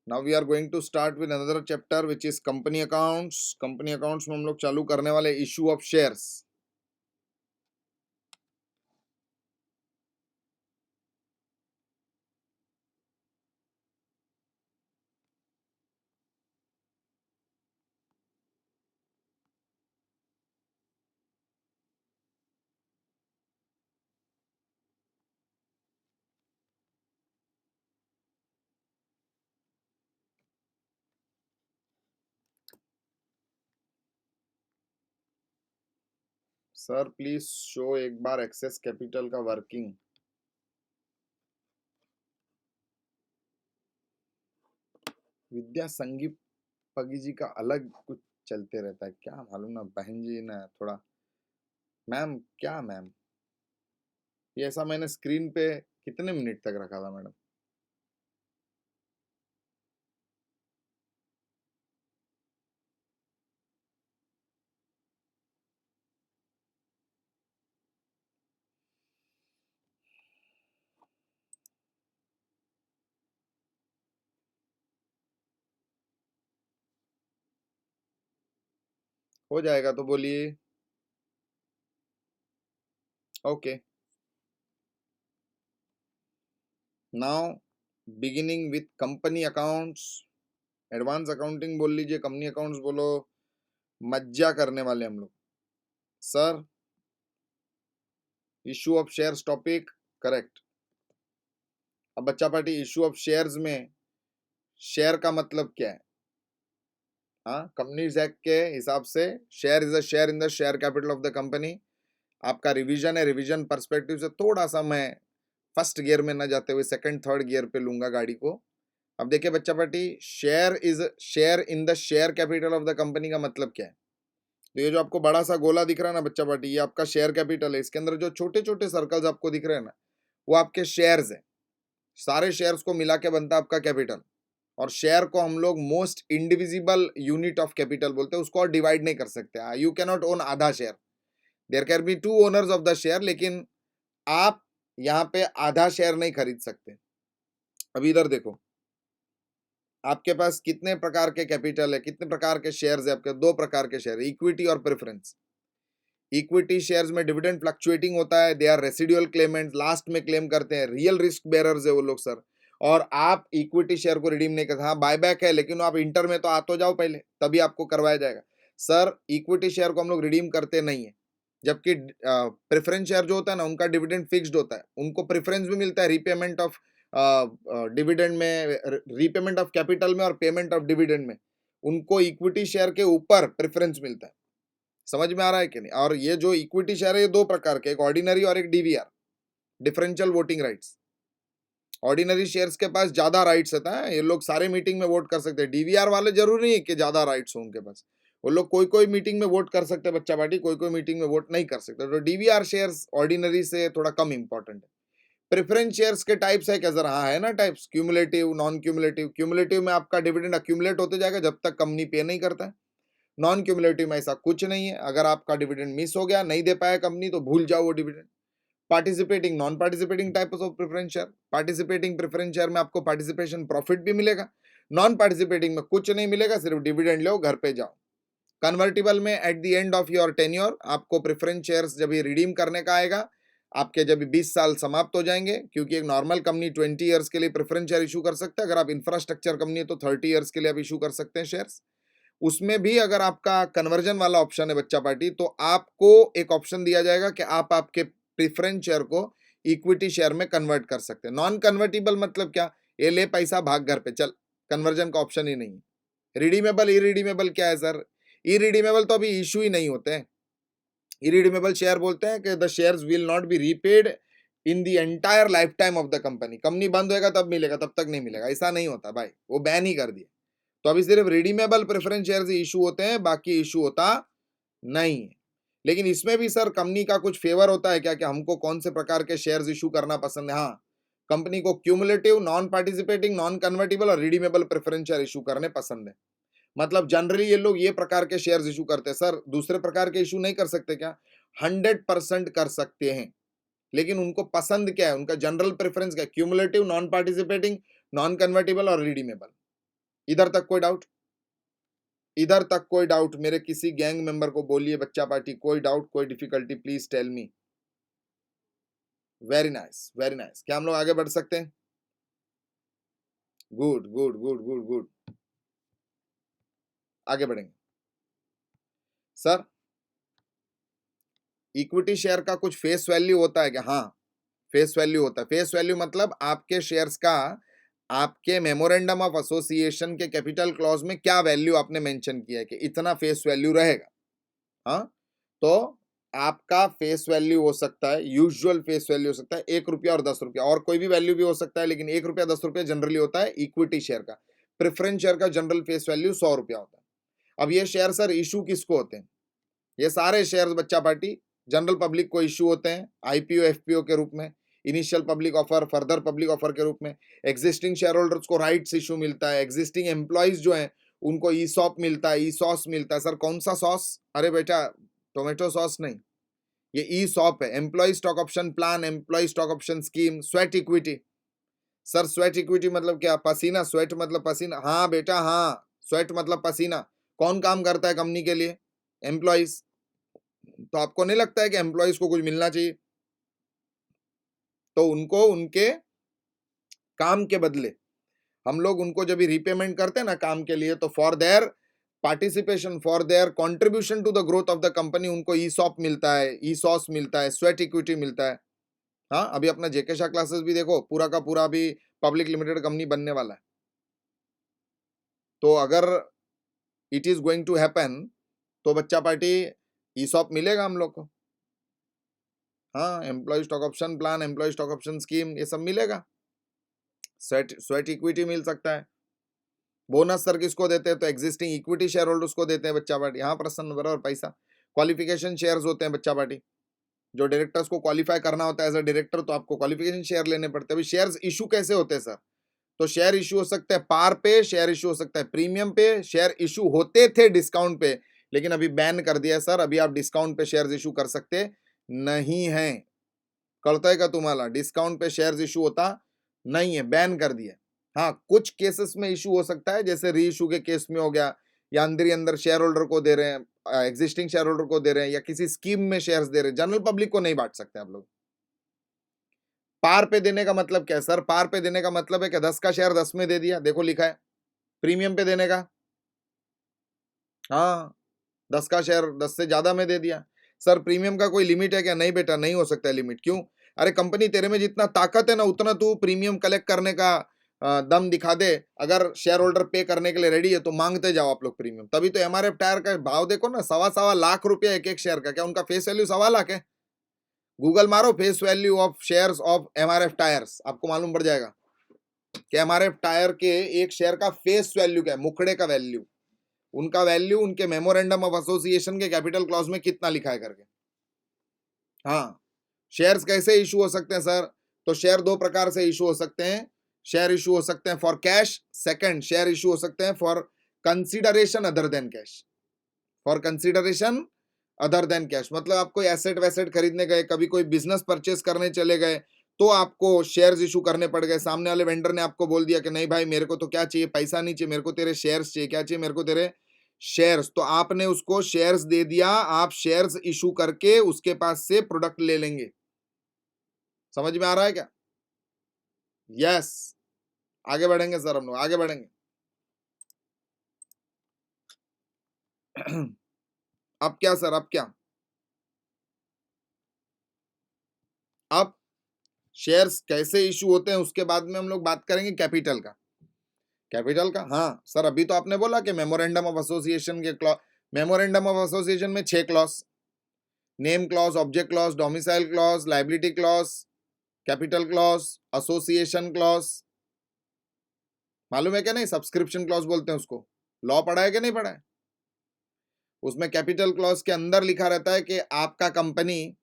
Now we are going to start with another chapter which is company accounts. Company accounts में हम लोग चालू करने वाले issue of shares. Sir please show एक बार एक्सेस कैपिटल का वर्किंग। विद्या संगीत पगी जी का अलग कुछ चलते रहता है, क्या मालूम ना बहन जी ना थोड़ा। मैम क्या मैम, ये ऐसा मैंने स्क्रीन पे कितने मिनट तक रखा था मैडम? हो जाएगा तो बोलिए। Okay, now beginning with company accounts. Advance accounting बोल लीजिए, कंपनी अकाउंट्स बोलो, मज्जा करने वाले हम लोग। Sir issue of shares topic correct. अब बच्चा पार्टी इशू ऑफ शेयर्स में शेयर का मतलब क्या है? हाँ, कंपनीज एक्ट के हिसाब से share is a share in the share capital of the company. आपका रिवीजन है, रिवीजन पर्सपेक्टिव से थोड़ा सा मैं फर्स्ट गियर में ना जाते हुए सेकंड थर्ड गियर पे लूंगा गाड़ी को। अब देखिए बच्चा party, share is share in the share capital of the company का मतलब क्या है? तो ये जो आपको बड़ा सा गोला दिख रहा है ना बच्चा पार्टी, ये आपका शेयर कैपिटल है। इसके अंदर जो छोटे छोटे सर्कल्स आपको दिख रहे हैं ना, वो आपके शेयर्स है। सारे शेयर्स को मिला के बनता है आपका कैपिटल। और शेयर को हम लोग most indivisible unit of capital बोलते हैं, उसको और डिवाइड नहीं कर सकते। यू कैन नॉट ओन आधा share, there can be two owners of the share, लेकिन आप यहाँ पे आधा शेयर नहीं खरीद सकते। अभी इधर देखो, आपके पास कितने प्रकार के कैपिटल है, कितने प्रकार के शेयर्स है आपके? दो प्रकार के शेयर, इक्विटी और प्रेफरेंस। इक्विटी शेयर्स में डिविडेंड फ्लक्चुएटिंग होता है, they are residual claimant, last में क्लेम करते हैं, रियल रिस्क बेरर्स है वो लोग सर। और आप इक्विटी शेयर को रिडीम नहीं करते। हाँ बायबैक है, लेकिन आप इंटर में तो आ तो जाओ पहले, तभी आपको करवाया जाएगा। सर इक्विटी शेयर को हम लोग रिडीम करते नहीं है, जबकि प्रेफरेंस शेयर जो होता है ना, उनका डिविडेंड फिक्स्ड होता है, उनको प्रेफरेंस भी मिलता है रीपेमेंट ऑफ डिविडेंड में, रीपेमेंट ऑफ कैपिटल में और पेमेंट ऑफ डिविडेंड में। उनको इक्विटी शेयर के ऊपर प्रेफरेंस मिलता है। समझ में आ रहा है कि नहीं? और ये जो इक्विटी शेयर है ये दो प्रकार के, एक ऑर्डिनरी और एक DVR, differential voting rights. Ordinary shares के पास ज्यादा राइट्स होता है, ये लोग सारे मीटिंग में वोट कर सकते हैं। डीवीआर वाले जरूरी नहीं है कि ज्यादा राइट्स हो उनके पास, वो लोग कोई कोई मीटिंग में वोट कर सकते हैं बच्चा पार्टी, कोई कोई मीटिंग में वोट नहीं कर सकते। तो डीवीआर शेयर्स ऑर्डिनरी से थोड़ा कम इंपॉर्टेंट है। प्रेफरेंस शेयर्स के टाइप्स है क्या सर? हाँ है ना types, cumulative, non cumulative. Cumulative में आपका डिविडेंड अक्यूमुलेट होते जाएगा जब तक कंपनी पे नहीं करता है। नॉन क्यूमुलेटिव में ऐसा कुछ नहीं है, अगर आपका डिविडेंड मिस हो गया, नहीं दे पाया कंपनी, तो भूल जाओ वो dividend. Participating, non participating types of preference share. Participating preference share में आपको पार्टिसिपेशन प्रॉफिट भी मिलेगा, नॉन पार्टिसिपेटिंग में कुछ नहीं मिलेगा, सिर्फ डिविडेंड लो, घर पे जाओ। कन्वर्टिबल में at the end of your tenure आपको प्रेफरेंस शेयर्स जब ये रिडीम करने का आएगा, आपके जब 20 साल समाप्त हो जाएंगे, क्योंकि एक नॉर्मल कंपनी 20 ईयर्स के लिए प्रेफरेंस शेयर इशू कर सकता है, अगर आप इंफ्रास्ट्रक्चर कंपनी है तो 30 ईयर्स के लिए आप इशू कर सकते हैं शेयर्स। उसमें भी अगर आपका कन्वर्जन वाला ऑप्शन है बच्चा पार्टी, तो आपको एक ऑप्शन दिया जाएगा कि आप आपके प्रेफरेंस शेयर को इक्विटी शेयर में कन्वर्ट कर सकते हैं। नॉन कन्वर्टिबल मतलब क्या? ये ले पैसा भाग घर पे चल, कन्वर्जन का ऑप्शन ही नहीं है। रिडीमेबल, इरिडीमेबल क्या है सर? इरिडीमेबल तो अभी इशू ही नहीं होते हैं। इरिडीमेबल शेयर बोलते हैं कि the shares will not be repaid in the entire life time of the company. Company बंद होएगा तब मिलेगा, तब तक नहीं मिलेगा, ऐसा नहीं होता भाई, वो बैन ही कर दिया। तो अभी सिर्फ रिडीमेबल प्रेफरेंस शेयर इशू होते हैं, बाकी इशू होता नहीं है। लेकिन इसमें भी सर कंपनी का कुछ फेवर होता है क्या कि हमको कौन से प्रकार के शेयर्स इशू करना पसंद है? हाँ, कंपनी को cumulative, non participating, non convertible और रिडीमेबल प्रेफरेंस शेयर इशू करने पसंद है। मतलब जनरली ये लोग ये प्रकार के शेयर्स इशू करते हैं। सर दूसरे प्रकार के इशू नहीं कर सकते क्या? 100% कर सकते हैं, लेकिन उनको पसंद क्या है, उनका जनरल प्रेफरेंस क्या है? Cumulative, non participating, non convertible और रिडीमेबल। इधर तक कोई डाउट? इधर तक कोई डाउट? मेरे किसी गैंग मेंबर को बोलिए बच्चा पार्टी, कोई डाउट, कोई difficulty, please tell me. Very nice, very nice. क्या हम लोग आगे बढ़ सकते हैं? Good good good good good, आगे बढ़ेंगे। सर, इक्विटी शेयर का कुछ फेस वैल्यू होता है क्या? हाँ, फेस वैल्यू होता है। फेस वैल्यू मतलब आपके शेयर्स का आपके मेमोरेंडम ऑफ एसोसिएशन के कैपिटल क्लॉज में क्या वैल्यू आपने मेंशन किया है कि इतना फेस वैल्यू रहेगा। हाँ, तो आपका फेस वैल्यू हो सकता है, यूजुअल फेस वैल्यू हो सकता है 1 रुपया और 10 रुपया, और कोई भी वैल्यू भी हो सकता है, लेकिन 1 रुपया 10 रुपया जनरली होता है इक्विटी शेयर का। प्रेफरेंस शेयर का जनरल फेस वैल्यू 100 रुपया होता है। अब ये शेयर सर इशू किसको होते हैं? ये सारे शेयर्स बच्चा पार्टी जनरल पब्लिक को इशू होते हैं आईपीओ एफपीओ के रूप में, initial public offer, further public offer के रूप में। एग्जिस्टिंग शेयर होल्डर्स को राइट्स इशू मिलता है, एग्जिस्टिंग एम्प्लॉइज जो हैं उनको ई सॉप मिलता है, ई सॉस मिलता है। सर कौन सा सॉस? अरे बेटा, टोमेटो सॉस नहीं, ये ई सॉप है, employee stock option plan, employee stock option scheme, sweat equity. Sir sweat equity मतलब क्या? पसीना, स्वेट मतलब पसीना। हाँ बेटा हाँ, स्वेट मतलब पसीना। कौन काम करता है कंपनी के लिए? एम्प्लॉइज। तो आपको नहीं लगता है कि एम्प्लॉइज को कुछ मिलना चाहिए? तो उनको उनके काम के बदले हम लोग उनको जब भी रीपेमेंट करते हैं ना काम के लिए, तो for their participation, for their contribution to the growth of the company उनको ई सॉप मिलता है, ई सॉस मिलता है, स्वेट इक्विटी मिलता है। हाँ, अभी अपना जेके शाह क्लासेस भी देखो, पूरा का पूरा अभी पब्लिक लिमिटेड कंपनी बनने वाला है। तो अगर it is going to happen, तो बच्चा पार्टी ई सॉप मिलेगा हम लोग को। हाँ, employee stock option plan, employee stock option scheme, ये सब मिलेगा। स्वेट स्वेट इक्विटी मिल सकता है। बोनस सर किसको देते हैं? तो एग्जिस्टिंग इक्विटी शेयर होल्डर्स को देते हैं बच्चा पार्टी। हाँ प्रसन्न, बराबर, पैसा। क्वालिफिकेशन शेयर्स होते हैं बच्चा पार्टी, जो डायरेक्टर्स को क्वालिफाई करना होता है एज अ डायरेक्टर, तो आपको क्वालिफिकेशन शेयर लेने पड़ते हैं। अभी शेयर्स इशू कैसे होते हैं सर? तो शेयर इशू हो सकता है पार पे, शेयर इशू हो सकता है प्रीमियम पे, शेयर इशू होते थे डिस्काउंट पे, लेकिन अभी बैन कर दिया सर। अभी आप डिस्काउंट पे शेयर्स इशू कर सकते नहीं है। कळतंय का तुम्हाला? डिस्काउंट पे शेयर्स इशू होता नहीं है, बैन कर दिया। हाँ, कुछ केसेस में इशू हो सकता है, जैसे री इशू के केस में हो गया, या अंदर ही अंदर शेयर होल्डर को दे रहे हैं, एग्जिस्टिंग शेयर होल्डर को दे रहे हैं, या किसी स्कीम में शेयर्स दे रहे हैं, जनरल पब्लिक को नहीं बांट सकते आप लोग। पार पे देने का मतलब क्या है सर? पार पे देने का मतलब है कि 10 का शेयर 10 में दे दिया, देखो लिखा है। प्रीमियम पे देने का, हाँ, 10 का शेयर 10 से ज्यादा में दे दिया। सर प्रीमियम का कोई लिमिट है क्या? नहीं बेटा, नहीं हो सकता है लिमिट। क्यों? अरे कंपनी तेरे में जितना ताकत है ना, उतना तू प्रीमियम कलेक्ट करने का दम दिखा दे। अगर शेयर होल्डर पे करने के लिए रेडी है तो मांगते जाओ आप लोग प्रीमियम। तभी तो एमआरएफ टायर का भाव देखो ना, 1.25 लाख रुपया एक एक शेयर का। क्या उनका फेस वैल्यू 1.25 लाख है? गूगल मारो face value of shares of MRF tyres, आपको मालूम पड़ जाएगा कि एमआरएफ टायर के एक शेयर का फेस वैल्यू क्या है, मुखड़े का वैल्यू, उनका वैल्यू उनके मेमोरेंडम ऑफ एसोसिएशन के कैपिटल क्लॉज में कितना लिखा है करके। हाँ, शेयर्स कैसे इशू हो सकते हैं सर? तो शेयर दो प्रकार से इशू हो सकते हैं। शेयर इशू हो सकते हैं for cash, second share issue हो सकते हैं for consideration other than cash. For consideration other than cash मतलब आप कोई एसेट वैसेट खरीदने गए, कभी कोई बिजनेस परचेस करने चले गए, तो आपको शेयर्स इशू करने पड़ गए। सामने वाले वेंडर ने आपको बोल दिया कि नहीं भाई, मेरे को तो क्या चाहिए, पैसा नहीं चाहिए, मेरे को तेरे शेयर्स चाहिए। क्या चाहिए? मेरे को तेरे शेयर्स। तो आपने उसको शेयर्स दे दिया, आप शेयर्स इशू करके उसके पास से प्रोडक्ट ले लेंगे। समझ में आ रहा है क्या? यस। आगे बढ़ेंगे सर, हम लोग आगे बढ़ेंगे। अब क्या सर? अब क्या? अब शेयर्स कैसे इशू होते हैं उसके बाद में हम लोग बात करेंगे कैपिटल का। कैपिटल का, हाँ सर, अभी तो आपने बोला कि मेमोरेंडम ऑफ एसोसिएशन के क्लॉज, मेमोरेंडम ऑफ एसोसिएशन में 6 clause, name clause, object clause, domicile clause, liability clause, capital clause, association clause. मालूम है क्या? नहीं, सब्सक्रिप्शन क्लॉज बोलते हैं उसको। लॉ पढ़ा है कि नहीं पढ़ा है? उसमें कैपिटल क्लॉज के अंदर लिखा रहता है कि आपका कंपनी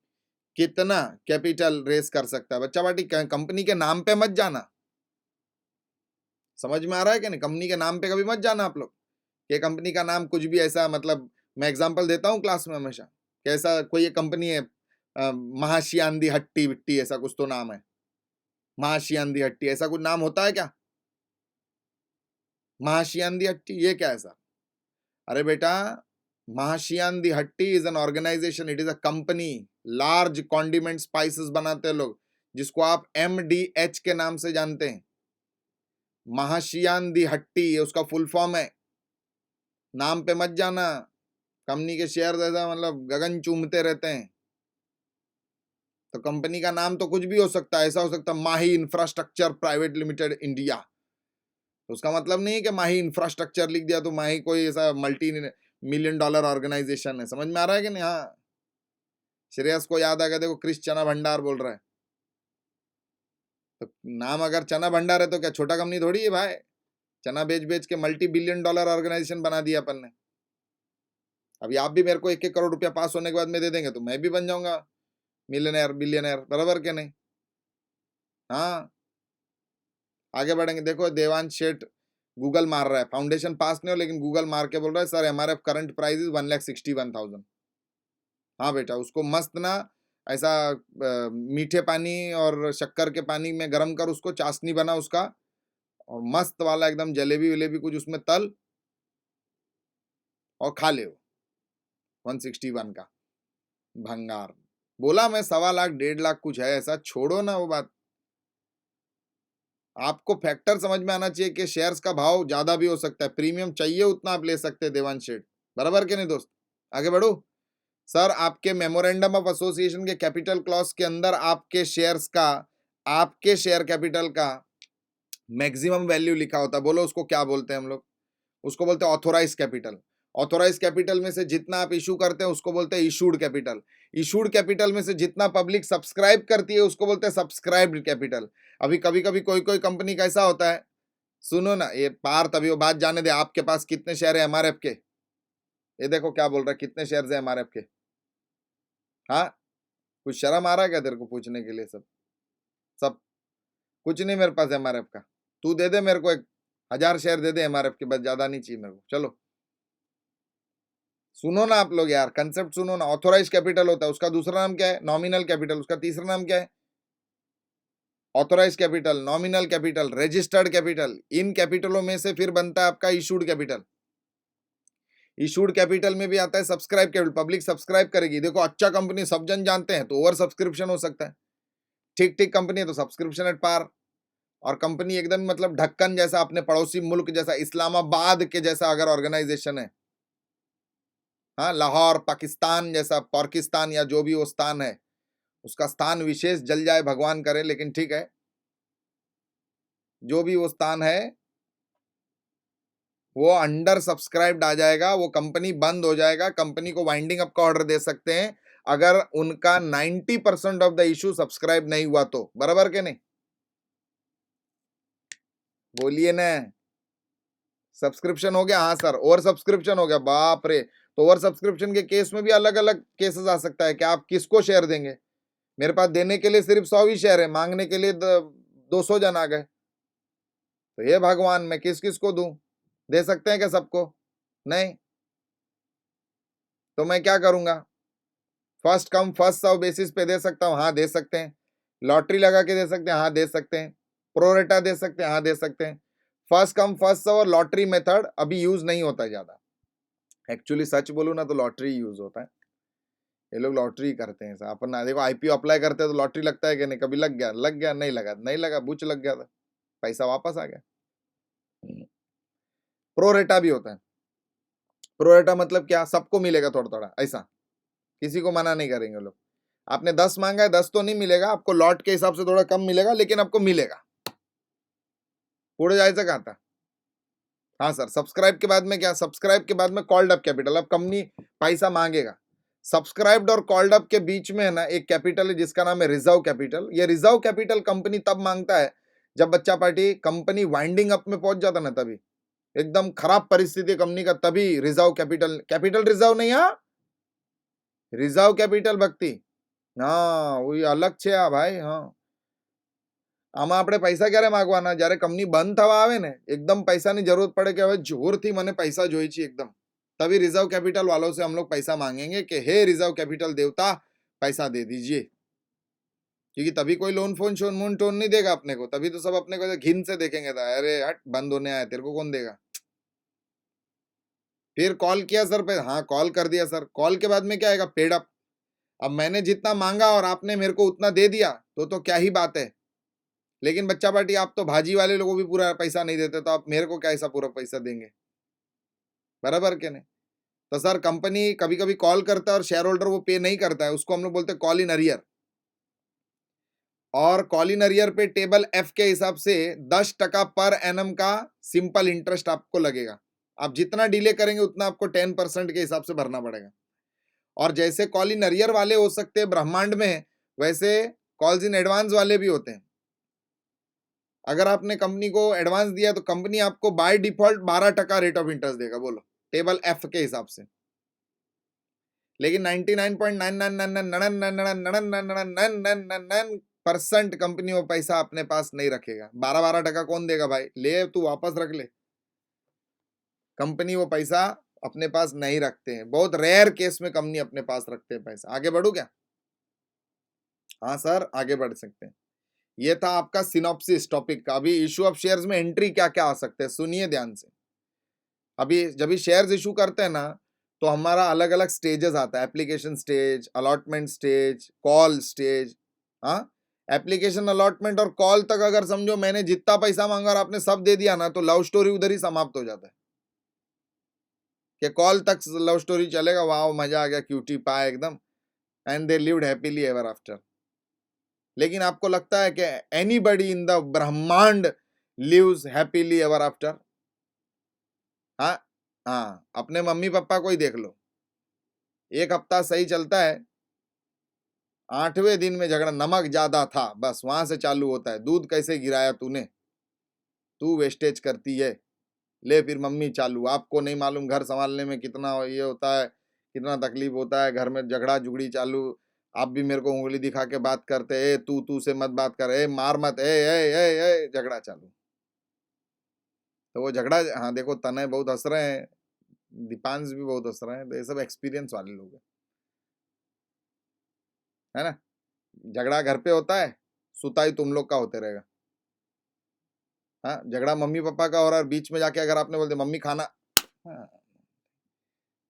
कितना कैपिटल रेस कर सकता है। बच्चा पार्टी, कंपनी के नाम पे मत जाना। समझ में आ रहा है कि नहीं? कंपनी के नाम पे कभी मत जाना आप लोग, कि कंपनी का नाम कुछ भी ऐसा, मतलब मैं एग्जांपल देता हूँ क्लास में हमेशा, कैसा कोई एक कंपनी है, महाशियांदी हट्टी विट्टी, ऐसा कुछ तो नाम है, महाशियांदी हट्टी, ऐसा कुछ नाम होता है क्या? महाशियान दी हट्टी, ये क्या है सर? अरे बेटा, Mahashian Di Hatti is an organisation, it is a company, large condiment spices बनाते हैं लोग, जिसको आप MDH के नाम से जानते हैं। महाशियान दी हट्टी, ये उसका फुल फॉर्म है। नाम पे मत जाना, कंपनी के शेयर ऐसा मतलब गगन चूमते रहते हैं। तो कंपनी का नाम तो कुछ भी हो सकता है, ऐसा हो सकता है माही इंफ्रास्ट्रक्चर प्राइवेट लिमिटेड इंडिया, तो उसका मतलब नहीं है कि माही इंफ्रास्ट्रक्चर लिख दिया तो माही कोई ऐसा $multi-million ऑर्गेनाइजेशन है। समझ में आ रहा है कि नहीं? हाँ, श्रेयस को याद आ गया, देखो क्रिश चना भंडार बोल रहा है, तो नाम अगर चना भंडार है तो क्या छोटा कंपनी थोड़ी है भाई? चना बेच बेच के $multi-billion ऑर्गेनाइजेशन बना दिया अपन ने। अभी आप भी मेरे को 1-1 करोड़ रुपया पास होने के बाद में दे देंगे तो मैं भी बन जाऊंगा मिलियनर बिलियनर, बराबर के नहीं? हाँ, आगे बढ़ेंगे। देखो देवांश शेठ गूगल मार रहा है, फाउंडेशन पास नहीं हो लेकिन गूगल मार के बोल रहा है sir MRF current price is 1,61,000। हाँ बेटा, उसको मस्त ना ऐसा मीठे पानी और शक्कर के पानी में गर्म कर उसको चाशनी बना उसका, और मस्त वाला एकदम जलेबी वलेबी कुछ उसमें तल और खा ले। 161 का भंगार बोला मैं, 1.25 लाख 1.5 लाख कुछ है ऐसा, छोड़ो ना वो बात। आपको फैक्टर समझ में आना चाहिए कि शेयर्स का भाव ज्यादा भी हो सकता है, प्रीमियम चाहिए उतना आप ले सकते हैं देवांश शेठ, बराबर के नहीं दोस्त? आगे बढ़ो सर। आपके मेमोरेंडम ऑफ एसोसिएशन के कैपिटल क्लॉज के अंदर आपके शेयर्स का, आपके शेयर कैपिटल का मैक्सिमम वैल्यू लिखा होता है। बोलो उसको क्या बोलते हैं हम लोग? उसको बोलते हैं ऑथोराइज कैपिटल। ऑथोराइज कैपिटल में से जितना आप इशू करते हैं उसको बोलते हैं इशूड कैपिटल। इशूड कैपिटल में से जितना पब्लिक सब्सक्राइब करती है उसको बोलते हैं सब्सक्राइब्ड कैपिटल। अभी कभी कभी कोई कोई कंपनी का ऐसा होता है, सुनो ना ये पार्थ, अभी वो बात जाने दे, आपके पास कितने शेयर है MRF के? ये देखो क्या बोल रहा है, कितने शेयर है MRF के? हाँ, कुछ शर्म आ रहा है क्या तेरे को पूछने के लिए? सब सब कुछ नहीं मेरे पास MRF का। तू दे दे मेरे को 1,000 शेयर दे दे MRF के, बस ज्यादा नहीं चाहिए मेरे को। चलो सुनो ना आप लोग यार, कंसेप्ट सुनो ना। ऑथोराइज कैपिटल होता है, उसका दूसरा नाम क्या है? Nominal capital. उसका तीसरा नाम क्या है? Authorise capital, nominal capital, registered capital. इन कैपिटलों में से फिर बनता है आपका इशूड कैपिटल। इशूड कैपिटल में भी आता है सब्सक्राइब कैपिटल, पब्लिक सब्सक्राइब करेगी। देखो अच्छा कंपनी सब जन जानते हैं तो ओवर सब्सक्रिप्शन हो सकता है, ठीक ठीक कंपनी है तो सब्सक्रिप्शन एट पार, और कंपनी एकदम मतलब ढक्कन जैसा अपने पड़ोसी मुल्क जैसा इस्लामाबाद के जैसा अगर ऑर्गेनाइजेशन है, हाँ लाहौर पाकिस्तान जैसा, पाकिस्तान या जो भी वो स्थान है, उसका स्थान विशेष जल जाए भगवान करे, लेकिन ठीक है जो भी वो स्थान है वो अंडर सब्सक्राइब्ड आ जाएगा, वो कंपनी बंद हो जाएगा, कंपनी को वाइंडिंग अप का ऑर्डर दे सकते हैं अगर उनका 90% ऑफ द इशू सब्सक्राइब नहीं हुआ तो, बराबर के नहीं? बोलिए ना। सब्सक्रिप्शन हो गया, हाँ सर। ओवर सब्सक्रिप्शन हो गया, बाप रे, तो ओवर सब्सक्रिप्शन के केस में भी अलग अलग केसेस आ सकता है कि आप किसको शेयर देंगे। मेरे पास देने के लिए सिर्फ 100 ही शेयर है, मांगने के लिए 200 जन आ गए, तो ये भगवान मैं किस किस को दूं? दे सकते हैं क्या सबको? नहीं, तो मैं क्या करूंगा? First come first serve basis पे दे सकता हूँ, हाँ दे सकते हैं। लॉटरी लगा के दे सकते हैं, हाँ दे सकते हैं। प्रोरेटा दे सकते हैं, हाँ दे सकते हैं। फर्स्ट कम फर्स्ट सर्व और लॉटरी मेथड अभी यूज नहीं होता ज्यादा। एक्चुअली सच बोलूं ना तो लॉटरी यूज होता है, ये लोग लॉटरी करते हैं। अपन ना देखो IPO अप्लाई करते हैं तो लॉटरी लगता है कि नहीं? कभी लग गया, लग गया, नहीं लगा, नहीं लगा, बुच लग गया था, पैसा वापस आ गया। प्रोरेटा भी होता है। प्रोरेटा मतलब क्या? सबको मिलेगा थोड़ा थोड़ा, ऐसा किसी को मना नहीं करेंगे लोग। आपने 10 मांगा है, 10 तो नहीं मिलेगा आपको, लॉट के हिसाब से थोड़ा कम मिलेगा लेकिन आपको मिलेगा। पुढे जायचं का आता? हाँ सर, सब्सक्राइब के बाद में क्या? सब्सक्राइब के बाद में कॉल्ड अप कैपिटल। अब कंपनी पैसा मांगेगा, सब्सक्राइब्ड और कॉल्ड अप के बीच में है ना एक कैपिटल है जिसका नाम है रिजर्व कैपिटल। ये रिजर्व कैपिटल कंपनी तब मांगता है जब बच्चा पार्टी कंपनी वाइंडिंग अप में पहुंच जाता ना, तभी एकदम खराब परिस्थिति कंपनी का, तभी रिजर्व कैपिटल, कैपिटल रिजर्व नहीं, हाँ रिजर्व कैपिटल भक्ति, हाँ वो अलग છે આ ભાઈ। हाँ, આમાં આપણે પૈસા ક્યારે માંગવાના? જ્યારે કંપની બંધ થવા આવે ને, એકદમ પૈસાની જરૂરત પડે કે હવે જોરથી મને પૈસા જોઈ છે एकदम, तभी रिजर्व कैपिटल वालों से हम लोग पैसा मांगेंगे कि हे रिजर्व कैपिटल देवता पैसा दे दीजिए, क्योंकि तभी कोई loan phone shown moon tone नहीं देगा अपने को, तभी तो सब अपने को घिन से देखेंगे था, अरे हट बंद होने आया, तेरे को कौन देगा? फिर कॉल किया सर पे, हाँ कॉल कर दिया सर, कॉल के बाद में क्या आएगा, पेड अप। अब मैंने जितना मांगा और आपने मेरे को उतना दे दिया तो क्या ही बात है। लेकिन बच्चा पार्टी आप तो भाजी वाले लोगों को भी पूरा पैसा नहीं देते, तो आप मेरे को क्या ऐसा पूरा पैसा देंगे, बराबर के नहीं। तो सर कंपनी कभी कभी कॉल करता है और शेयर होल्डर वो पे नहीं करता है, उसको हम लोग बोलते हैं कॉल इन अरियर। और कॉल इन अरियर पे टेबल एफ के हिसाब से 10% पर एनम का सिंपल इंटरेस्ट आपको लगेगा। आप जितना डिले करेंगे उतना आपको 10% के हिसाब से भरना पड़ेगा। और जैसे कॉल इन अरियर वाले हो सकते हैं ब्रह्मांड में, वैसे कॉल्स इन एडवांस वाले भी होते हैं। अगर आपने कंपनी को एडवांस दिया तो कंपनी आपको by default 12% rate of interest देगा, बोलो टेबल एफ के हिसाब से। लेकिन 99.99% कंपनी वो पैसा अपने पास नहीं रखेगा। 12% कौन देगा भाई, ले तू वापस रख ले। कंपनी वो पैसा अपने पास नहीं रखते हैं, बहुत रेयर केस में कंपनी अपने पास रखते हैं पैसा। आगे बढ़ू क्या? हाँ सर आगे बढ़ सकते हैं। ये था आपका सिनॉप्सिस टॉपिक का। अभी इशू ऑफ शेयर्स में एंट्री क्या क्या आ सकते हैं, सुनिए ध्यान से। अभी जब भी शेयर्स इशू करते हैं ना, तो हमारा अलग अलग स्टेजेस आता है, application stage, allotment stage, call stage. हाँ, एप्लीकेशन, अलॉटमेंट और कॉल तक अगर समझो मैंने जितना पैसा मांगा और आपने सब दे दिया ना, तो लव स्टोरी उधर ही समाप्त हो जाता है। कि कॉल तक लव स्टोरी चलेगा, वाह मजा आ गया, क्यूटी पाए एकदम, and they lived happily ever after. लेकिन आपको लगता है कि एनीबडी इन द ब्रह्मांड लिव्स हैप्पीली एवर आफ्टर? हाँ हाँ, अपने मम्मी पापा को ही देख लो, एक हफ्ता सही चलता है, 8वें दिन में झगड़ा, नमक ज्यादा था, बस वहां से चालू होता है, दूध कैसे गिराया तूने, तू वेस्टेज करती है, ले फिर मम्मी चालू। आपको नहीं मालूम घर संभालने में कितना ये होता है, कितना तकलीफ होता है, घर में झगड़ा झुगड़ी चालू। आप भी मेरे को उंगली दिखा के बात करते, ए तू से मत बात कर, ए मार मत, ए झगड़ा चालू। तो वो झगड़ा, हाँ देखो तनय बहुत हंस रहे हैं, दीपांश भी बहुत हंस रहे हैं, तो ये सब एक्सपीरियंस वाले लोग है ना। झगड़ा घर पे होता है, सुताई तुम लोग का होते रहेगा। हाँ, झगड़ा मम्मी पापा का हो रहा है, बीच में जाके अगर आपने बोल दिया मम्मी खाना, हाँ,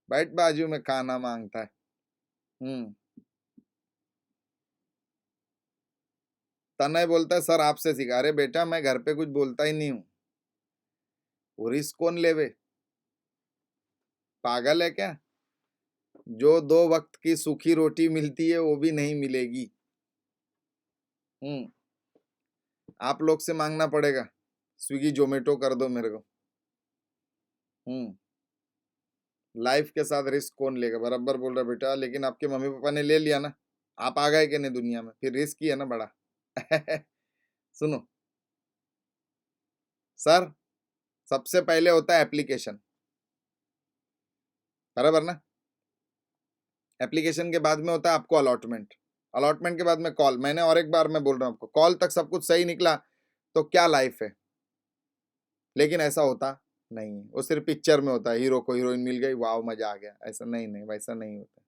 बैठ बाजू में खाना मांगता है। तनय बोलता है सर आपसे सीखा। अरे बेटा मैं घर पे कुछ बोलता ही नहीं हूं, वो रिस्क कौन लेवे, पागल है क्या? जो 2 वक्त की सूखी रोटी मिलती है वो भी नहीं मिलेगी। आप लोग से मांगना पड़ेगा, स्विगी जोमेटो कर दो मेरे को। लाइफ के साथ रिस्क कौन लेगा, बराबर बोल रहा बेटा। लेकिन आपके मम्मी पापा ने ले लिया ना, आप आ गए कि नहीं दुनिया में, फिर रिस्क ही है ना बड़ा। सुनो सर, सबसे पहले होता है एप्लीकेशन, बराबर ना। एप्लीकेशन के बाद में होता है आपको अलॉटमेंट, अलॉटमेंट के बाद में कॉल। मैंने और एक बार मैं बोल रहा हूं आपको, कॉल तक सब कुछ सही निकला तो क्या लाइफ है। लेकिन ऐसा होता नहीं है, वो सिर्फ पिक्चर में होता है, हीरो को हीरोइन मिल गई, वाह मजा आ गया, ऐसा नहीं, नहीं वैसा नहीं होता।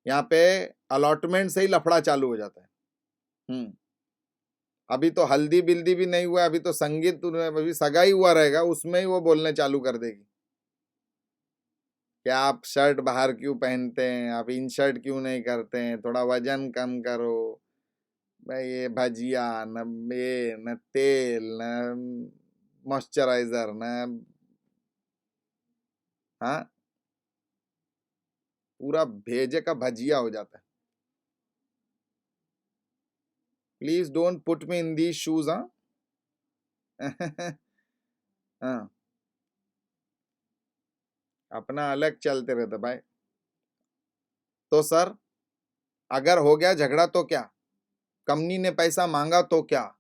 यहाँ पे अलॉटमेंट से ही लफड़ा चालू हो जाता है। अभी तो हल्दी बिल्दी भी नहीं हुआ, अभी तो संगीत, अभी सगाई हुआ रहेगा, उसमें ही वो बोलने चालू कर देगी कि आप शर्ट बाहर क्यों पहनते हैं, आप इन शर्ट क्यों नहीं करते हैं, थोड़ा वजन कम करो भाई, ये भजिया न, ये न तेल न मॉइस्चराइजर न, हाँ पूरा भेजे का भजिया हो जाता है। Please don't put me in these shoes. हाँ हाँ, अपना अलग चलते रहते भाई। तो सर अगर हो गया झगड़ा तो क्या, कंपनी ने पैसा मांगा तो क्या,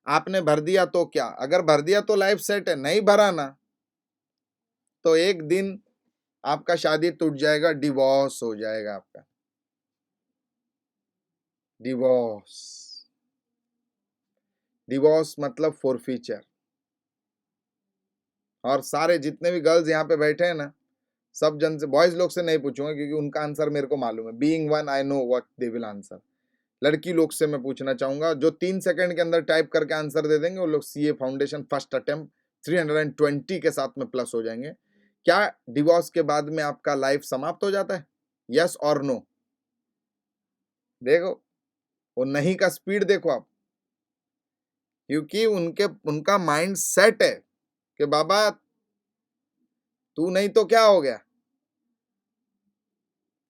आपने भर दिया तो क्या, अगर भर दिया तो लाइफ सेट है, नहीं भरा ना तो एक दिन आपका शादी टूट जाएगा, डिवोर्स हो जाएगा आपका, डिवोर्स। डिवोर्स मतलब फॉरफीचर। और सारे जितने भी गर्ल्स यहाँ पे बैठे हैं ना, सब जन से, बॉयज लोग से नहीं पूछूंगा क्योंकि उनका आंसर मेरे को मालूम है, being one I know what they will answer. लड़की लोग से मैं पूछना चाहूंगा, जो 3 सेकंड के अंदर टाइप करके आंसर दे देंगे, वो लोग सीए फाउंडेशन फर्स्ट अटेम्प्ट 320 के साथ में प्लस हो जाएंगे। क्या डिवोर्स के बाद में आपका लाइफ समाप्त हो जाता है? यस और नो? देखो वो नहीं का स्पीड देखो आप, क्योंकि उनका माइंड सेट है कि बाबा तू नहीं तो क्या हो गया।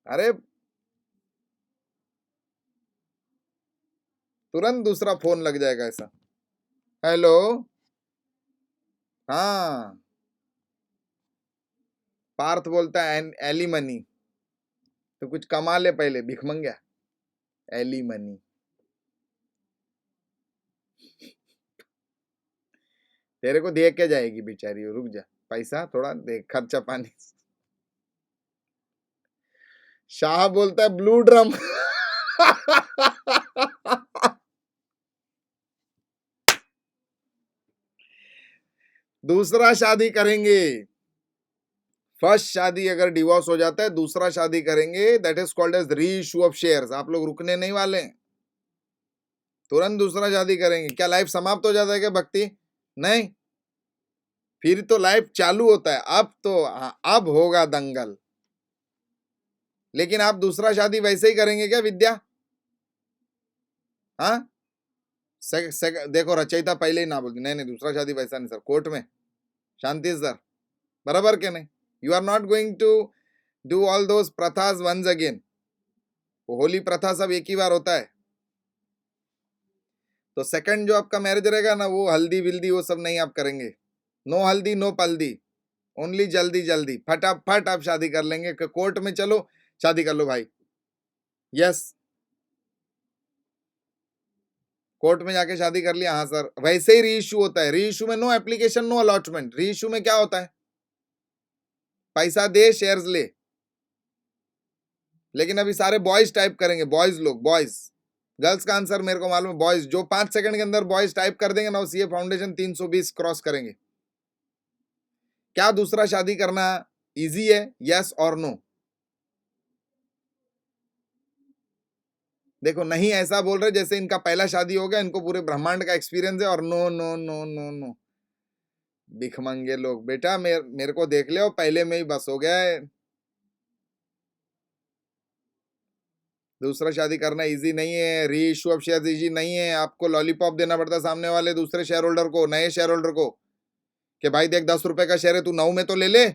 अरे तुरंत दूसरा फोन लग जाएगा ऐसा। हेलो, हाँ, पार्थ बोलता है एलिमनी, तो कुछ कमा ले पहले भिखमंगा। एलिमनी तेरे को दे के जाएगी बेचारी, रुक जा, पैसा थोड़ा दे, खर्चा पानी। शाह बोलता है ब्लू ड्रम। दूसरा शादी करेंगे। फर्स्ट शादी अगर डिवोर्स हो जाता है, दूसरा शादी करेंगे, दैट इज कॉल्ड एज री इशू ऑफ शेयर्स। आप लोग रुकने नहीं वाले, तुरंत दूसरा शादी करेंगे। क्या लाइफ समाप्त हो जाता है क्या भक्ति? नहीं, फिर तो लाइफ चालू होता है। अब तो अब होगा दंगल। लेकिन आप दूसरा शादी वैसे ही करेंगे क्या विद्या? हाँ, देखो रचयिता पहले ही ना बोलती, नहीं नहीं दूसरा शादी वैसा नहीं सर, कोर्ट में शांति सर, बराबर के नहीं? You are not going to do all those प्रथास वंस अगेन। वो होली प्रथा सब एक ही बार होता है। तो सेकंड जो आपका मैरिज रहेगा ना, वो हल्दी विल्दी वो सब नहीं आप करेंगे। नो हल्दी नो पल्दी, ओनली जल्दी जल्दी फटाफट आप शादी कर लेंगे। कोर्ट में चलो शादी कर लो भाई। यस, कोर्ट में जाके शादी कर लिया, हाँ सर। वैसे ही री इशू होता है। री इशू में नो एप्लीकेशन नो अलॉटमेंट। री इशू में क्या होता है? पैसा दे शेयर्स ले। लेकिन अभी सारे बॉयज टाइप करेंगे, बॉयज लोग, बॉयज। गर्ल्स का आंसर मेरे को मालूम है। बॉयज जो 5 सेकंड के अंदर बॉयज टाइप कर देंगे ना, वो सीए फाउंडेशन 320 क्रॉस करेंगे। क्या दूसरा शादी करना इजी है? यस और नो? देखो नहीं ऐसा बोल रहे जैसे इनका पहला शादी हो गया, इनको पूरे ब्रह्मांड का एक्सपीरियंस है। और no no no no no, भिखमंगे लोग। बेटा मेरे को देख ले, पहले में ही बस हो गया है। दूसरा शादी करना इजी नहीं है। री इशू ऑफ शेयर इजी नहीं है। आपको लॉलीपॉप देना पड़ता है सामने वाले दूसरे शेयर होल्डर को, नए शेयर होल्डर को, कि भाई देख 10 रुपए का शेयर है, तू 9 में तो ले ले।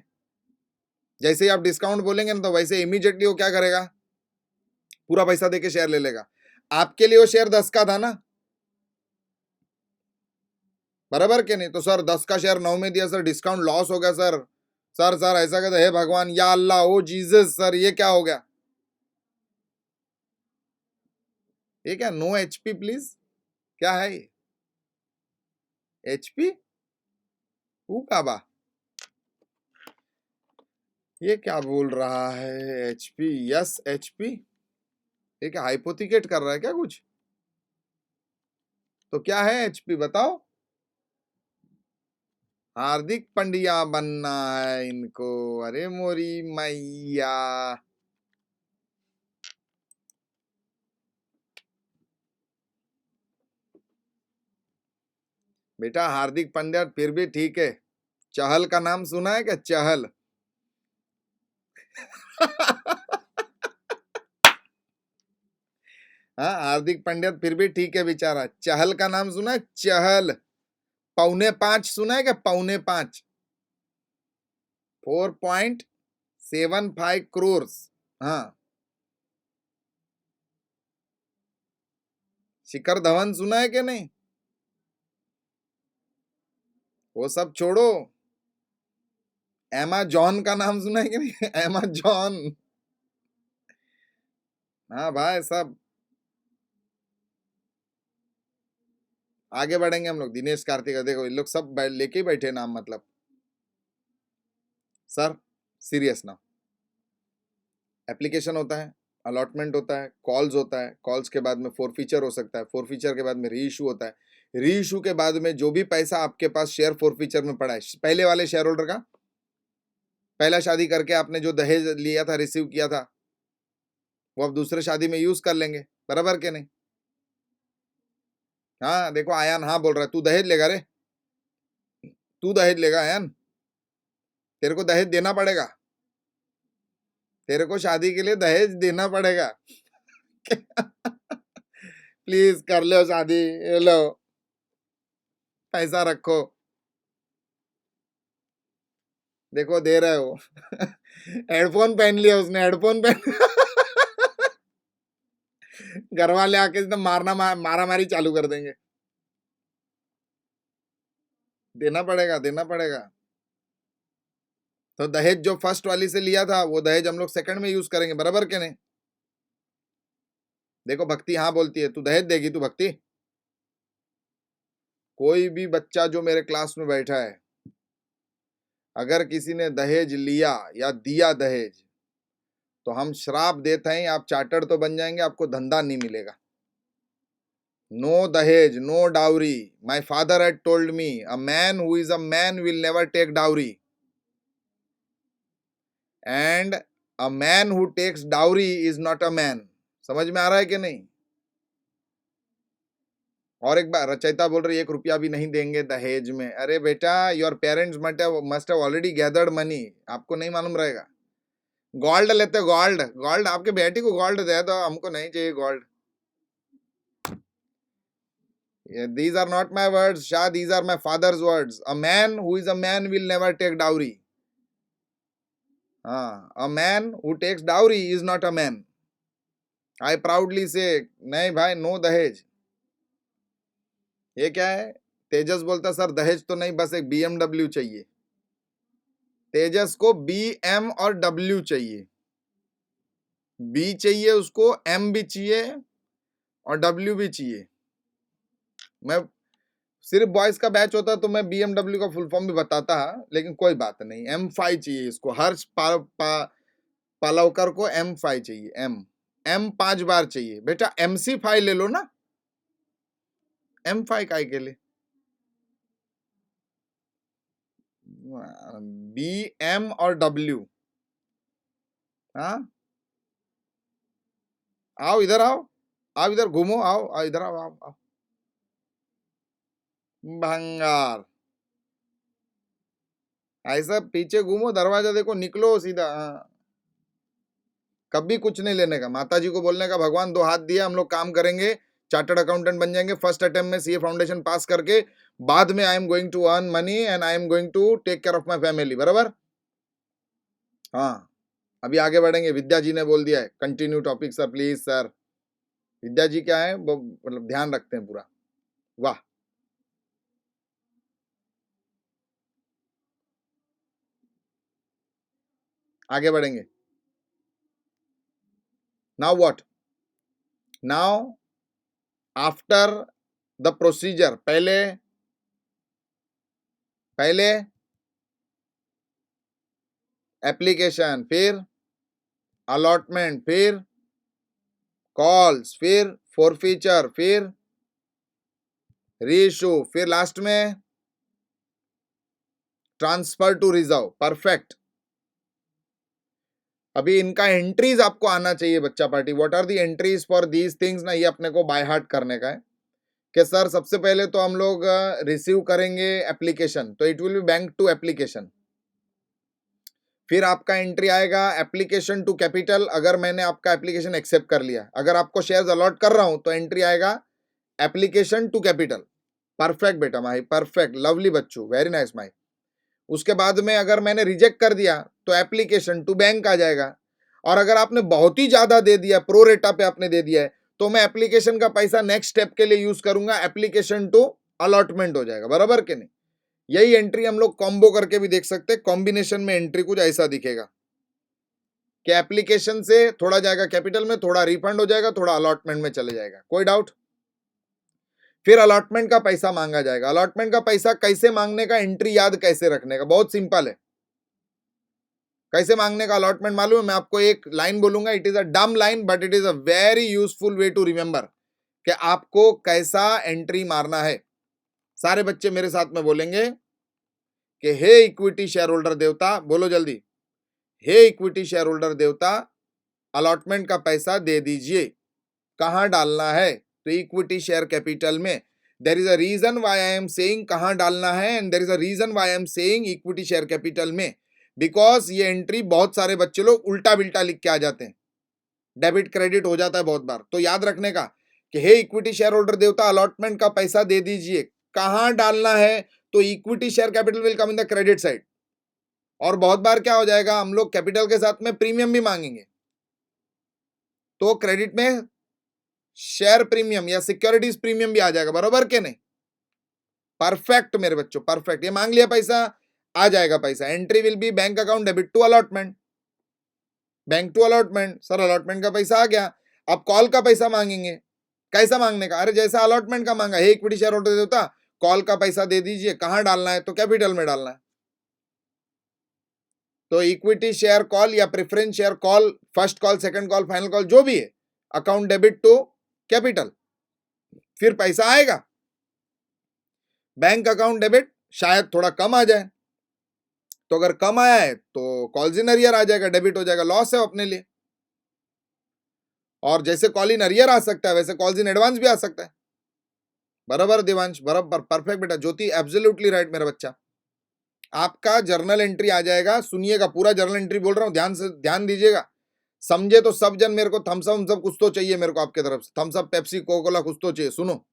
जैसे ही आप डिस्काउंट बोलेंगे ना, तो वैसे इमीडिएटली वो क्या करेगा? पूरा पैसा देके शेयर ले लेगा। आपके लिए वो शेयर 10 का था ना, बराबर के नहीं? तो सर 10 का शेयर 9 में दिया सर, डिस्काउंट लॉस हो गया सर। सर सर ऐसा कहते, हे भगवान या अल्लाह ओ जीसस, सर ये क्या हो गया? ये क्या नो एचपी प्लीज? क्या है ये एचपी? काबा, ये क्या बोल रहा है? HP, yes HP. ये क्या हाइपोथिकेट कर रहा है क्या कुछ? तो क्या है एचपी बताओ? हार्दिक पंड्या बनना है इनको। अरे मोरी मैया, बेटा हार्दिक पांड्या फिर भी ठीक है। चहल का नाम सुना है क्या? चहल। हाँ, हार्दिक पांड्या फिर भी ठीक है बेचारा। चहल का नाम सुना है? चहल 4.5 सुना है क्या? 4.5, 4.75 करोड़। हाँ, शिखर धवन सुना है कि नहीं? वो सब छोड़ो, एमा जॉन का नाम सुना है कि नहीं? एमा जॉन। हाँ भाई सब। आगे बढ़ेंगे हम लोग। दिनेश कार्तिक, देखो ये लोग सब लेके ही बैठे नाम। मतलब सर सीरियस ना, एप्लीकेशन होता है, अलॉटमेंट होता है, कॉल्स होता है, कॉल्स के बाद में फोर फीचर हो सकता है, फोर फीचर के बाद में री इशू होता है, री इशू के बाद में जो भी पैसा आपके पास शेयर फोर फीचर में पड़ा है, पहले वाले शेयर होल्डर का, पहला शादी करके आपने जो दहेज लिया था, रिसीव किया था, वो अब दूसरे शादी में यूज कर लेंगे, बराबर के नहीं? हाँ देखो आयान हाँ बोल रहा है, तू दहेज लेगा रे, तू दहेज लेगा आयान? तेरे को दहेज देना पड़ेगा, तेरे को शादी के लिए दहेज देना पड़ेगा। प्लीज कर लो शादी, ये लो पैसा रखो, देखो दे रहे हो। हेडफोन पहन लिया उसने, हेडफोन पहन। घर वाले आके एकदम मारा मारी चालू कर देंगे। देना पड़ेगा, देना पड़ेगा। तो दहेज जो फर्स्ट वाली से लिया था वो दहेज हम लोग सेकंड में यूज करेंगे, बराबर के नहीं? देखो भक्ति हाँ बोलती है, तू दहेज देगी तू भक्ति? कोई भी बच्चा जो मेरे क्लास में बैठा है, अगर किसी ने दहेज लिया या दिया दहेज, तो हम श्राप देते हैं, आप चार्टर्ड तो बन जाएंगे, आपको धंधा नहीं मिलेगा। नो दहेज, no dowry. My father had told me, a man who is a man will never take dowry, and a man who takes dowry is not a man. समझ में आ रहा है कि नहीं? और एक बार रचयिता बोल रही 1 रुपया भी नहीं देंगे दहेज में। अरे बेटा, your parents must have already gathered money, आपको नहीं मालूम रहेगा। गोल्ड लेते, गोल्ड, गोल्ड आपके बेटी को गोल्ड दे दो, हमको नहीं चाहिए gold. These are not my words, Shah, these are my father's words. A man who is a man will never take dowry. A man who takes dowry is not a man. I proudly say, नहीं भाई, no दहेज। ये क्या है? तेजस बोलता sir दहेज तो नहीं, बस एक BMW चाहिए। तेजस को BM और W चाहिए, B चाहिए उसको, M भी चाहिए और W भी चाहिए। मैं सिर्फ बॉयज का बैच होता तो मैं BMW का फुल फॉर्म भी बताता, लेकिन कोई बात नहीं। M5 चाहिए इसको, हर्ष पालवकर को M5 चाहिए। M 5 बार चाहिए बेटा। MC5 ले लो ना, M5 काय के लिए? BM और W। हाँ, आओ इधर, आओ आओ इधर, घूमो, आओ आओ इधर, आओ आओ आओ। भंगार ऐसा पीछे घूमो, दरवाजा देखो, निकलो सीधा। हाँ, कभी कुछ नहीं लेने का। माता जी को बोलने का भगवान 2 हाथ दिया, हम लोग काम करेंगे, चार्टर्ड अकाउंटेंट बन जाएंगे फर्स्ट अटेम्प्ट में, सीए फाउंडेशन पास करके, बाद में I am going to earn money and I am going to take care of my family, बराबर? हाँ, अभी आगे बढ़ेंगे। विद्या जी ने बोल दिया है continue topic sir, please sir. Vidya ji क्या है, वो मतलब ध्यान रखते हैं पूरा। वाह, आगे बढ़ेंगे। Now what? Now after the procedure, पहले एप्लीकेशन, फिर अलॉटमेंट, फिर कॉल्स, फिर फॉरफीचर, फिर रीइश्यू, फिर लास्ट में ट्रांसफर टू रिजर्व। परफेक्ट। अभी इनका एंट्रीज आपको आना चाहिए बच्चा party. What are the entries for these things ना, ये अपने को बाय हार्ट करने का है कि सर सबसे पहले तो हम लोग रिसीव करेंगे एप्लीकेशन, तो it will be bank to application. फिर आपका एंट्री आएगा एप्लीकेशन टू कैपिटल, अगर मैंने आपका एप्लीकेशन एक्सेप्ट कर लिया। अगर आपको शेयर्स अलॉट कर रहा हूं तो एंट्री आएगा एप्लीकेशन टू कैपिटल। परफेक्ट बेटा माही, परफेक्ट, लवली बच्चू, वेरी नाइस माही। उसके बाद में अगर मैंने रिजेक्ट कर दिया तो एप्लीकेशन टू बैंक आ जाएगा। और अगर आपने बहुत ही ज्यादा दे दिया, प्रो रेटा पे आपने दे दिया है, तो मैं एप्लीकेशन का पैसा नेक्स्ट स्टेप के लिए यूज करूंगा, एप्लीकेशन टू अलॉटमेंट हो जाएगा, बराबर के नहीं? यही एंट्री हम लोग कॉम्बो करके भी देख सकते हैं। कॉम्बिनेशन में एंट्री कुछ ऐसा दिखेगा कि एप्लीकेशन से थोड़ा जाएगा कैपिटल में, थोड़ा रिफंड हो जाएगा, थोड़ा अलॉटमेंट में चले जाएगा। कोई डाउट? फिर अलॉटमेंट का पैसा मांगा जाएगा। अलॉटमेंट का पैसा कैसे मांगने का, एंट्री याद कैसे रखने का, बहुत सिंपल है। कैसे मांगने का अलॉटमेंट मालूम है? मैं आपको एक लाइन बोलूंगा, it is a dumb line but it is a very useful way to remember कि आपको कैसा एंट्री मारना है। सारे बच्चे मेरे साथ में बोलेंगे कि हे इक्विटी शेयर होल्डर देवता, बोलो जल्दी, हे इक्विटी शेयर होल्डर देवता, अलॉटमेंट का पैसा दे दीजिए। कहां डालना है? तो इक्विटी शेयर कैपिटल में। There is a reason why I am saying कहां डालना है, and there is a reason why I am saying equity share capital में। बिकॉज ये एंट्री बहुत सारे बच्चे लोग उल्टा बिल्टा लिख के आ जाते हैं, डेबिट क्रेडिट हो जाता है बहुत बार। तो याद रखने का कि हे इक्विटी शेयर होल्डर देवता, अलॉटमेंट का पैसा दे दीजिए। कहां डालना है? तो equity share capital will come in the credit side. और बहुत बार क्या हो जाएगा, हम लोग कैपिटल के साथ में प्रीमियम भी मांगेंगे, तो क्रेडिट में शेयर प्रीमियम या सिक्योरिटीज प्रीमियम भी आ जाएगा, बरोबर के नहीं? परफेक्ट मेरे बच्चों, परफेक्ट। ये मांग लिया पैसा, आ जाएगा पैसा। Entry will be bank account debit to allotment, bank to allotment. Sir allotment का पैसा आ गया, अब कॉल का पैसा मांगेंगे। कैसा मांगने का? अरे जैसा अलॉटमेंट का मांगा, हे इक्विटी शेयर होल्डर देवता कॉल का पैसा दे दीजिए। कहां डालना है? तो कैपिटल में डालना है। तो इक्विटी शेयर कॉल या preference share call, first call, second call, final call, जो भी है, अकाउंट डेबिट टू कैपिटल, फिर पैसा आएगा। बैंक अकाउंट डेबिट शायद थोड़ा कम आ जाए, तो अगर कम आया है तो कॉल्स इन अरियर आ जाएगा, डेबिट हो जाएगा, लॉस है अपने लिए। और जैसे कॉल इन अरियर आ सकता है वैसे कॉल्स इन एडवांस भी आ सकता है। बराबर देवांश, बराबर, परफेक्ट बेटा। ज्योति एब्सोल्युटली राइट मेरा बच्चा। आपका जर्नल एंट्री आ जाएगा, सुनिएगा, पूरा जर्नल एंट्री बोल रहा हूं, ध्यान से ध्यान दीजिएगा। समझे तो सब जन। मेरे को थम्स अप कुछ तो चाहिए, मेरे को आपके तरफ से Thums Up, Pepsi, Coca Cola कुछ तो चाहिए। सुनो,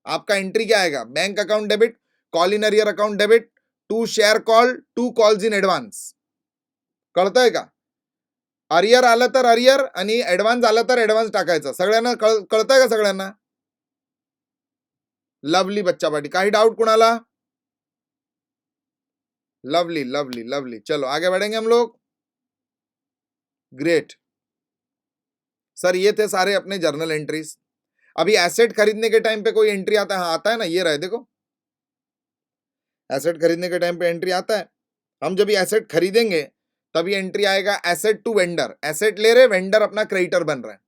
आपका एंट्री क्या आएगा? Bank account debit, call in arrear account debit, to share call, to calls in advance. कळतंय का? अरियर आलं तर अरियर आणि ऍडव्हान्स आलं तर ऍडव्हान्स टाकायचं। सगळ्यांना कळतंय का? सगळ्यांना लवली बच्चा पाटी। काही डाउट कुणाला? Lovely lovely lovely. चलो आगे बढ़ेंगे हम लोग। ग्रेट सर, ये थे सारे अपने जर्नल एंट्रीज। अभी एसेट खरीदने के टाइम पे कोई एंट्री आता है? हाँ आता है ना, ये रहे देखो, एसेट खरीदने के टाइम पे एंट्री आता है। हम जब ये एसेट खरीदेंगे तभी एंट्री आएगा, एसेट टू वेंडर। एसेट ले रहे, वेंडर अपना क्रेडिटर बन रहा है,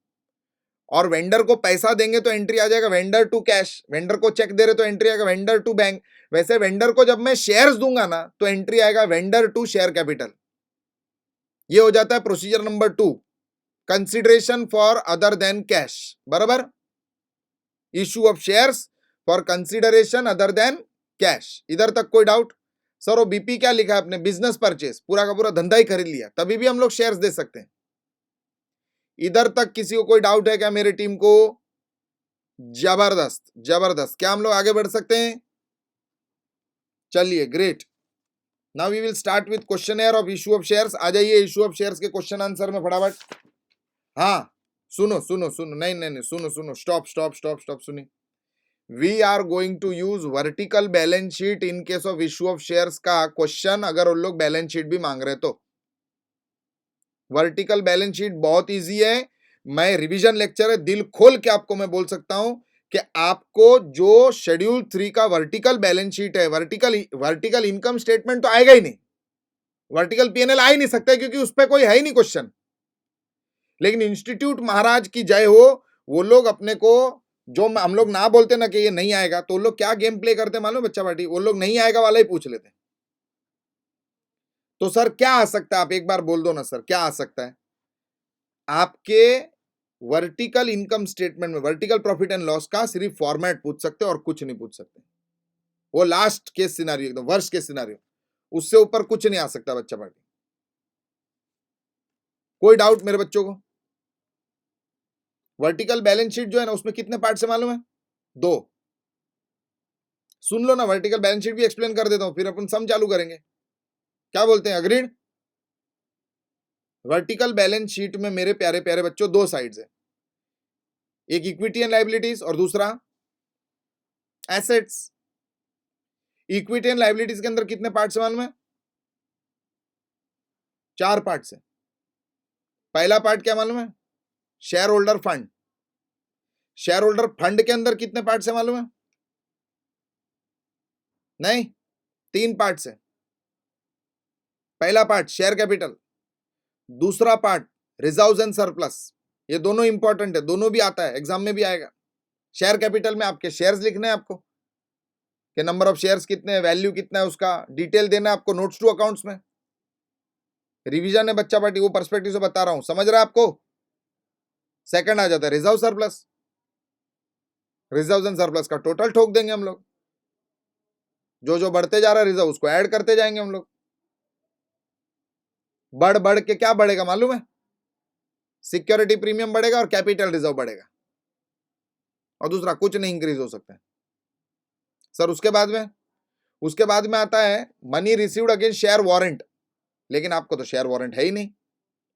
और वेंडर को पैसा देंगे तो एंट्री आ जाएगा वेंडर टू कैश। वेंडर को चेक दे रहे तो एंट्री आएगा वेंडर टू बैंक। वैसे वेंडर को जब मैं शेयर्स दूंगा ना तो एंट्री आएगा वेंडर टू शेयर कैपिटल। ये हो जाता है procedure number 2, consideration for other than cash. बराबर, issue of shares for consideration other than cash. इधर तक कोई डाउट? सर वो बीपी क्या लिखा है आपने? बिजनेस परचेस, पूरा का पूरा धंधा ही खरीद लिया, तभी भी हम लोग शेयर्स दे सकते हैं। इधर तक किसी को कोई डाउट है क्या मेरी टीम को? जबरदस्त जबरदस्त। क्या हम लोग आगे बढ़ सकते हैं? चलिए great. Now we will start with questioner of issue of shares. आ जाइए इशू ऑफ शेयर्स के क्वेश्चन आंसर में फटाफट। हाँ सुनो सुनो सुनो, नहीं नहीं नहीं, सुनो सुनो, स्टॉप स्टॉप स्टॉप स्टॉप, सुनिए। We are going to use vertical balance sheet in case of issue of shares का क्वेश्चन, अगर उन लोग बैलेंस शीट भी मांग रहे तो। वर्टिकल बैलेंस शीट बहुत इजी है। मैं रिवीजन लेक्चर है, दिल खोल के आपको मैं बोल सकता हूं कि आपको जो शेड्यूल 3 का वर्टिकल बैलेंस शीट है, वर्टिकल इनकम स्टेटमेंट तो आएगा ही नहीं, वर्टिकल पीएनएल आ ही नहीं सकता है, क्योंकि उस पर कोई है ही नहीं क्वेश्चन। लेकिन इंस्टीट्यूट महाराज की जय हो, वो लोग अपने को, जो हम लोग ना बोलते ना कि ये नहीं आएगा, तो लोग क्या गेम प्ले करते मालूम बच्चा पार्टी? वो लोग नहीं आएगा वाला ही पूछ लेते। तो सर क्या आ सकता है? आप एक बार बोल दो ना सर, क्या आ सकता है आपके वर्टिकल इनकम स्टेटमेंट में? वर्टिकल प्रॉफिट एंड लॉस का सिर्फ फॉर्मेट पूछ सकते और कुछ नहीं पूछ सकते। वो लास्ट केस सिनारियो, एकदम वर्स्ट केस सिनारियो, उससे ऊपर कुछ नहीं आ सकता बच्चा पार्टी। कोई डाउट मेरे बच्चों को? वर्टिकल बैलेंस शीट जो है ना, उसमें कितने पार्ट से मालूम है? 2। सुन लो ना, वर्टिकल बैलेंस शीट भी एक्सप्लेन कर देता हूं, फिर अपन सम चालू करेंगे। क्या बोलते हैं? अग्रीड? वर्टिकल बैलेंस शीट में मेरे प्यारे प्यारे बच्चों 2 साइड्स है, एक इक्विटी एंड लाइबिलिटीज और दूसरा एसेट्स। इक्विटी एंड लाइबिलिटीज के अंदर कितने पार्ट से मालूम है? 4 पार्ट से। पहला पार्ट क्या मालूम है? Share holder fund. Share holder fund के अंदर कितने पार्ट से मालूम है? नहीं, 3 पार्ट से। पहला पार्ट शेयर कैपिटल, दूसरा पार्ट रिजर्व्स एंड सरप्लस। ये दोनों इंपॉर्टेंट है, दोनों भी आता है, एग्जाम में भी आएगा। शेयर कैपिटल में आपके शेयर्स लिखने हैं आपको, कि नंबर ऑफ शेयर्स कितने हैं, वैल्यू कितना है, उसका डिटेल देना है आपको नोट्स टू अकाउंट्स में। रिवीजन है बच्चा पार्टी, वो पर्सपेक्टिव से बता रहा हूं, समझ रहा है आपको? सेकंड आ जाता है reserve surplus. Reserve and surplus का टोटल ठोक देंगे हम लोग, जो जो बढ़ते जा रहा है रिजर्व उसको ऐड करते जाएंगे हम लोग। बढ़ बढ़ के क्या बढ़ेगा मालूम है? सिक्योरिटी प्रीमियम बढ़ेगा और कैपिटल रिजर्व बढ़ेगा, और दूसरा कुछ नहीं इंक्रीज हो सकता है सर। उसके बाद में आता है money received against share warrant, लेकिन आपको तो शेयर वारंट है ही नहीं,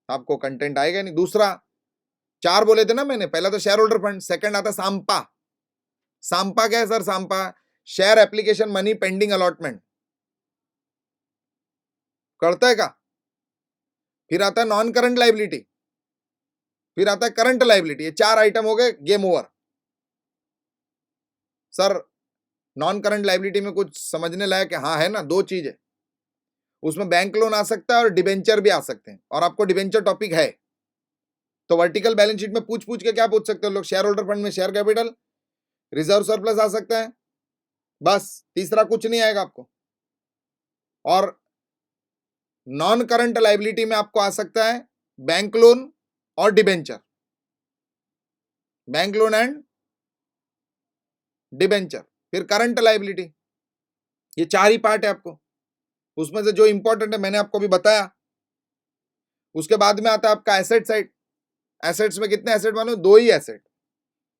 आपको कंटेंट आएगा नहीं। दूसरा, चार बोले थे ना मैंने, पहला तो शेयर होल्डर फंड, सेकंड आता सांपा। सांपा क्या है sir? Sampa share application money pending allotment, करता है का? फिर आता है नॉन करंट लाइबिलिटी, फिर आता है करंट लाइबिलिटी। ये चार आइटम हो गए, game over sir. Non current liability में कुछ समझने लायक है? हाँ है ना, दो चीज है उसमें, बैंक लोन आ सकता है और डिबेंचर भी आ सकते हैं, और आपको डिबेंचर टॉपिक है तो वर्टिकल बैलेंस शीट में पूछ पूछ के क्या पूछ सकते हो लोग? शेयर होल्डर फंड में शेयर कैपिटल, रिजर्व सरप्लस आ सकता है, बस तीसरा कुछ नहीं आएगा आपको। और नॉन करंट लाइबिलिटी में आपको आ सकता है बैंक लोन और debenture, bank loan and debenture. फिर करंट लाइबिलिटी, ये चार ही पार्ट है आपको, उसमें से जो इंपॉर्टेंट है मैंने आपको भी बताया। उसके बाद में आता है आपका एसेट साइड। एसेट्स में कितने एसेट मानो? दो ही एसेट,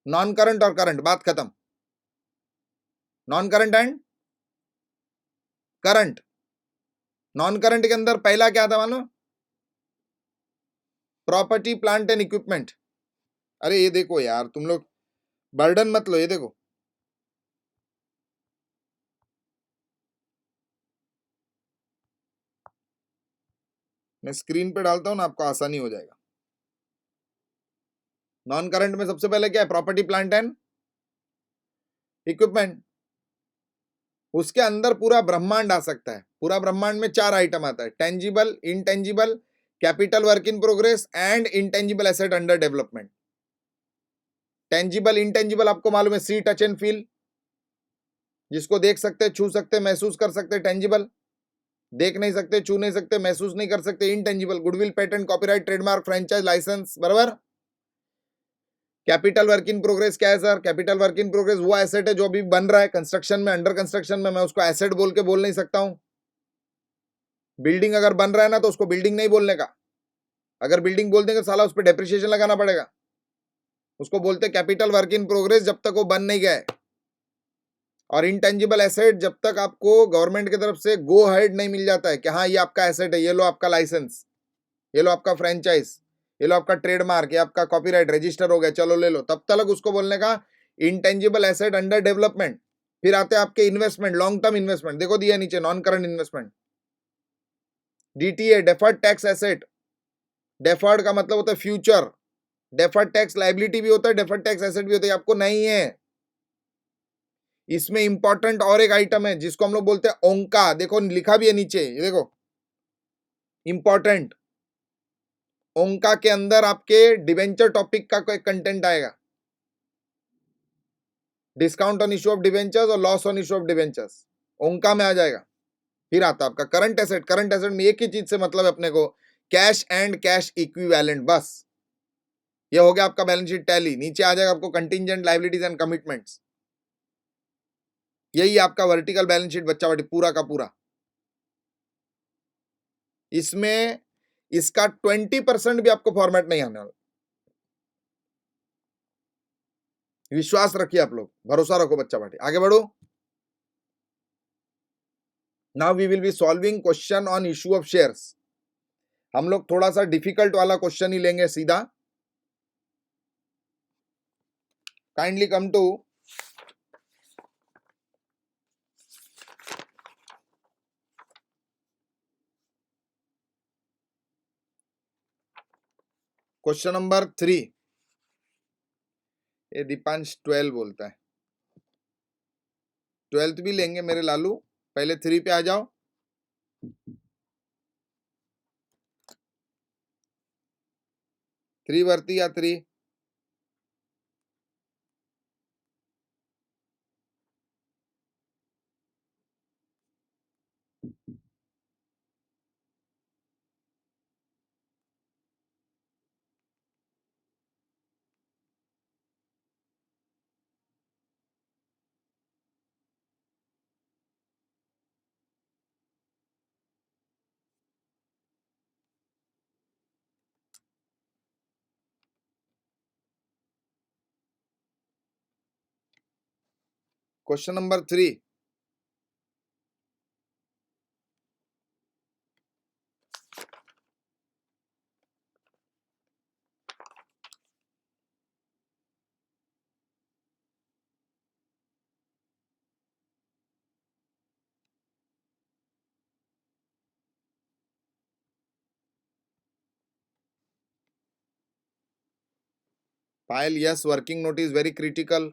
नॉन करंट और करंट, बात खत्म। Non current and current. Non current के अंदर पहला क्या था मानो? Property plant and equipment. अरे ये देखो यार, तुम लोग बर्डन मत लो, ये देखो मैं स्क्रीन पे डालता हूं ना, आपको आसानी हो जाएगा। नॉन करंट में सबसे पहले क्या है? Property plant and equipment. उसके अंदर पूरा ब्रह्मांड आ सकता है। पूरा ब्रह्मांड में चार आइटम आता है, tangible, intangible, capital work in progress and intangible asset under development. Tangible intangible आपको मालूम है, सी टच एंड फील, जिसको देख सकते, छू सकते, महसूस कर सकते, टेंजिबल। देख नहीं सकते, छू नहीं सकते, महसूस नहीं कर सकते, intangible. Goodwill, patent, copyright, trademark, franchise, licence, बराबर। कैपिटल वर्क इन प्रोग्रेस क्या है sir? Capital work in progress वो एसेट है जो अभी बन रहा है, कंस्ट्रक्शन में, अंडर कंस्ट्रक्शन में, मैं उसको एसेट बोल के बोल नहीं सकता हूं। बिल्डिंग अगर बन रहा है ना तो उसको बिल्डिंग नहीं बोलने का, अगर बिल्डिंग बोल देंगे साला उस पर डेप्रिसिएशन लगाना पड़ेगा। उसको बोलते कैपिटल वर्क इन प्रोग्रेस जब तक वो बन नहीं गए। और इनटेंजिबल एसेट जब तक आपको गवर्नमेंट की तरफ से गो हेड नहीं मिल जाता है कि हाँ ये आपका एसेट है, ये लो आपका लाइसेंस, ये लो आपका फ्रेंचाइज, ये लो आपका ट्रेडमार्क, ये आपका कॉपीराइट रजिस्टर हो गया, चलो ले लो, तब तक उसको बोलने का इनटेंजिबल एसेट अंडर डेवलपमेंट। फिर आते हैं आपके इन्वेस्टमेंट, लॉन्ग टर्म इन्वेस्टमेंट, देखो दिया नीचे, non current investment. DTA, deferred tax asset. Deferred का मतलब होता है फ्यूचर, डेफर्ड टैक्स लाइबिलिटी भी होता है, डेफर्ड टैक्स एसेट भी होता है, आपको नहीं है। इसमें इंपॉर्टेंट और एक आइटम है जिसको हम लोग बोलते हैं ओंका, देखो लिखा भी है नीचे, ये देखो इंपॉर्टेंट। ओंका के अंदर आपके डिवेंचर टॉपिक का कोई कंटेंट आएगा, discount on issue of debentures और loss on issue of debentures, ओंका में आ जाएगा। फिर आता आपका करंट एसेट। करंट एसेट में एक ही चीज से मतलब है अपने को, कैश एंड कैश इक्विवेलेंट, बस ये हो गया आपका बैलेंस शीट टैली। नीचे आ जाएगा आपको कंटिंजेंट लायबिलिटीज एंड कमिटमेंट्स, यही आपका वर्टिकल बैलेंस शीट बच्चा बाटी पूरा का पूरा। इसमें इसका 20% भी आपको फॉर्मेट नहीं आने वाला, विश्वास रखिए आप लोग, भरोसा रखो बच्चा बाटी। आगे बढ़ो। Now we will be solving question on issue of shares. हम लोग थोड़ा सा डिफिकल्ट वाला क्वेश्चन ही लेंगे सीधा। Kindly come to question number 3। ये दीपांश 12 बोलता है, 12th भी लेंगे मेरे लालू, पहले 3 पे आ जाओ। थ्री वर्ती या 3? Question number 3, Payal yes, working note is very critical.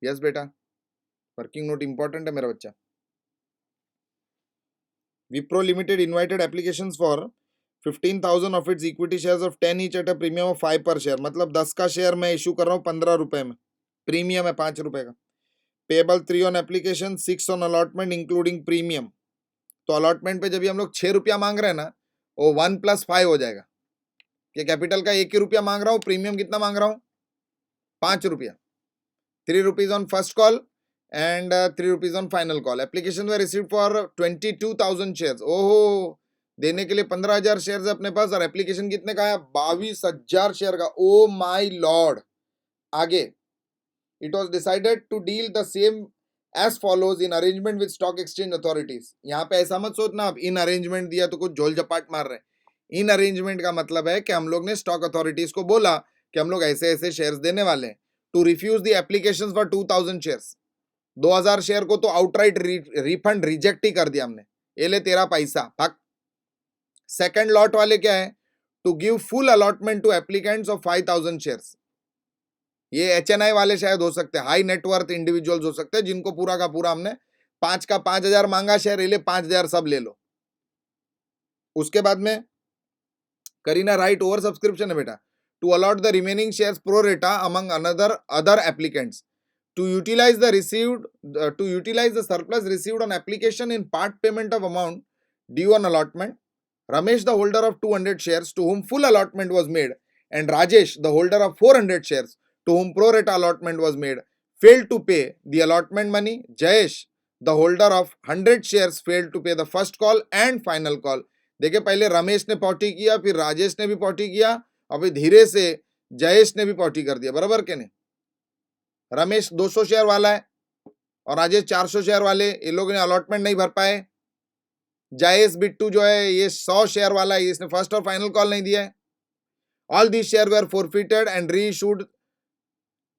Yes बेटा, वर्किंग नोट इंपॉर्टेंट है मेरा बच्चा। Wipro limited invited applications for 15,000 of its equity shares of 10 each at a premium of 5 पर शेयर। मतलब 10 का शेयर मैं इशू कर रहा हूँ 15 रुपए में, प्रीमियम है 5 रुपए का। Payable 3 on application, 6 on allotment including premium. तो अलॉटमेंट पे जब भी हम लोग 6 रुपया मांग रहे हैं ना, वो 1 + 5 हो जाएगा। कि कैपिटल का 1 ही रुपया मांग रहा हूँ, प्रीमियम कितना मांग रहा हूँ, 5 रुपया। 3 rupees on first call and 3 rupees on final call. Applications were received for 22,000 shares. ओहो, देने के लिए 15,000 शेयर है अपने पास, और एप्लीकेशन कितने का है, 22,000 शेयर का। Oh my lord. आगे, it was decided to deal the same as follows in arrangement with stock exchange authorities. यहाँ पे ऐसा मत सोचना आप इन अरेंजमेंट दिया तो कुछ झोल झपाट मार रहे हैं। इन अरेंजमेंट का मतलब है कि हम लोग ने स्टॉक अथॉरिटीज को बोला कि हम लोग ऐसे ऐसे शेयर्स देने वाले हैं। To refuse the applications for 2,000 shares. 2,000 share को तो आउटराइट रिफंड रिजेक्ट ही कर दिया हमने, ये ले तेरा पैसा भाग। सेकंड लॉट वाले क्या है, to give full allotment to applicants of 5,000 shares. ये HNI वाले शायद हो सकते हैं, हाई नेटवर्थ इंडिविजुअल्स हो सकते हैं, जिनको पूरा का पूरा हमने 5 का 5,000 मांगा शेयर, ये ले 5,000 सब ले लो। उसके बाद में करीना राइट ओवर सब्सक्रिप्शन है बेटा, to allot the remaining shares pro rata among other applicants, to utilize the surplus received on application in part payment of amount due on allotment. Ramesh, the holder of 200 shares, to whom full allotment was made, and Rajesh, the holder of 400 shares, to whom pro rata allotment was made, failed to pay the allotment money. Jayesh, the holder of 100 shares, failed to pay the first call and final call. देखिए, पहले रमेश ने potty किया, फिर राजेश ने भी potty किया, और फिर धीरे से जयेश ने भी पॉटी कर दिया। बराबर के नहीं? रमेश 200 शेयर वाला है और राजेश 400 शेयर वाले, ये लोग ने अलॉटमेंट नहीं भर पाए। जायेश बिट्टू जो है ये 100 शेयर वाला है, इसने फर्स्ट और फाइनल कॉल नहीं दिया है। All these share were forfeited and reissued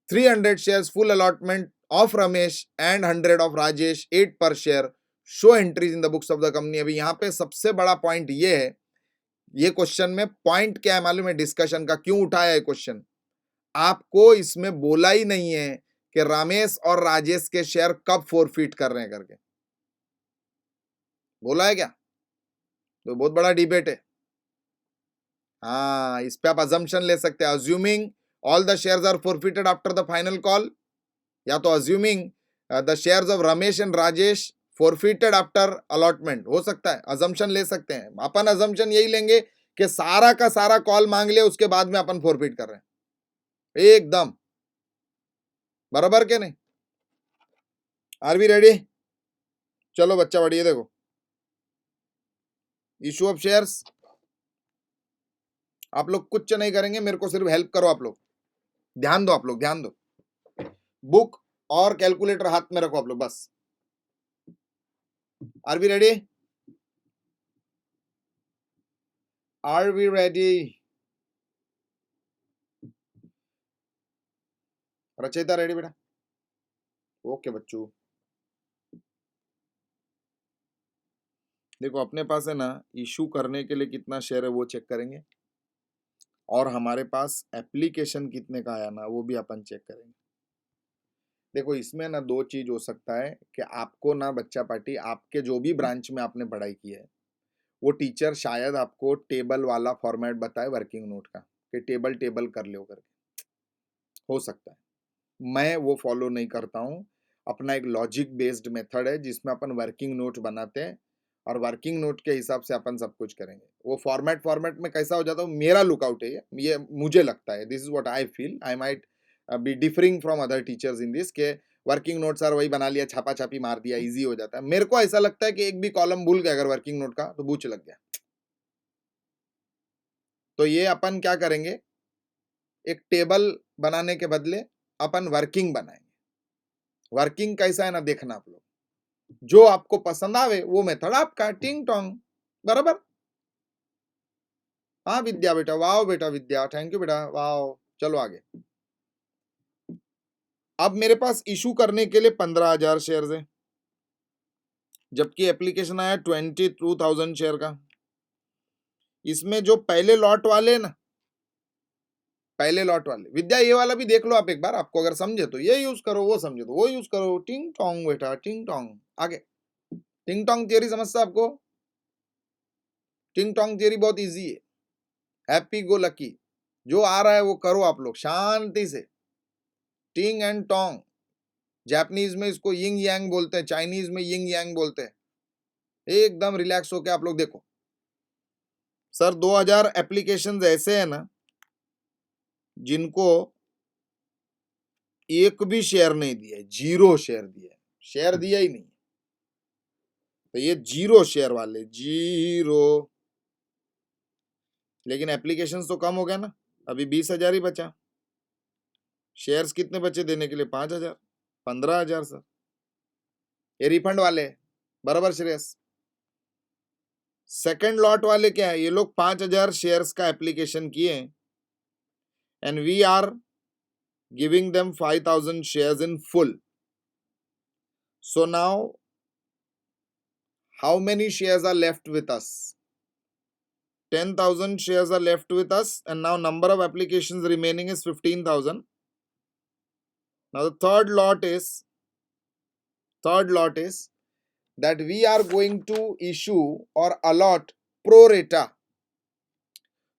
300 shares full allotment of Ramesh and 100 of Rajesh 8 पर share. Show entries in the books of the company. अभी यहाँ पे सबसे बड़ा पॉइंट ये है, ये क्वेश्चन में पॉइंट क्या है मालूम है डिस्कशन का, क्यों उठाया है क्वेश्चन? आपको इसमें बोला ही नहीं है कि रमेश और राजेश के शेयर कब फॉरफिट कर रहे हैं करके, बोला है क्या? तो बहुत बड़ा डिबेट है। हाँ, इस पे आप अजम्पशन ले सकते हैं, assuming all the shares are forfeited after the final call, या तो assuming the shares of Ramesh and Rajesh forfeited after allotment, हो सकता है, अजम्पशन ले सकते हैं। अपन अजम्पशन यही लेंगे कि सारा का सारा कॉल मांग ले, उसके बाद में अपन फॉरफिट कर रहे हैं एकदम। बराबर के नहीं? Are we ready? चलो बच्चा बढ़िए, देखो इशू ऑफ शेयर्स। आप लोग कुछ नहीं करेंगे, मेरे को सिर्फ हेल्प करो। आप लोग ध्यान दो, आप लोग ध्यान दो, बुक और कैलकुलेटर हाथ में रखो आप लोग बस। Are we ready? Are we ready? Rachayita ready बेटा? ओके बच्चों, देखो अपने पास है ना, इशू करने के लिए कितना शेयर है वो चेक करेंगे, और हमारे पास एप्लीकेशन कितने का आया ना वो भी अपन चेक करेंगे। देखो इसमें ना दो चीज हो सकता है कि आपको ना बच्चा पार्टी, आपके जो भी ब्रांच में आपने पढ़ाई की है वो टीचर शायद आपको टेबल वाला फॉर्मेट बताए वर्किंग नोट का, कि टेबल टेबल कर लो करके, हो सकता है। मैं वो फॉलो नहीं करता हूँ। अपना एक लॉजिक बेस्ड मेथड है जिसमें अपन वर्किंग नोट बनाते हैं, और वर्किंग नोट के हिसाब से अपन सब कुछ करेंगे। वो फॉर्मेट में कैसा हो जाता है, मेरा लुकआउट है ये मुझे लगता है, this is what I feel. I might be differing from other teachers in this, के वर्किंग नोट सर वही बना लिया, छापा छापी मार दिया, इजी हो जाता है। मेरे को ऐसा लगता है कि एक भी कॉलम भूल गया अगर वर्किंग नोट का, तो बूच लग गया। तो ये अपन क्या करेंगे, एक टेबल बनाने के बदले अपन वर्किंग बनाएंगे। वर्किंग कैसा है ना देखना आप लोग, जो आपको पसंद आवे वो मेथड आपका, टिंग टोंग, बराबर। हाँ विद्या बेटा, वाह बेटा विद्या, थैंक यू बेटा, वाह। चलो आगे। अब मेरे पास इशू करने के लिए 15,000 शेयर है, जबकि एप्लीकेशन आया 22,000 शेयर का। इसमें जो पहले लॉट वाले ना, पहले लॉट वाले, विद्या ये वाला भी देख लो आप एक बार, आपको अगर समझे तो ये यूज करो, वो समझे तो वो यूज करो, टिंग टोंग बेटा, टिंग टोंग। आगे, टिंग टोंग थियरी समझता आपको? टिंग टोंग थियरी बहुत इजी है, हैप्पी गो लकी, जो आ रहा है वो करो आप लोग शांति से। टिंग एंड टोंग, जापानीज में इसको यिंग यांग बोलते हैं, चाइनीज में यिंग यांग बोलते हैं। एकदम रिलैक्स होके आप लोग देखो। सर 2000 एप्लीकेशंस ऐसे हैं ना जिनको एक भी शेयर नहीं दिया, जीरो शेयर दिया, शेयर दिया ही नहीं। तो ये जीरो शेयर वाले, जीरो। लेकिन एप्लीकेशंस तो कम हो गया ना, अभी 20,000 ही बचा। शेयर्स कितने बचे देने के लिए? 5,000, 15,000 सर। ये रिफंड वाले, बराबर श्रेयस। सेकंड लॉट वाले क्या है, ये लोग 5,000 शेयर्स का एप्लीकेशन किए and we are giving them 5,000 shares in full. So now how many shares are left with us? 10,000 shares are left with us, and now number of applications remaining is 15,000. Now the third lot is that we are going to issue or allot pro rata.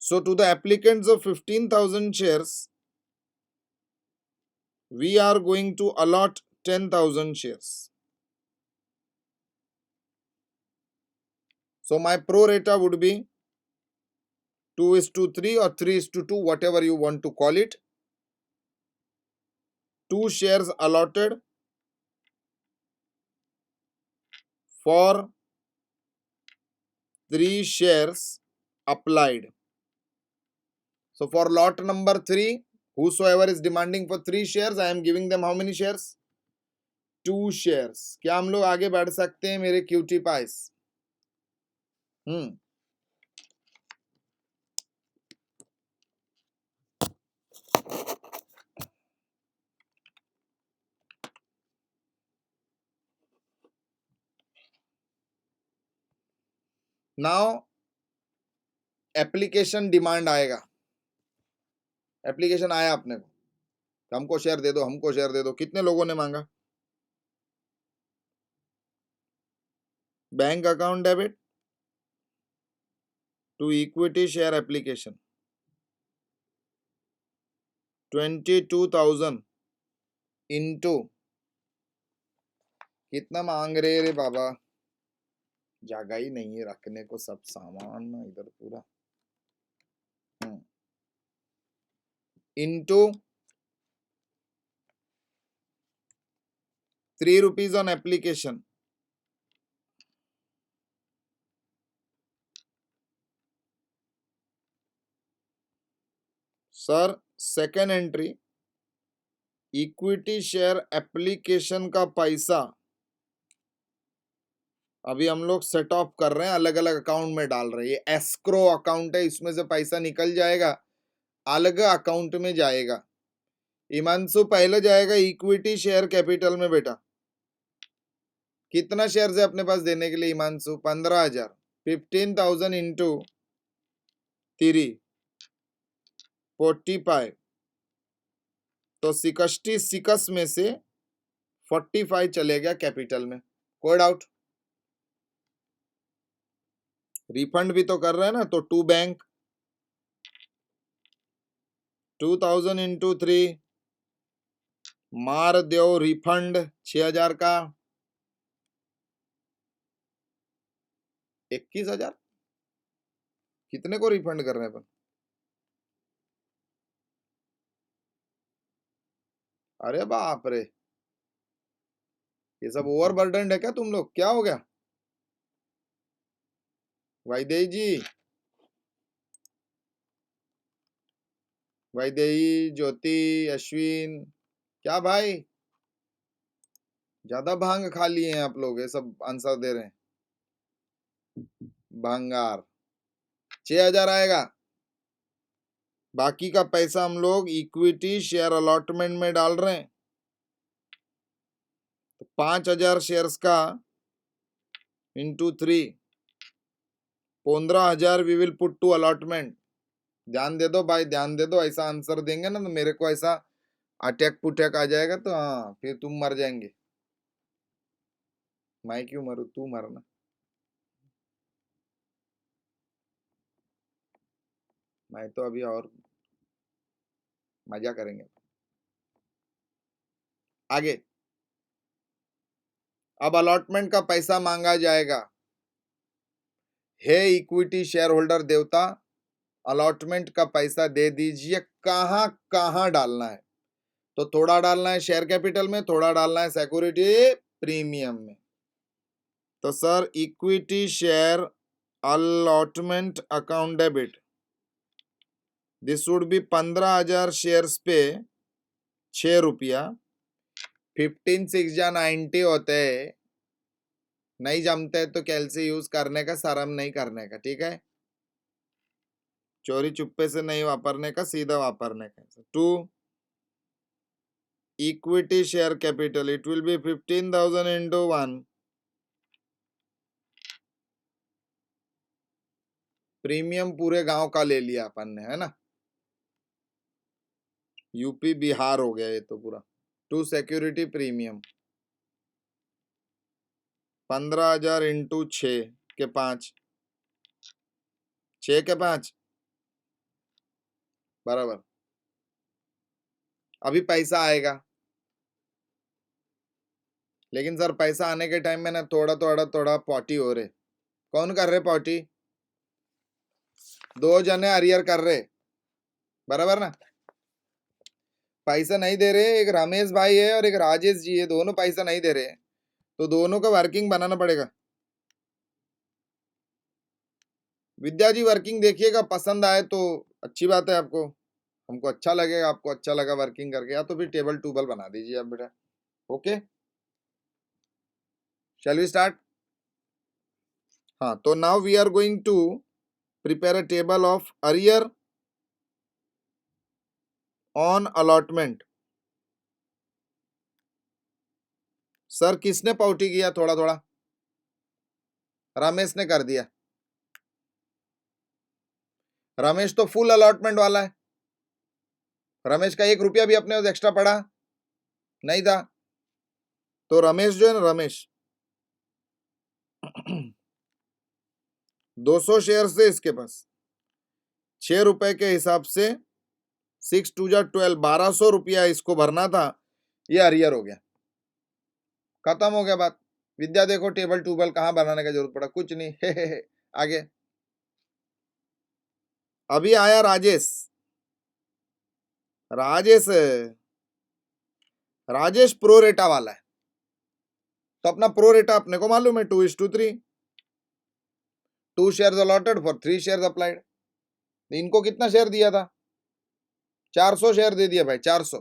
So to the applicants of 15,000 shares, we are going to allot 10,000 shares. So my pro rata would be 2:3 or 3:2, whatever you want to call it. 2 shares allotted for 3 shares applied. So for lot number 3, whosoever is demanding for 3 shares, I am giving them how many shares? 2 shares. क्या हम लोग आगे बढ़ सकते हैं मेरे cutie pies? Now application demand आएगा। Application आया अपने को, हमको शेयर दे दो, हमको शेयर दे दो। कितने लोगों ने मांगा? Bank account debit to equity share application 22,000 into, कितना मांग रहे रे बाबा, जगह ही नहीं है रखने को सब सामान ना इधर पूरा। Into 3 rupees on application. Sir second entry, equity share application का पैसा अभी हम लोग सेट ऑफ कर रहे हैं, अलग अलग अकाउंट में डाल रहे हैं। ये एस्क्रो अकाउंट है, इसमें से पैसा निकल जाएगा, अलग अकाउंट में जाएगा। हिमांशु पहले जाएगा इक्विटी शेयर कैपिटल में। बेटा कितना शेयर है अपने पास देने के लिए हिमांशु? 15,000। 15,000 इंटू 3, 45, तो 66 में से 45 चलेगा कैपिटल में। कोई डाउट? रिफंड भी तो कर रहे हैं ना, तो 2 बैंक, 2,000 इंटू 3, मार दो रिफंड 6,000 का 21,000। कितने को रिफंड कर रहे हैं अपन? अरे बाप रे, ये सब ओवर बर्डन है क्या तुम लोग? क्या हो गया वैदेही जी? वैदेही, ज्योति, अश्विन, क्या भाई? ज्यादा भांग खा लिए हैं आप लोग, ये सब आंसर दे रहे हैं। भंगार 6,000 आएगा। बाकी का पैसा हम लोग इक्विटी शेयर अलॉटमेंट में डाल रहे हैं। तो 5,000 शेयर्स का into 3, 15,000 we will put to allotment. ध्यान दे दो भाई, ध्यान दे दो। ऐसा आंसर देंगे ना तो मेरे को ऐसा अटैक पुटैक आ जाएगा, तो हाँ फिर तुम मर जाएंगे। मैं क्यों मरू, तू मरना। मैं तो अभी और मजा करेंगे। आगे, अब अलॉटमेंट का पैसा मांगा जाएगा। हे इक्विटी शेयर होल्डर देवता, अलॉटमेंट का पैसा दे दीजिए। कहां कहां डालना है? तो थोड़ा डालना है शेयर कैपिटल में, थोड़ा डालना है सिक्योरिटी प्रीमियम में। तो sir equity share allotment account debit, this would be 15,000 shares पे 6 रुपया। 15 6 जा 90 होते हैं। नहीं जमते तो कैलसी यूज करने का, शर्म नहीं करने का, ठीक है। चोरी चुप्पे से नहीं वापरने का, सीधा वापरने का। To equity share capital, it will be 15,000 into 1। Premium पूरे गांव का ले लिया अपन ने, है ना। यूपी बिहार हो गया ये तो पूरा। टू सिक्योरिटी प्रीमियम 15,000 इंटू 6 के 5, 6 के 5 बराबर। अभी पैसा आएगा, लेकिन सर पैसा आने के टाइम में ना थोड़ा थोड़ा थोड़ा पॉटी हो रहे। कौन कर रहे पॉटी? 2 जने अरियर कर रहे, बराबर ना। पैसा नहीं दे रहे, एक रमेश भाई है और एक राजेश जी है, दोनों पैसा नहीं दे रहे। तो दोनों का वर्किंग बनाना पड़ेगा। विद्या जी वर्किंग देखिएगा, पसंद आए तो अच्छी बात है। आपको, हमको अच्छा लगेगा, आपको अच्छा लगा वर्किंग करके, या तो फिर टेबल टूबल बना दीजिए आप बेटा। Okay, shall we start? हाँ, तो now we are going to prepare a table of arrear on allotment. Sir किसने पाउटी किया? थोड़ा थोड़ा रमेश ने कर दिया। रमेश तो फुल अलॉटमेंट वाला है। रमेश का 1 रुपया भी अपने पास एक्स्ट्रा पड़ा नहीं था। तो रमेश जो है ना, रमेश 200 शेयर से इसके पास 6 रुपए के हिसाब से 6 2 जा 12, 1,200 रुपया इसको भरना था। ये अरियर हो गया, खत्म हो गया बात। विद्या देखो, टेबल टूबल कहां बनाने का जरूरत पड़ा, कुछ नहीं। हे। आगे, अभी आया राजेश। राजेश राजेश प्रो रेटा वाला है, तो अपना प्रो रेटा अपने को मालूम है, 2:3। 2 share allotted for 3 share applied. इनको कितना शेयर दिया था? 400 शेयर दे दिया भाई, 400।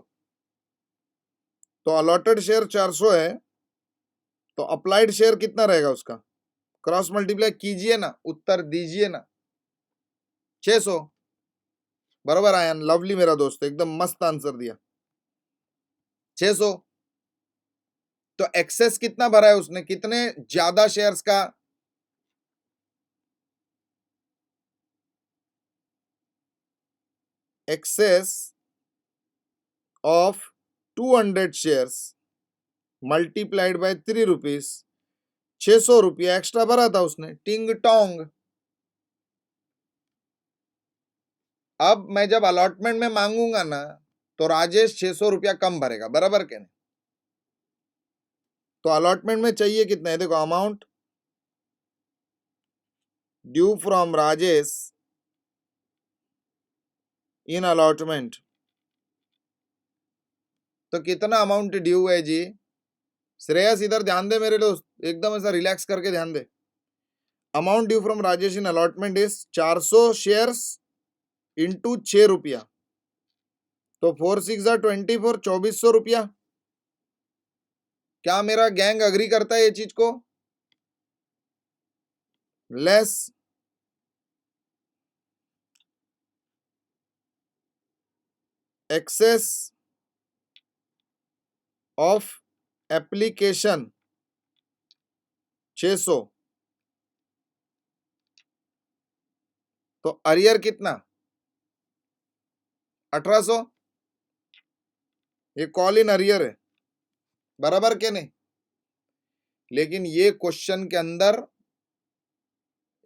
तो अलॉटेड शेयर 400 है, तो अप्लाइड शेयर कितना रहेगा उसका? क्रॉस मल्टीप्लाई कीजिए ना, उत्तर दीजिए ना। 600 बराबर। आयन लवली मेरा दोस्त, एकदम मस्त आंसर दिया, 600। तो एक्सेस कितना भरा है उसने, कितने ज्यादा शेयर्स का? Excess of 200 shares multiplied by 3 rupees, 600 रुपया एक्स्ट्रा भरा था उसने, टिंग टोंग। अब मैं जब अलॉटमेंट में मांगूंगा ना, तो राजेश 600 रुपया कम भरेगा, बराबर के नहीं? तो अलॉटमेंट में चाहिए कितना है, देखो, amount due from Rajesh in allotment. तो कितना अमाउंट ड्यू है जी? श्रेयस इधर ध्यान दे मेरे दोस्त, एकदम ऐसा रिलैक्स करके ध्यान दे। Amount due from Rajesh in allotment is 400 shares into 6 रुपया। तो 4 6 24, 2,400 रुपया। क्या मेरा गैंग अग्री करता है ये चीज को? लेस एक्सेस ऑफ एप्लीकेशन 600, तो अरियर कितना? 1800। ये कॉल इन अरियर है, बराबर के नहीं? लेकिन ये क्वेश्चन के अंदर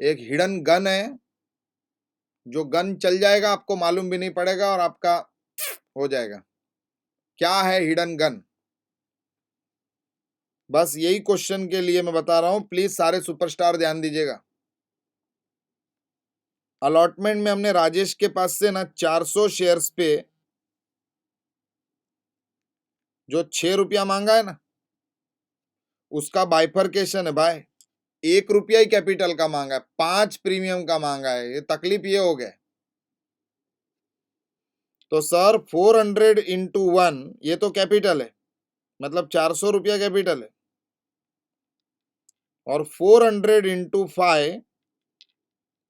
एक हिडन गन है, जो गन चल जाएगा, आपको मालूम भी नहीं पड़ेगा और आपका हो जाएगा। क्या है हिडन गन? बस यही क्वेश्चन के लिए मैं बता रहा हूं, प्लीज सारे सुपरस्टार ध्यान दीजिएगा। अलॉटमेंट में हमने राजेश के पास से ना 400 शेयर्स पे जो 6 रुपया मांगा है ना, उसका बाइफरकेशन है भाई। 1 रुपया ही कैपिटल का मांगा है, 5 प्रीमियम का मांगा है। ये तकलीफ ये हो गया। तो सर 400 इंटू 1 ये तो कैपिटल है, मतलब 400 रुपया कैपिटल है, और 400 इंटू 5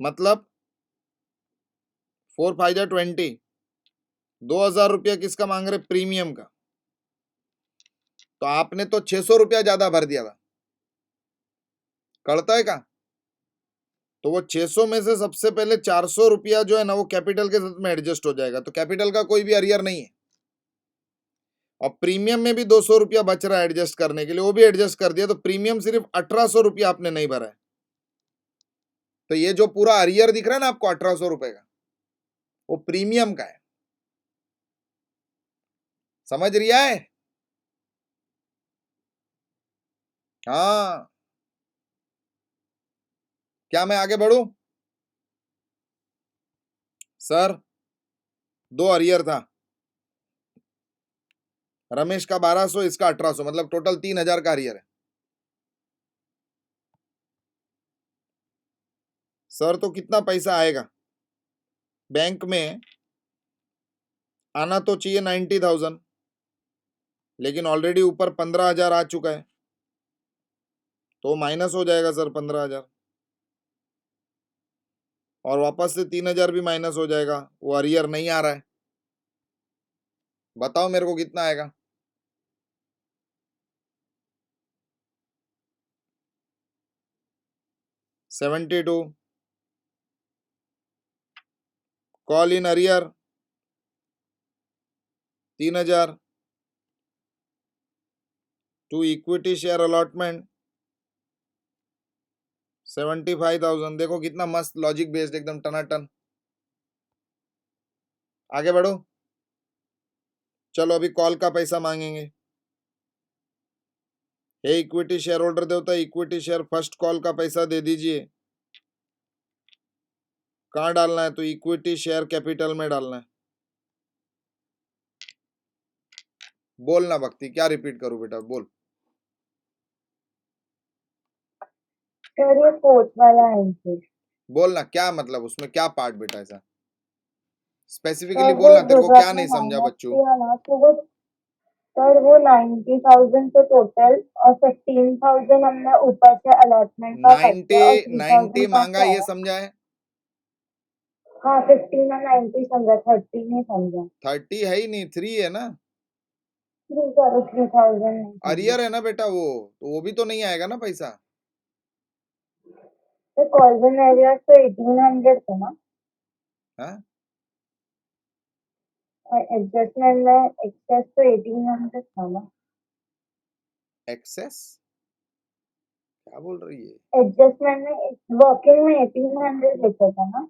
मतलब 4 5 20, 2000 रुपया किसका मांग रहे? प्रीमियम का। तो आपने तो 600 रुपया ज्यादा भर दिया था, कड़ता है का? तो वो 600 में से सबसे पहले 400 रुपया जो है ना, वो कैपिटल के साथ में एडजस्ट हो जाएगा, तो कैपिटल का कोई भी अरियर नहीं है। और प्रीमियम में भी 200 रुपया बच रहा है एडजस्ट करने के लिए, वो भी एडजस्ट कर दिया, तो प्रीमियम सिर्फ 1800 रुपया आपने नहीं भरा है। तो ये जो पूरा अरियर दिख रहा है ना आपको 1800 रुपए का, वो प्रीमियम का है। समझ रिया है? हाँ, क्या मैं आगे बढ़ू? सर 2 अरियर था, रमेश का 1200, इसका 1800, मतलब टोटल 3000 का अरियर है। सर तो कितना पैसा आएगा? बैंक में आना तो चाहिए 90,000, लेकिन ऑलरेडी ऊपर 15,000 आ चुका है, तो माइनस हो जाएगा सर 15,000, और वापस से 3,000 भी माइनस हो जाएगा, वो अरियर नहीं आ रहा है। बताओ मेरे को कितना आएगा? 72 call in arrear 3,000 to equity share allotment 75,000। देखो कितना मस्त लॉजिक बेस्ड, एकदम टनाटन। आगे बढ़ो, चलो अभी कॉल का पैसा मांगेंगे। हे इक्विटी शेयर होल्डर देवता, इक्विटी शेयर फर्स्ट कॉल का पैसा दे दीजिए। कहाँ डालना है? तो इक्विटी शेयर कैपिटल में डालना है। बोलना भक्ति, क्या रिपीट करूं बेटा, बोल। सर ये फोर्थ वाला है। बोलना क्या मतलब, उसमें क्या पार्ट बेटा, ऐसा स्पेसिफिकली सर वो बोलना। तेरे जो को जो क्या आपने नहीं समझा माइनस बच्चों? किया ना, तो वो सर वो 90,000 तो टोटल, और 15,000 हमने ऊपर से अलॉटमेंट का खर्चा, 90 और 90 3,000 कहाँ मांगा, से ये आया? समझा है? हाँ 15 और 90 समझा, 30 नहीं समझा। 30 है ही नहीं, 3 है ना। सॉरी 3,000 नहीं समझा। अरियर है ना बेटा वो, तो वो भी तो नहीं आएगा ना पैसा। तो कॉल्जन एरिया तो 1,800 था ना, हाँ, और एडजस्टमेंट में एक्सेस तो 1,800 था ना। एक्सेस क्या बोल रही है? एडजस्टमेंट में वर्किंग में 1,800 लिखा था ना।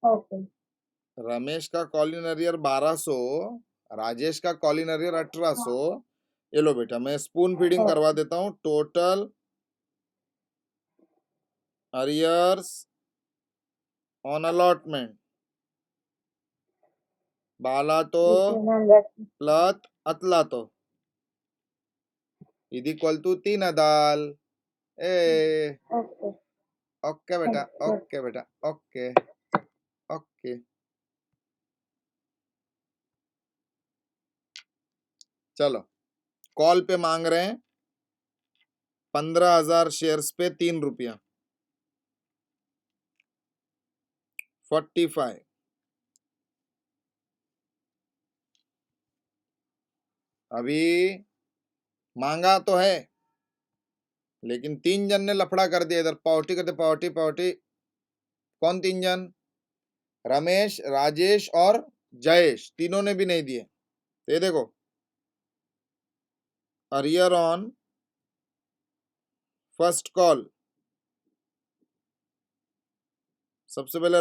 ओके। रमेश का कॉल इन अरियर 1200, राजेश का कॉल इन अरियर 1800। हाँ ये लो बेटा, मैं स्पून फीडिंग करवा ओके। देता हूँ। टोटल अरियर्स ऑन अलॉटमेंट बाला तो 1,800। प्लस अतला तो इज इक्वल टू 3,000। ए ओके। ओके बेटा, अच्छा। ओके बेटा, ओके। ओके, चलो कॉल पे मांग रहे हैं 15,000 शेयर्स पे 3 रुपया, 45। अभी मांगा तो है, लेकिन 3 जन ने लफड़ा कर दिया इधर, पावटी करते पावटी पावटी। कौन 3 जन? रमेश, राजेश और जयेश, तीनों ने भी नहीं दिए। तो ये देखो, अरियर ऑन फर्स्ट कॉल, सबसे पहले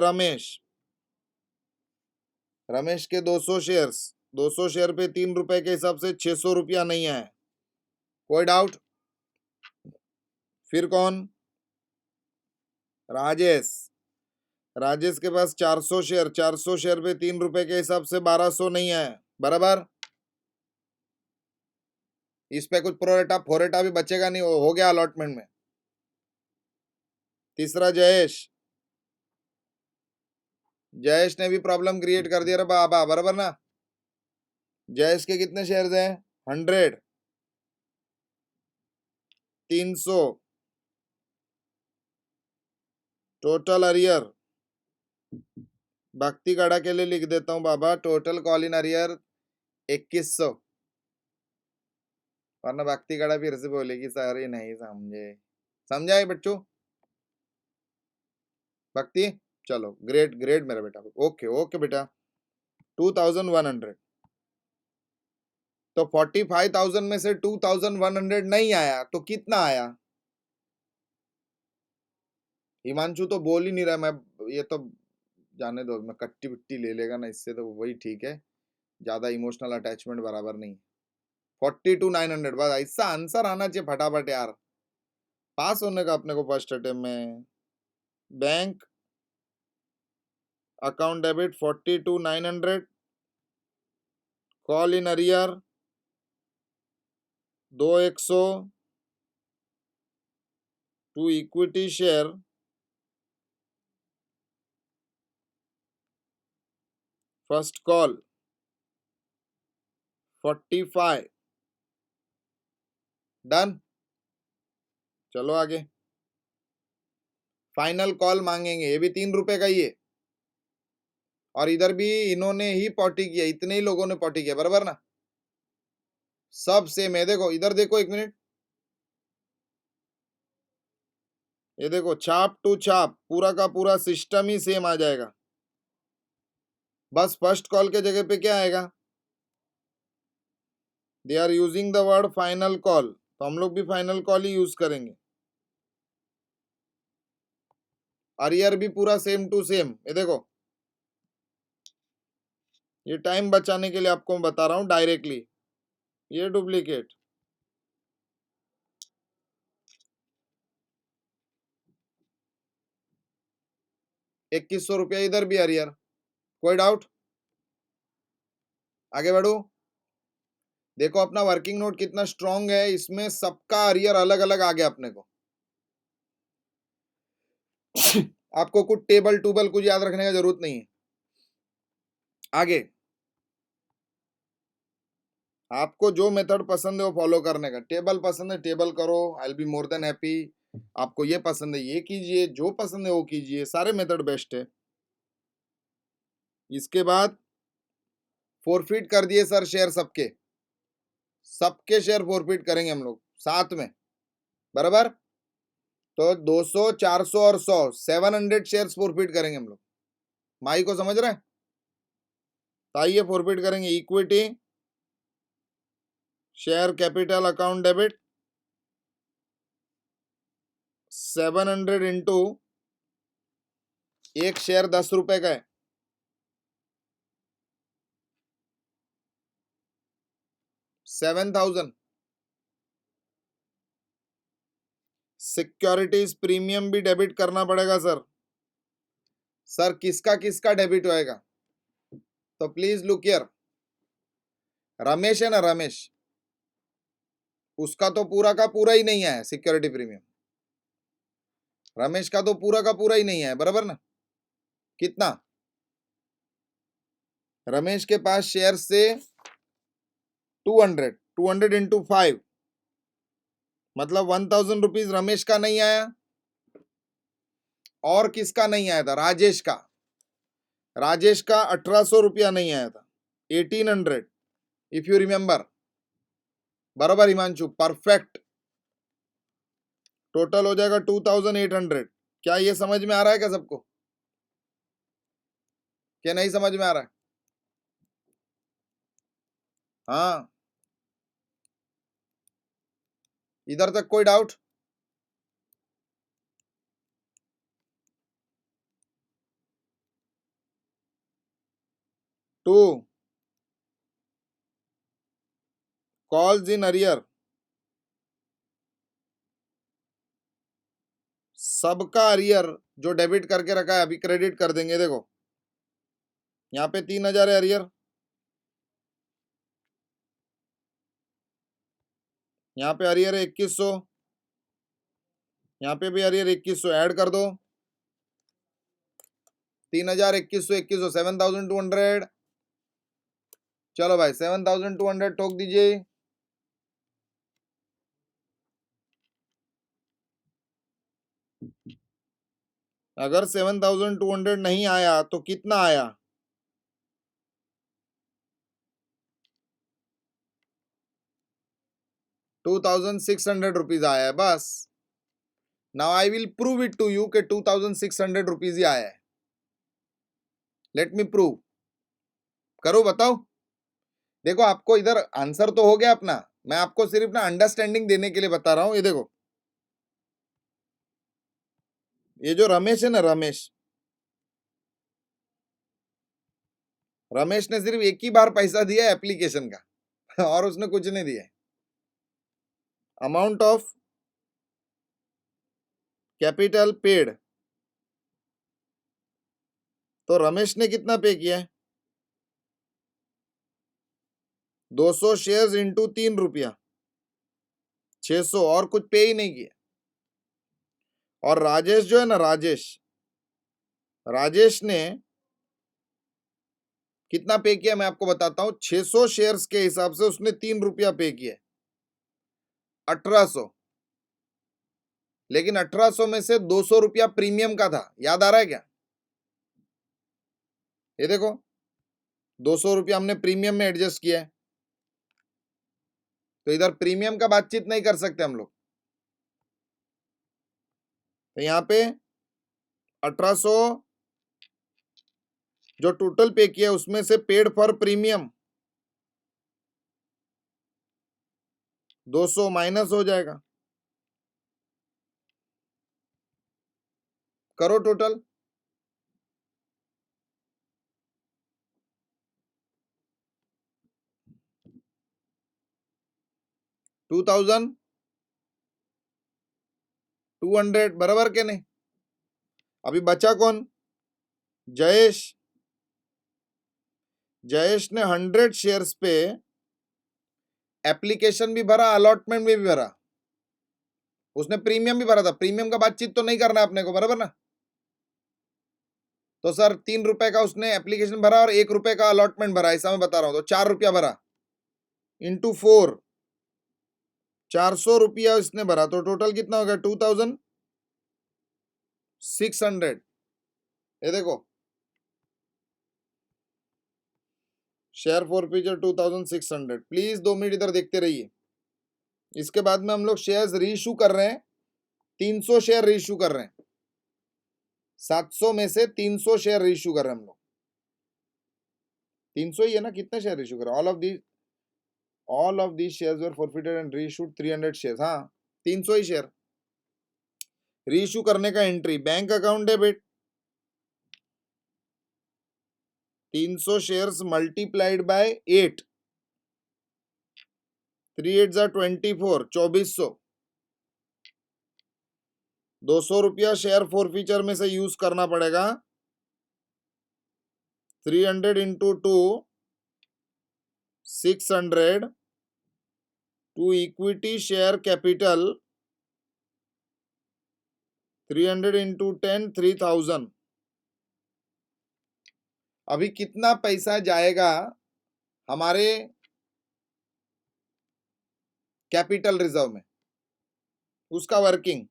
रमेश के 200 शेयर्स, 200 शेयर पे 3 रुपए के हिसाब से 600 रुपया नहीं आया। कोई डाउट? फिर कौन? राजेश, राजेश के पास 400 शेयर, 400 शेयर पे 3 रुपए के हिसाब से 1200 नहीं आया, बराबर। इस पे कुछ प्रोरेटा फोरेटा भी बचेगा नहीं, हो गया अलॉटमेंट में। तीसरा जयेश, जयेश ने भी प्रॉब्लम क्रिएट कर दिया रे बाबा, बराबर ना। जयेश के कितने शेयर्स हैं? 100, 300 टोटल अरियर। भक्ति गढ़ा के लिए लिख देता हूं बाबा, टोटल कॉल इन अरियर 2100, वरना भक्ति गढ़ा फिर से बोलेगी सर ये नहीं समझे। समझाए बच्चों? भक्ति, चलो ग्रेट ग्रेट मेरा बेटा, ओके ओके बेटा। 2100, तो 45,000 में से 2100 नहीं आया तो कितना आया? हिमांशु तो बोल ही नहीं रहा, मैं ये तो जाने दो, मैं कट्टी बिट्टी ले लेगा ना इससे, तो वही ठीक है, ज्यादा इमोशनल अटैचमेंट बराबर नहीं। 42,900, बस ऐसा आंसर आना चाहिए फटाफट यार, पास होने का अपने को फर्स्ट अटेम्प्ट में। Bank account debit 42,900, call in arrear 2,100 to equity share first call 45, done. चलो आगे, फाइनल कॉल मांगेंगे, ये भी 3 रुपए का ही है, और इधर भी इन्होंने ही पॉटी किया, इतने ही लोगों ने पॉटी किया, बराबर ना। सब सेम है, देखो इधर देखो, 1 मिनट, ये देखो छाप टू छाप पूरा का पूरा सिस्टम ही सेम आ जाएगा, बस फर्स्ट कॉल के जगह पे क्या आएगा? They are using the word final call, तो हम लोग भी फाइनल कॉल ही यूज करेंगे। अरियर भी पूरा सेम टू सेम, ये देखो, ये टाइम बचाने के लिए आपको मैं बता रहा हूं डायरेक्टली, ये डुप्लीकेट। ₹2100 इधर भी अरियर, कोई डाउट? आगे बढ़ो, देखो अपना वर्किंग नोट कितना स्ट्रांग है, इसमें सबका अरियर अलग अलग आ गया अपने को। आपको कुछ टेबल टूबल कुछ याद रखने का जरूरत नहीं है। आगे आपको जो मेथड पसंद है वो फॉलो करने का, टेबल पसंद है टेबल करो, I will be more than happy. आपको ये पसंद है ये कीजिए, जो पसंद है वो कीजिए, सारे मेथड बेस्ट है। इसके बाद फोरफिट कर दिए सर शेयर, सबके सबके शेयर फोरफिट करेंगे हम लोग साथ में, बराबर। तो 200, 400 और 100, 700 शेयर फोरफिट करेंगे हम लोग। माई को समझ रहे हैं? तो आइए फोरफिट करेंगे। Equity share capital account debit 700 into, एक शेयर 10 रुपए का है, 7,000। सिक्योरिटीज प्रीमियम भी डेबिट करना पड़ेगा सर। सर किसका किसका डेबिट होएगा? तो प्लीज लुक हियर, रमेश है ना, रमेश, उसका तो पूरा का पूरा ही नहीं आया सिक्योरिटी प्रीमियम, रमेश का तो पूरा का पूरा ही नहीं आया, बराबर ना। कितना? रमेश के पास शेयर से 200 इंटू 5 मतलब 1000 रुपीज रमेश का नहीं आया। और किसका नहीं आया था? राजेश का। राजेश का 1800 रुपया नहीं आया था, 1800, इफ यू रिमेंबर। बराबर हिमांशु, परफेक्ट। टोटल हो जाएगा 2800। क्या ये समझ में आ रहा है क्या सबको? क्या नहीं समझ में आ रहा है? हाँ, इधर तक कोई doubt? To calls in arrear, सबका अरियर जो डेबिट करके रखा है अभी क्रेडिट कर देंगे। देखो यहाँ पे 3000 है अरियर, यहाँ पे अरियर है 2100, यहाँ पे भी अरियर 2100, ऐड कर दो। 3000, 2100, 2100, 7200। चलो भाई 7200 ठोक दीजिए। अगर 7200 नहीं आया तो कितना आया? 2600 रुपीज आया है बस। Now I will prove it to you कि 2600 रुपीज ही आया है। Let me prove. करो, बताओ। देखो आपको इधर आंसर तो हो गया अपना, मैं आपको सिर्फ ना अंडरस्टैंडिंग देने के लिए बता रहा हूं। ये देखो, ये जो रमेश है ना, रमेश ने सिर्फ एक ही बार पैसा दिया है एप्लीकेशन का और उसने कुछ नहीं दिया है। अमाउंट ऑफ कैपिटल पेड, तो रमेश ने कितना पे किया है? 200 शेयर्स इंटू 3 रुपया, 600, और कुछ पे ही नहीं किया। और राजेश जो है ना, राजेश ने कितना पे किया मैं आपको बताता हूं। 600 शेयर्स के हिसाब से उसने 3 रुपया पे किया, 1800। लेकिन 1800 में से 200 रुपया प्रीमियम का था, याद आ रहा है क्या? ये देखो 200 रुपया हमने प्रीमियम में एडजस्ट किया है, तो इधर प्रीमियम का बातचीत नहीं कर सकते हम लोग। तो यहाँ पे 1800 जो टोटल पे किया उसमें से पेड फॉर प्रीमियम 200 माइनस हो जाएगा। करो टोटल। 2200 बराबर के नहीं? अभी बचा कौन? जयेश। जयेश ने 100 शेयर्स पे एप्लीकेशन भी भरा, अलॉटमेंट में भी भरा, उसने प्रीमियम भी भरा था। प्रीमियम का बातचीत तो नहीं करना अपने को, बराबर ना? तो सर 3 रुपए का उसने एप्लीकेशन भरा और 1 रुपए का अलॉटमेंट भरा, ऐसा मैं बता रहा हूं, तो 4 रुपया भरा इंटू 4, 400 रुपया इसने भरा, तो टोटल कितना हो गया? 2600। ये देखो शेयर फॉरफीचर 2600। प्लीज 2 मिनट इधर देखते रहिए। इसके बाद में हम लोग शेयर्स रीइश्यू कर रहे हैं, 300 शेयर रीइश्यू कर रहे हैं। 700 में से 300 शेयर रीइश्यू कर रहे हैं हम लोग। 300 ही है ना? कितने शेयर रीइश्यू कर रहे हैं? All of these shares were forfeited and reissued 300 shares. हाँ, 300 ही शेयर रीइश्यू करने का entry bank account debit, 300 shares multiplied bye 8, 3 8 जा 24, 2400। 200 रुपया शेयर फॉरफीचर में से यूज करना पड़ेगा। 300 into 2, 600 to equity share capital, 300 into 10, 3000। अभी कितना पैसा जाएगा हमारे कैपिटल रिजर्व में, उसका working.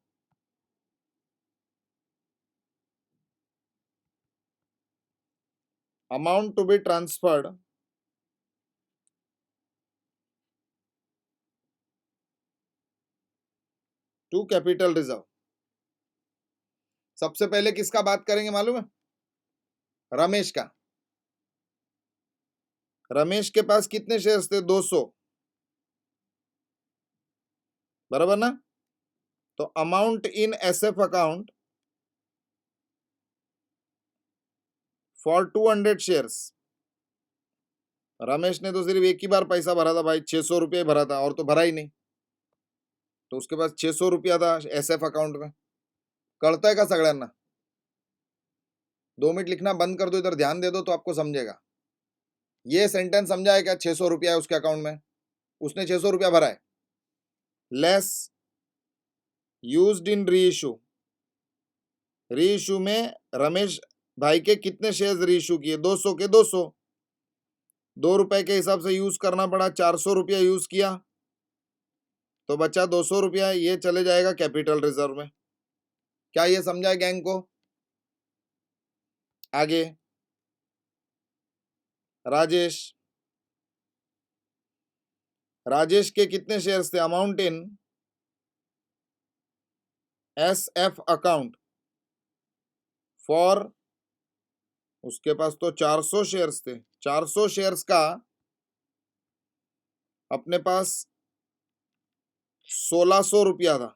Amount to be transferred to capital reserve. सबसे पहले किसका बात करेंगे मालूम है? रमेश का। रमेश के पास कितने शेयर्स थे? 200, बराबर ना? तो amount in SF account for 200 shares. Ramesh ने तो सिर्फ एक ही बार पैसा भरा था भाई, 600 रुपया भरा था, और तो भरा ही नहीं। तो उसके पास 600 रुपया था एसएफ अकाउंट में। कळतंय का सगळ्यांना? 2 मिनट लिखना बंद कर दो, इधर ध्यान दे दो तो आपको समझेगा। ये सेंटेंस समझा है क्या? 600 रुपया है उसके अकाउंट में, उसने 600 रुपया भरा है। लेस यूज्ड इन री इशू। री इशू में रमेश भाई के कितने शेयर्स री इशू किए? 200 के 200। 2 रुपए के हिसाब से यूज करना पड़ा, 400 रुपया यूज किया तो बचा 200 रुपया। ये चले जाएगा कैपिटल रिजर्व में। क्या ये समझा है गैंग को? आगे राजेश। राजेश के कितने शेयर्स थे? Amount in SF account for, उसके पास तो 400 शेयर्स थे। 400 शेयर्स का अपने पास 1600 रुपया था,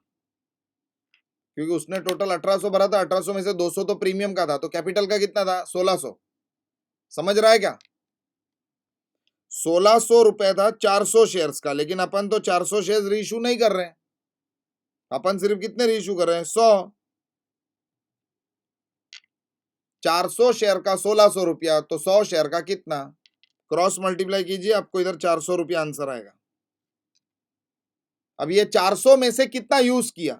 क्योंकि उसने टोटल 1800 भरा था। 1800 में से 200 तो प्रीमियम का था, तो कैपिटल का कितना था? 1600। समझ रहा है क्या? 1600 रुपए था 400 शेयर्स का, लेकिन अपन तो 400 शेयर्स रीइश्यू नहीं कर रहे हैं। अपन सिर्फ कितने रीइश्यू कर रहे हैं? 100। 400 शेयर का 1600 रुपया, तो 100 शेयर का कितना? क्रॉस मल्टीप्लाई कीजिए, आपको इधर 400 रुपया आंसर आएगा। अब ये 400 में से कितना यूज किया?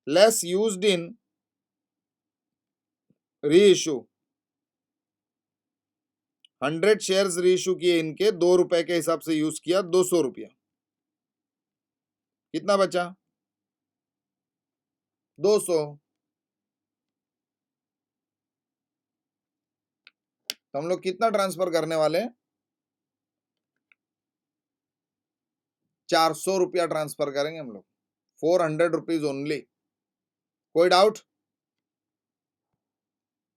लेस यूज्ड इन री इशू। 100 शेयर्स री इशू किए, इनके 2 रुपए के हिसाब से यूज किया 200 रुपया। कितना बचा? 200। तो हम लोग कितना ट्रांसफर करने वाले हैं? 400 रुपया ट्रांसफर करेंगे हम लोग। 400 रुपीज ओनली। कोई डाउट?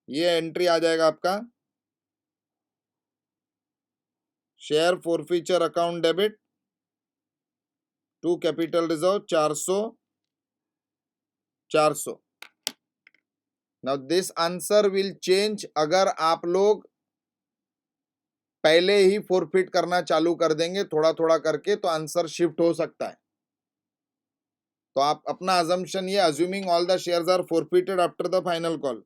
ये एंट्री आ जाएगा आपका share forfeiture account debit to capital reserve 400 400। Now this answer will change अगर आप लोग पहले ही फॉरफिट करना चालू कर देंगे थोड़ा थोड़ा करके, तो आंसर शिफ्ट हो सकता है। तो आप अपना अजम्पशन ये, assuming all the shares are forfeited after the final call.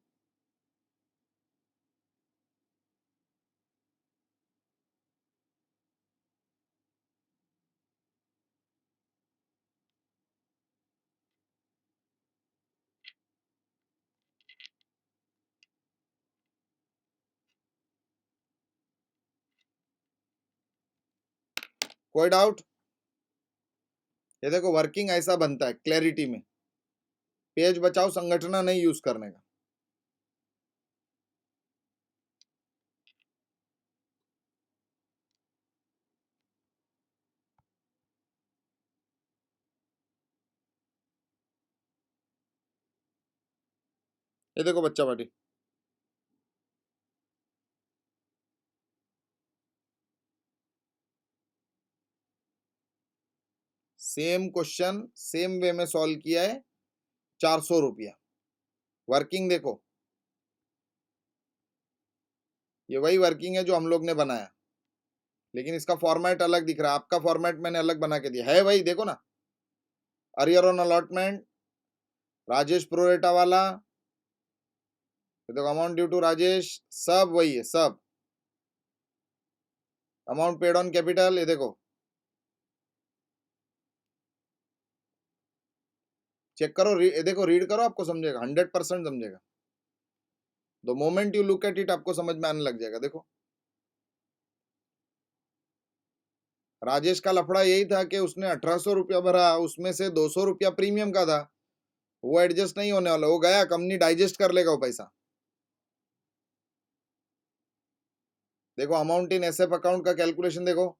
कोई डाउट? ये देखो वर्किंग ऐसा बनता है क्लैरिटी में। पेज बचाओ संगठना नहीं यूज करने का। ये देखो बच्चा party, same question same way में सॉल्व किया है। 400 रुपया वर्किंग देखो, ये वही वर्किंग है जो हम लोग ने बनाया, लेकिन इसका फॉर्मेट अलग दिख रहा है। आपका फॉर्मेट मैंने अलग बना के दिया है भाई, देखो ना। Arrear on allotment, Rajesh pro rata वाला, ये देखो अमाउंट ड्यू टू राजेश, सब वही है सब। अमाउंट पेड ऑन कैपिटल, ये देखो चेक करो, ये देखो रीड करो, आपको समझेगा, 100% समझेगा। The moment you look at it आपको समझ में आने लग जाएगा। देखो राजेश का लफड़ा यही था कि उसने 1800 रुपया भरा, उसमें से 200 रुपया प्रीमियम का था, वो एडजस्ट नहीं होने वाला, वो गया, कंपनी डाइजेस्ट कर लेगा वो पैसा। देखो अमाउंट इन एसएफ अकाउंट का कैलकुलेशन देखो,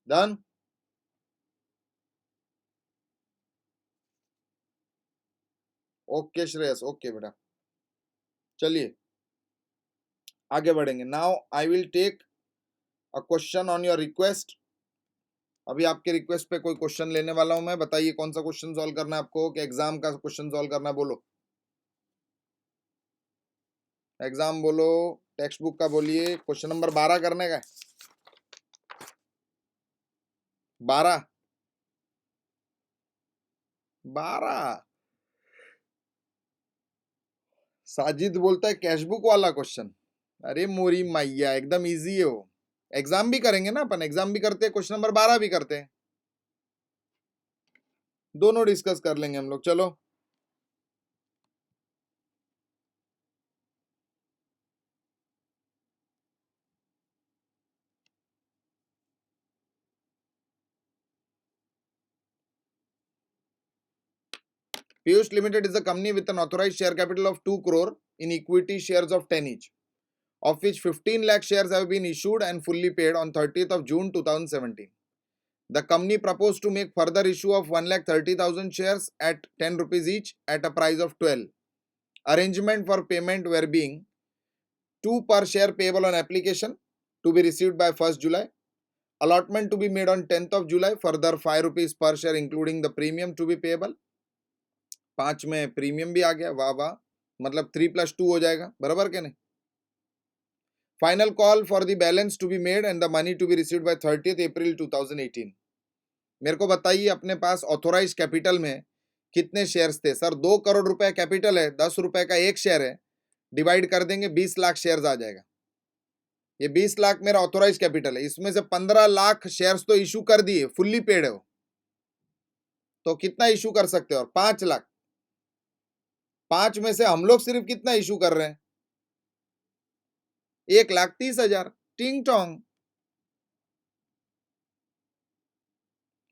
डन। ओके श्रेयस, ओके बेटा, चलिए आगे बढ़ेंगे। Now I will take a question on your request. अभी आपके रिक्वेस्ट पे कोई क्वेश्चन लेने वाला हूं मैं। बताइए कौन सा क्वेश्चन सॉल्व करना है आपको, कि एग्जाम का क्वेश्चन सॉल्व करना है? बोलो एग्जाम बोलो, टेक्स्ट बुक का बोलिए। क्वेश्चन नंबर 12 करने का है। 12 12 साजिद बोलता है कैश बुक वाला क्वेश्चन। अरे मोरी मैया, एकदम इजी है वो। एग्जाम भी करेंगे ना अपन, एग्जाम भी करते हैं, क्वेश्चन नंबर 12 भी करते हैं, दोनों डिस्कस कर लेंगे हम लोग। चलो Piyush Limited is a company with an authorized share capital of 2 crore in equity shares of 10 each, of which 15 lakh shares have been issued and fully paid on 30th of June 2017. The company proposed to make further issue of 1,30,000 shares at 10 rupees each at a price of 12. Arrangement for payment were being 2 per share payable on application to be received by 1st July. Allotment to be made on 10th of July. Further 5 rupees per share including the premium to be payable. 5 में premium भी आ गया, वाह वाह, मतलब 3+2 हो जाएगा, बराबर के नहीं? Final call for the balance to be made and the money to be received by 30th April 2018। मेरे को बताइए अपने पास ऑथोराइज कैपिटल में कितने शेयर्स थे? सर 2 करोड़ रुपए कैपिटल है, 10 रुपए का एक शेयर है, डिवाइड कर देंगे 20 लाख शेयर्स आ जाएगा। ये 20 लाख मेरा ऑथोराइज कैपिटल है, इसमें से 15 लाख शेयर्स तो इशू कर दिए, फुल्ली पेड है वो, तो कितना इशू कर सकते हो? और 5 लाख, 5 में से हम लोग सिर्फ कितना इशू कर रहे हैं? 1,30,000। टिंग टोंग।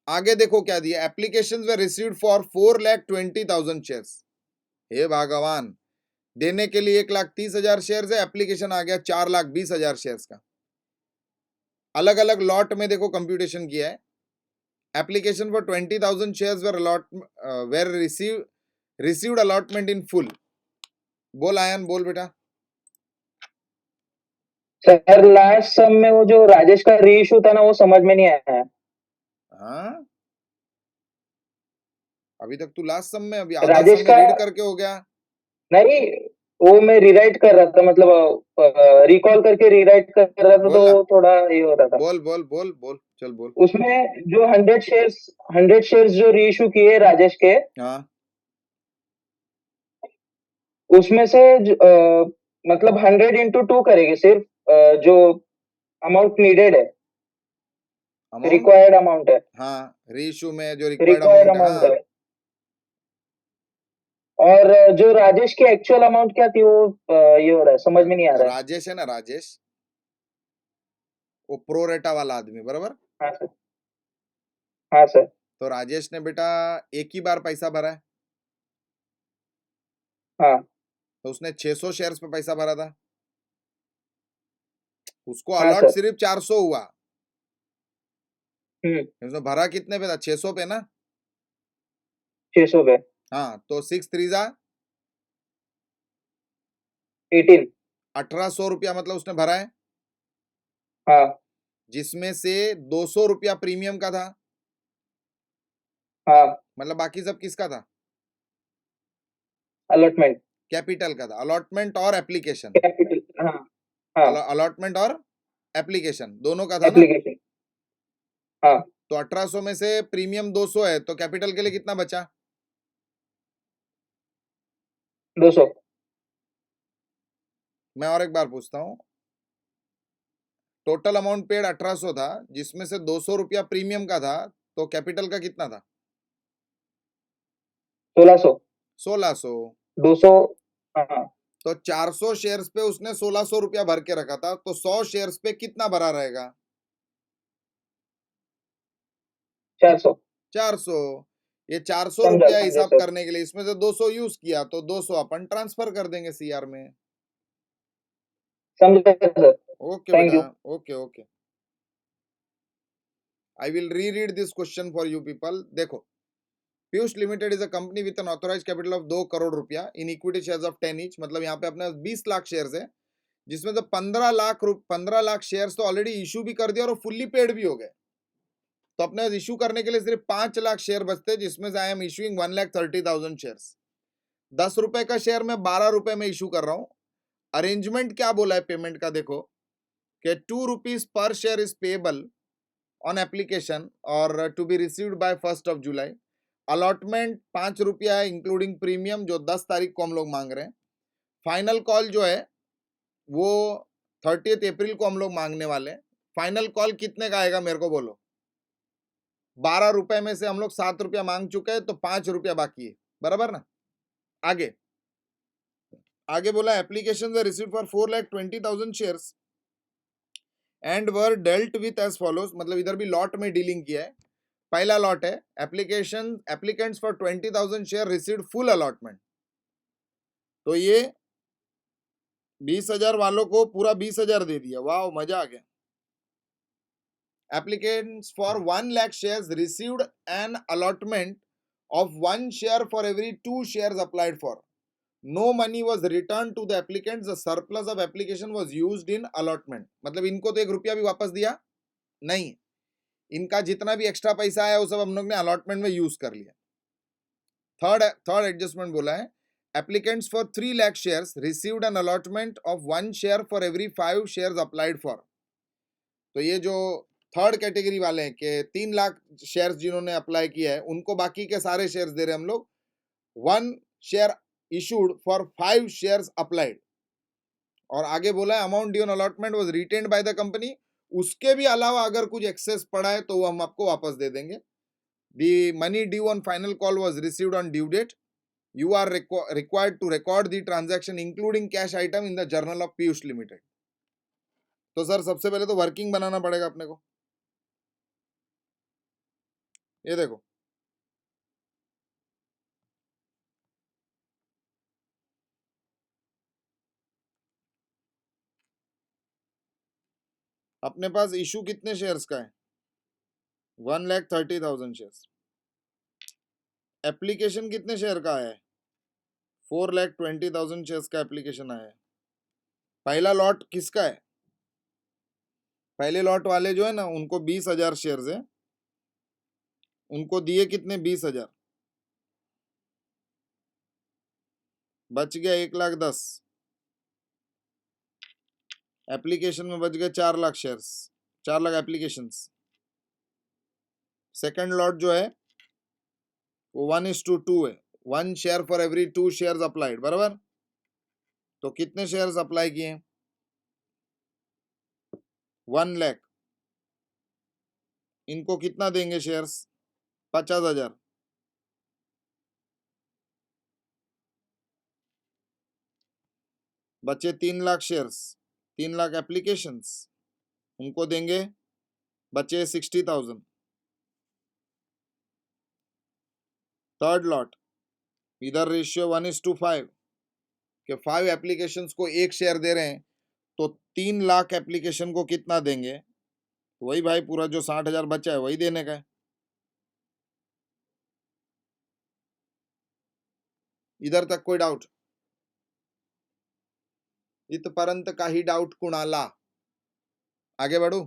आगे देखो क्या दिया, applications were received for 4,20,000 shares. हे भगवान, देने के लिए 1,30,000 शेयर्स है, एप्लीकेशन आ गया 4,20,000 शेयर्स का। अलग अलग लॉट में देखो कंप्यूटेशन किया है। Application for 20,000 shares were received allotment in full. बोल आयन, बोल बेटा। सर लास्ट सम में वो जो राजेश का रीइश्यू था ना, वो समझ में नहीं आया है। हाँ अभी तक तू लास्ट सम में, अभी आधा राजेश सम का में रीड करके हो गया। नहीं, वो मैं रीराइट कर रहा था, मतलब रिकॉल करके रीराइट कर रहा था, बोल ना, तो थोड़ा ये हो रहा था। बोल बोल बोल बोल, चल बोल। उसमें जो 100 शेयर्स जो रीइश्यू किए राजेश के, हाँ उसमें से मतलब 100 into 2 करेंगे सिर्फ, जो अमाउंट नीडेड है, अमाउंट, रिक्वायर्ड अमाउंट है, हाँ रीइश्यू में जो रिक्वायर्ड रिक्वायर्ड अमाउंट है, अमाउंट हाँ। है। और जो राजेश की एक्चुअल अमाउंट क्या थी, वो ये हो रहा है, समझ में नहीं आ रहा है। राजेश है ना, राजेश वो प्रोरेटा वाला आदमी, बराबर? हाँ सर, हाँ सर, तो राजेश ने बेटा एक ही बार पैसा भरा है, हाँ तो उसने 600 शेयर्स पे पैसा भरा था, उसको हाँ अलॉट सर, सिर्फ 400 हुआ। उसने भरा कितने पे था? 600 पे ना। 600 पे हाँ तो 6 3 जा 18, 1,800 रुपया मतलब उसने भरा है, हाँ जिसमें से 200 रुपया प्रीमियम का था, हाँ, मतलब बाकी सब किसका था? अलॉटमेंट, कैपिटल का था। अलॉटमेंट और एप्लीकेशन, कैपिटल, हाँ हाँ, अलॉटमेंट और एप्लीकेशन दोनों का था ना। एप्लीकेशन, हाँ तो 1800 में से प्रीमियम 200 है, तो कैपिटल के लिए कितना बचा? 200। मैं और एक बार पूछता हूँ, टोटल अमाउंट पेड 1800 था, जिसमें से 200 रुपया प्रीमियम का था, तो कैपिटल का कितना था? 1600। 1600। 200। हाँ, तो 400 शेयर्स पे उसने 1600 रुपया भर के रखा था, तो 100 शेयर्स पे कितना भरा रहेगा? 400। 400। ये 400 समझा रुपया समझा हिसाब सर। करने के लिए इसमें से 200 यूज किया, तो 200 अपन ट्रांसफर कर देंगे सीआर में। समझा सर। ओके थैंक बेटा, you. Okay okay. I will reread this question for you people. देखो, Piyush limited is a company with an authorise capital of 2 crore रुपया in equity shares of 10 each. मतलब यहाँ पे अपने 20 लाख शेयर्स है, जिसमें से 15 लाख शेयर्स तो ऑलरेडी इशू भी कर दिया और फुल्ली पेड भी हो गए। तो अपने इशू करने के लिए सिर्फ 5 लाख शेयर बचते, जिसमें से आई एम इशूइंग 1,30,000 शेयर्स। 10 रुपए का शेयर मैं 12 रुपए में इशू कर रहा हूं। अरेंजमेंट क्या बोला है पेमेंट का? देखो कि 2 rupees per share is payable on application और to be received by 1 July. Allotment 5 रुपया है इंक्लूडिंग प्रीमियम, जो 10 तारीख को हम लोग मांग रहे हैं। फाइनल कॉल जो है वो 30 अप्रैल को हम लोग मांगने वाले हैं। फाइनल कॉल कितने का आएगा मेरे को बोलो? 12 रुपए में से हम लोग 7 रुपया मांग चुके हैं, तो 5 रुपया बाकी है, बराबर ना? आगे आगे बोला application were received for 4,20,000 shares and were dealt with as follows. मतलब इधर भी लॉट में डीलिंग किया है। पहला लॉट है application, applicants for 20,000 share received full allotment. तो ये 20,000 वालों को पूरा 20,000 दे दिया। वाह, मजा आ गया। Applicants for 1 lakh shares received an allotment of 1 share for every 2 shares applied for. No money was returned to the applicants. The surplus of application was used in allotment. मतलब इनको तो 1 रुपया भी वापस दिया नहीं। इनका जितना भी एक्स्ट्रा पैसा आया वो सब हम लोग ने अलॉटमेंट में यूज कर लिया। थर्ड एडजस्टमेंट बोला है applicants for 3 lakh shares received an allotment of 1 share for every 5 shares applied for. तो ये जो थर्ड कैटेगरी वाले हैं कि 3 लाख शेयर्स जिन्होंने अप्लाई किया है, उनको बाकी के सारे शेयर्स दे रहे हैं हम लोग। 1 share issued for 5 shares applied. और आगे बोला है amount due on allotment was retained by the company. उसके भी अलावा अगर कुछ एक्सेस पड़ा है तो वो हम आपको वापस दे देंगे। The money due on final call was received on due date. You are required to record the transaction including cash item in the journal of Piyush limited. तो सर सबसे पहले तो वर्किंग बनाना पड़ेगा अपने को। ये देखो, अपने पास इशू कितने शेयर्स का है? 1,30,000 शेयर्स। एप्लीकेशन कितने शेयर का आया है? 4,20,000 शेयर्स का एप्लीकेशन आया है। पहला लॉट किसका है? पहले लॉट वाले जो है ना, उनको 20,000 शेयर्स है। उनको दिए कितने? 20,000। बच गया 1,10,000। एप्लीकेशन में बच गए 4 lakh shares, 4 lakh applications. Second lot जो है वो 1:2 है। 1 share for every 2 shares applied, बराबर? तो कितने शेयर्स अप्लाई किए? 1 लाख। इनको कितना देंगे शेयर्स? 50,000। बचे 3 लाख शेयर्स, 3 लाख एप्लीकेशंस। उनको देंगे, बचे 60,000। थर्ड लॉट, इधर रेशियो 1:5 कि 5 एप्लीकेशंस को 1 शेयर दे रहे हैं, तो 3 लाख एप्लीकेशन को कितना देंगे? वही भाई, पूरा जो 60,000 बचा है वही देने का है। इधर तक कोई डाउट? इथपर्यंत काही डाउट कुणाला? आगे बढ़ू?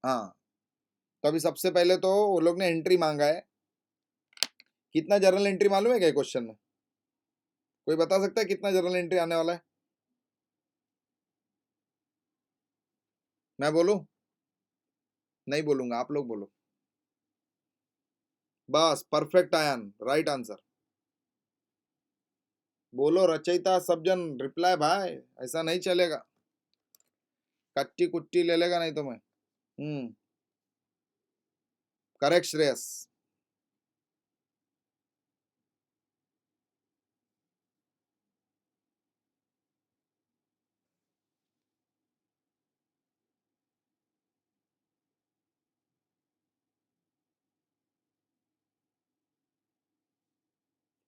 हाँ, तो अभी सबसे पहले तो वो लोग ने एंट्री मांगा है। कितना जर्नल एंट्री मालूम है क्या क्वेश्चन में? कोई बता सकता है कितना जर्नल एंट्री आने वाला है? मैं बोलूं? नहीं बोलूंगा, आप लोग बोलो। बस परफेक्ट आयन, राइट आंसर। बोलो रचयिता सब जन रिप्लाई भाई, ऐसा नहीं चलेगा, कट्टी कुट्टी ले लेगा नहीं तो मैं। करेक्ट श्रेयस।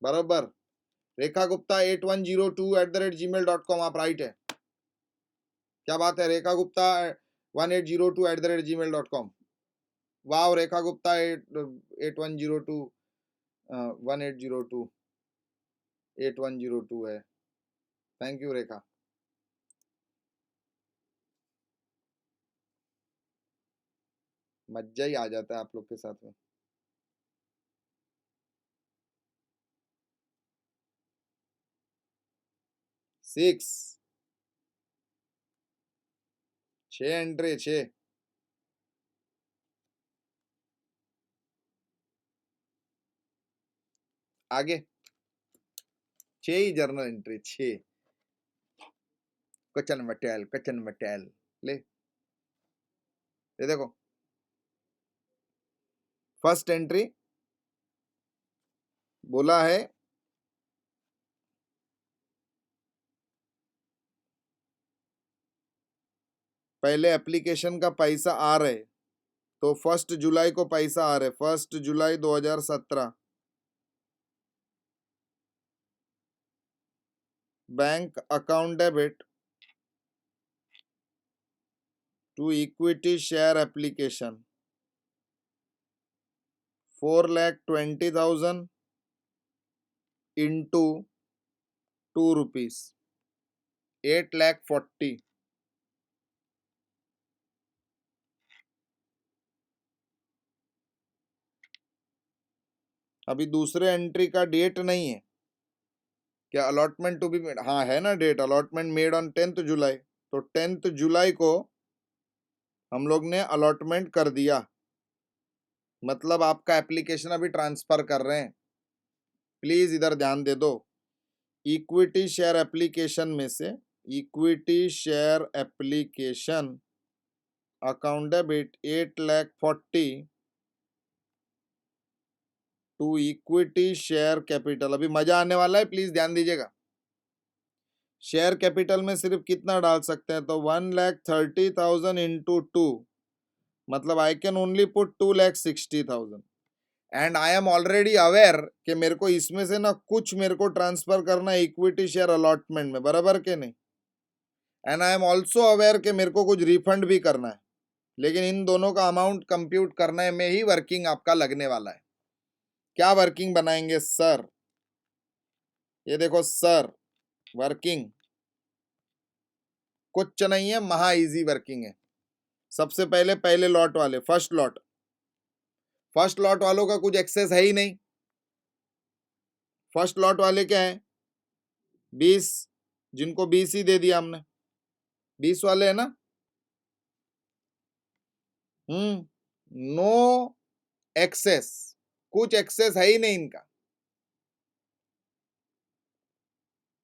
बराबर। रेखा गुप्ता 8102@gmail.com, आप राइट है। क्या बात है, रेखा गुप्ता 1802@gmail.com। वाह, रेखा गुप्ता 8102 1802 8102 है। थैंक यू रेखा। मजा ही आ जाता है आप लोग के साथ में। 6 6 एंट्री 6। आगे 6 ही जर्नल एंट्री 6। कचन मटेल ले, ये देखो फर्स्ट एंट्री बोला है पहले एप्लीकेशन का पैसा आ रहे, तो 1 जुलाई को पैसा आ रहे, 1 जुलाई 2017। Bank account debit to equity share application 4,20,000 into 2 rupees 8,40,000। अभी दूसरे एंट्री का डेट नहीं है क्या? अलॉटमेंट टू बी मेड, हाँ है ना डेट, अलॉटमेंट मेड ऑन 10 जुलाई। तो 10 जुलाई को हम लोग ने अलॉटमेंट कर दिया, मतलब आपका एप्लीकेशन अभी ट्रांसफर कर रहे हैं। प्लीज इधर ध्यान दे दो। इक्विटी शेयर एप्लीकेशन में से equity share application account debit 8,40,000 to equity share capital. अभी मजा आने वाला है, प्लीज ध्यान दीजिएगा। शेयर कैपिटल में सिर्फ कितना डाल सकते हैं? तो 1,30,000 इंटू 2, मतलब I can only put 2,60,000। And I am already aware कि मेरे को इसमें से ना कुछ मेरे को ट्रांसफर करना है इक्विटी शेयर अलॉटमेंट में, बराबर के नहीं? And I am also aware कि मेरे को कुछ रिफंड भी करना है, लेकिन इन दोनों का अमाउंट कंप्यूट करने में ही वर्किंग आपका लगने वाला है। क्या वर्किंग बनाएंगे सर? ये देखो सर, वर्किंग कुछ नहीं है, महा इजी वर्किंग है। सबसे पहले पहले लॉट वाले, फर्स्ट लॉट वालों का कुछ एक्सेस है ही नहीं। फर्स्ट लॉट वाले क्या है? 20, जिनको 20 ही दे दिया हमने, 20 वाले है ना। नो एक्सेस, कुछ एक्सेस है ही नहीं इनका,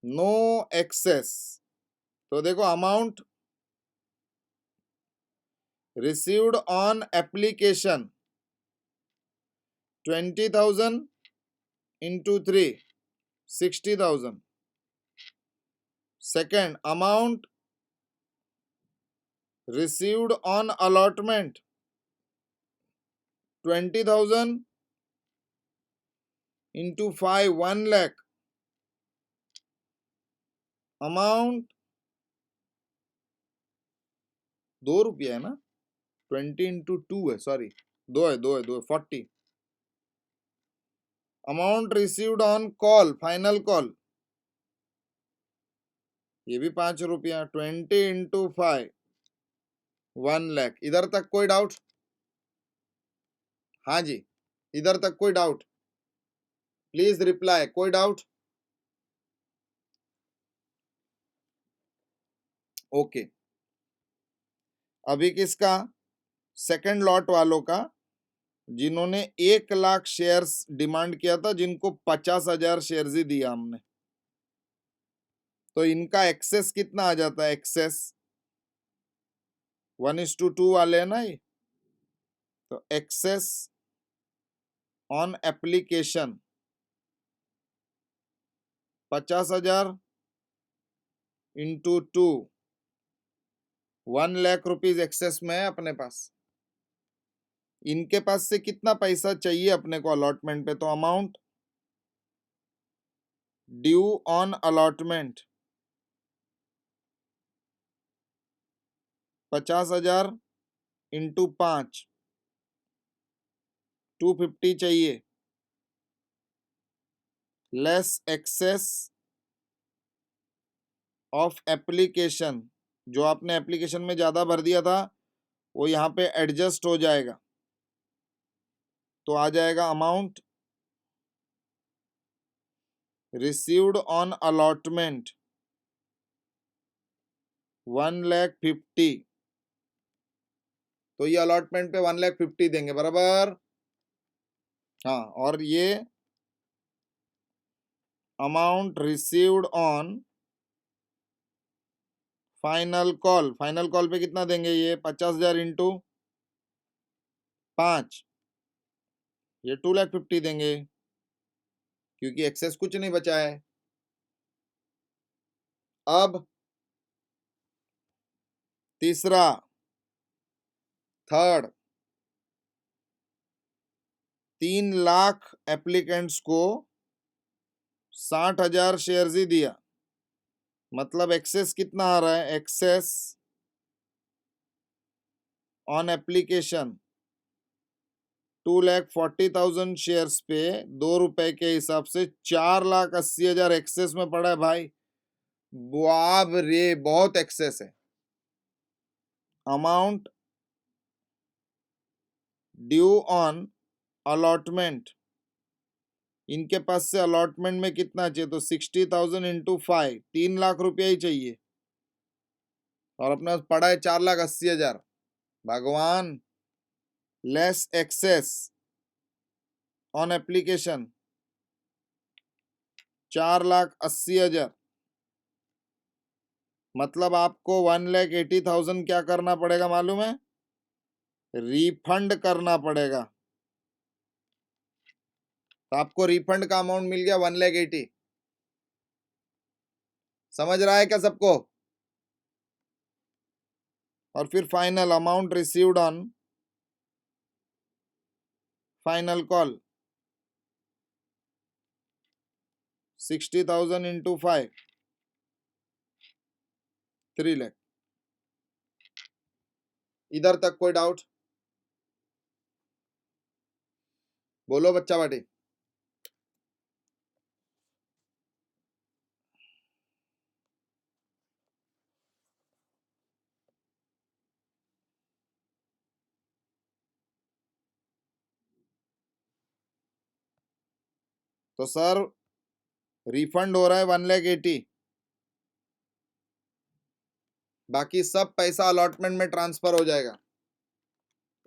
नो एक्सेस। तो देखो amount received on application 20,000 into 3 60,000। Second, amount received on allotment 20,000 into 5 1 lakh. Amount 2 रुपया है ना, 20 इंटू 2 है, सॉरी 2 है 2 है 2 है 40। Amount received on call, final call, ये भी 5 रुपया, 20 इंटू 5 1 लाख। इधर तक कोई डाउट? हाँ जी, इधर तक कोई डाउट? प्लीज रिप्लाई, कोई डाउट? ओके, अभी किसका सेकंड लॉट वालों का, जिन्होंने 1 लाख शेयर्स डिमांड किया था, जिनको 50,000 शेयर्स ही दिया हमने, तो इनका एक्सेस कितना आ जाता है? एक्सेस 1:2 वाले है ना ये, तो excess on application 50,000 into 2, 1 lakh rupees excess में है अपने पास। इनके पास से कितना पैसा चाहिए अपने को अलॉटमेंट पे? तो amount due on allotment 50,000 into 5, 250 चाहिए, लेस एक्सेस ऑफ एप्लीकेशन, जो आपने एप्लीकेशन में ज्यादा भर दिया था वो यहाँ पे एडजस्ट हो जाएगा, तो आ जाएगा अमाउंट रिसीव्ड ऑन अलॉटमेंट 1,50,000। तो ये अलॉटमेंट पे 1,50,000 देंगे, बराबर। हाँ, और ये amount received on final call, final call पे कितना देंगे? ये 50,000 इंटू 5, ये 2,50,000 देंगे, क्योंकि एक्सेस कुछ नहीं बचा है। अब तीसरा, थर्ड, 3 लाख एप्लीकेंट्स को 60,000 शेयर्स ही दिया, मतलब एक्सेस कितना आ रहा है? एक्सेस ऑन एप्लीकेशन 2,40,000 शेयर्स पे 2 रुपए के हिसाब से 4,80,000 एक्सेस में पड़ा है भाई। बाप रे, बहुत एक्सेस है। अमाउंट ड्यू ऑन अलॉटमेंट, इनके पास से अलॉटमेंट में कितना चाहिए? तो 60,000 इंटू 5, 3 लाख रुपया ही चाहिए, और अपने पास पड़ा है 4,80,000। भगवान, लेस एक्सेस ऑन एप्लीकेशन 4,80,000, मतलब आपको 1,80,000 क्या करना पड़ेगा मालूम है? रिफंड करना पड़ेगा। तो आपको रिफंड का अमाउंट मिल गया 1,80,000। समझ रहा है क्या सबको? और फिर final amount received on final call 60,000 into 5, 3 lakh. इधर तक कोई डाउट? बोलो बच्चा बाटी। तो सर रिफंड हो रहा है 1,80,000, बाकी सब पैसा अलॉटमेंट में ट्रांसफर हो जाएगा।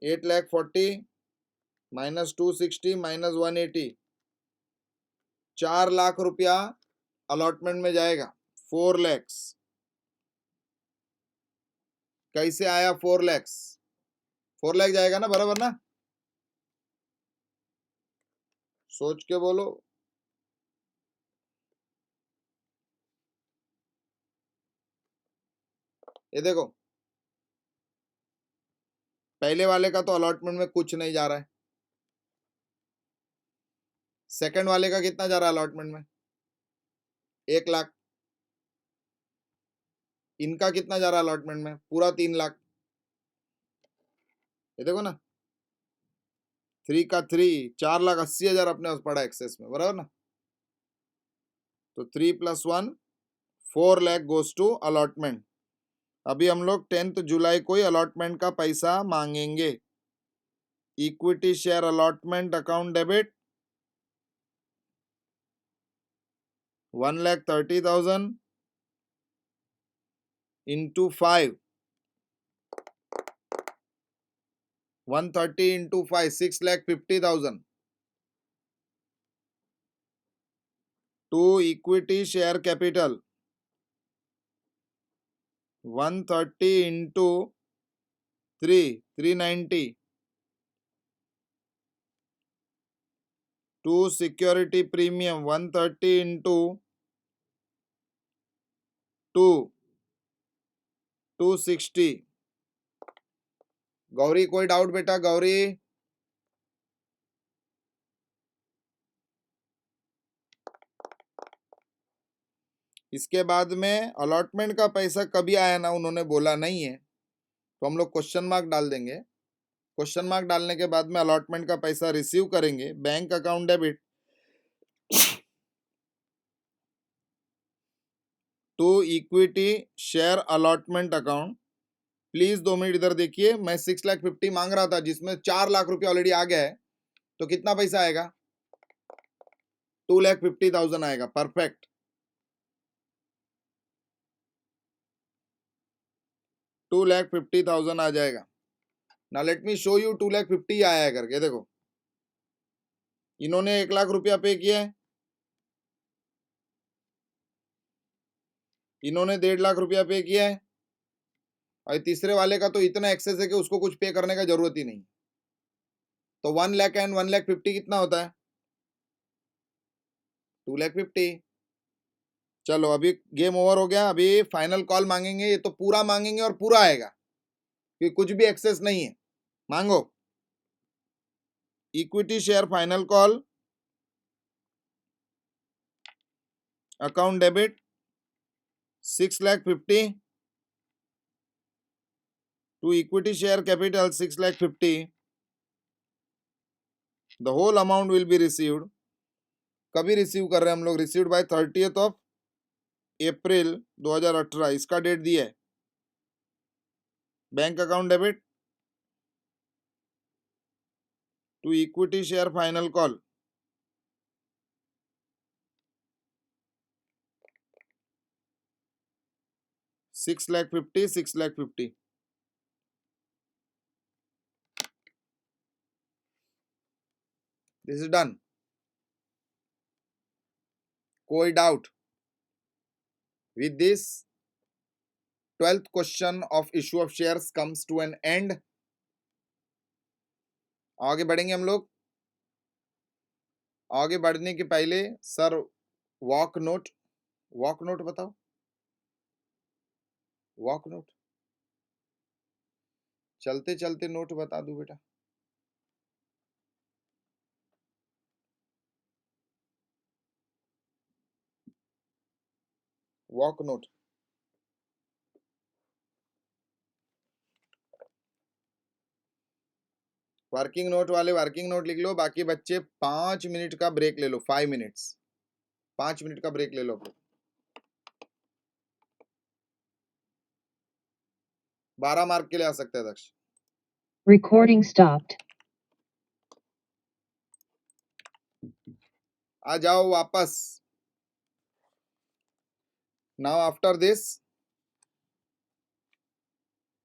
8,40,000 माइनस 260 माइनस 180, 4 लाख रुपया अलॉटमेंट में जाएगा। 4 लाख। कैसे आया 4 लाख? 4 लाख जाएगा ना, बराबर ना? सोच के बोलो। ये देखो, पहले वाले का तो अलॉटमेंट में कुछ नहीं जा रहा है। सेकंड वाले का कितना जा रहा है अलॉटमेंट में? 1 लाख। इनका कितना जा रहा है अलॉटमेंट में? पूरा 3 लाख। ये देखो ना, 3 का 3, 4,80,000 अपने पास पड़ा एक्सेस में, बराबर ना? तो 3 + 1, 4 लाख गोज टू अलॉटमेंट। अभी हम लोग 10 जुलाई को ही अलॉटमेंट का पैसा मांगेंगे। Equity share allotment account debit 1,30,000 into 5, 130 into 5, 6,50,000. To equity share capital, 130 into 3, 390. To security premium, 130 into 2, 260. Gauri कोई डाउट बेटा? गौरी इसके बाद में अलॉटमेंट का पैसा कभी आया ना, उन्होंने बोला नहीं है, तो हम लोग क्वेश्चन मार्क डाल देंगे। क्वेश्चन मार्क डालने के बाद में अलॉटमेंट का पैसा रिसीव करेंगे। Bank account debit to equity share allotment account. Please 2 minute इधर देखिए। मैं 6,50,000 मांग रहा था, जिसमें 4,00,000 रुपया ऑलरेडी आ गया है, तो कितना पैसा आएगा? 2,50,000 आएगा। परफेक्ट। 2,50,000 आ जाएगा। ना लेट मी शो यू 2,50,000 आया है करके। देखो, इन्होंने 1,00,000 रुपया पे किया है, इन्होंने 1.5 लाख रुपया पे किया है, और तीसरे वाले का तो इतना एक्सेस है कि उसको कुछ पे करने का जरूरत ही नहीं। तो 1,00,000 एंड 1,50,000 कितना होता है? 2,50,000। चलो अभी गेम ओवर हो गया। अभी फाइनल कॉल मांगेंगे। ये तो पूरा मांगेंगे और पूरा आएगा, क्योंकि कुछ भी एक्सेस नहीं है। मांगो। Equity share final call, account debit 6,50,000 to equity share capital 6,50,000। The whole amount will be received. कभी रिसीव कर रहे हैं हम लोग? Received by 30th of April 2018। इसका डेट दिया है। Bank account debit to equity share final call, $6,50,000, 6,50,000। This is done. कोई doubt? With this 12th question of issue of shares comes to an end. आगे बढ़ेंगे हम लोग। आगे बढ़ने के पहले sir walk note, walk note बताओ। वॉक नोट, चलते चलते नोट बता दू बेटा। वॉक नोट, वर्किंग नोट वाले वर्किंग नोट लिख लो। बाकी बच्चे 5 मिनट का ब्रेक ले लो। 5 मिनट्स, 5 मिनट का ब्रेक ले लो। 12 मार्क के लिए आ सकते हैं दक्ष। Recording stopped. आ जाओ वापस। Now after this,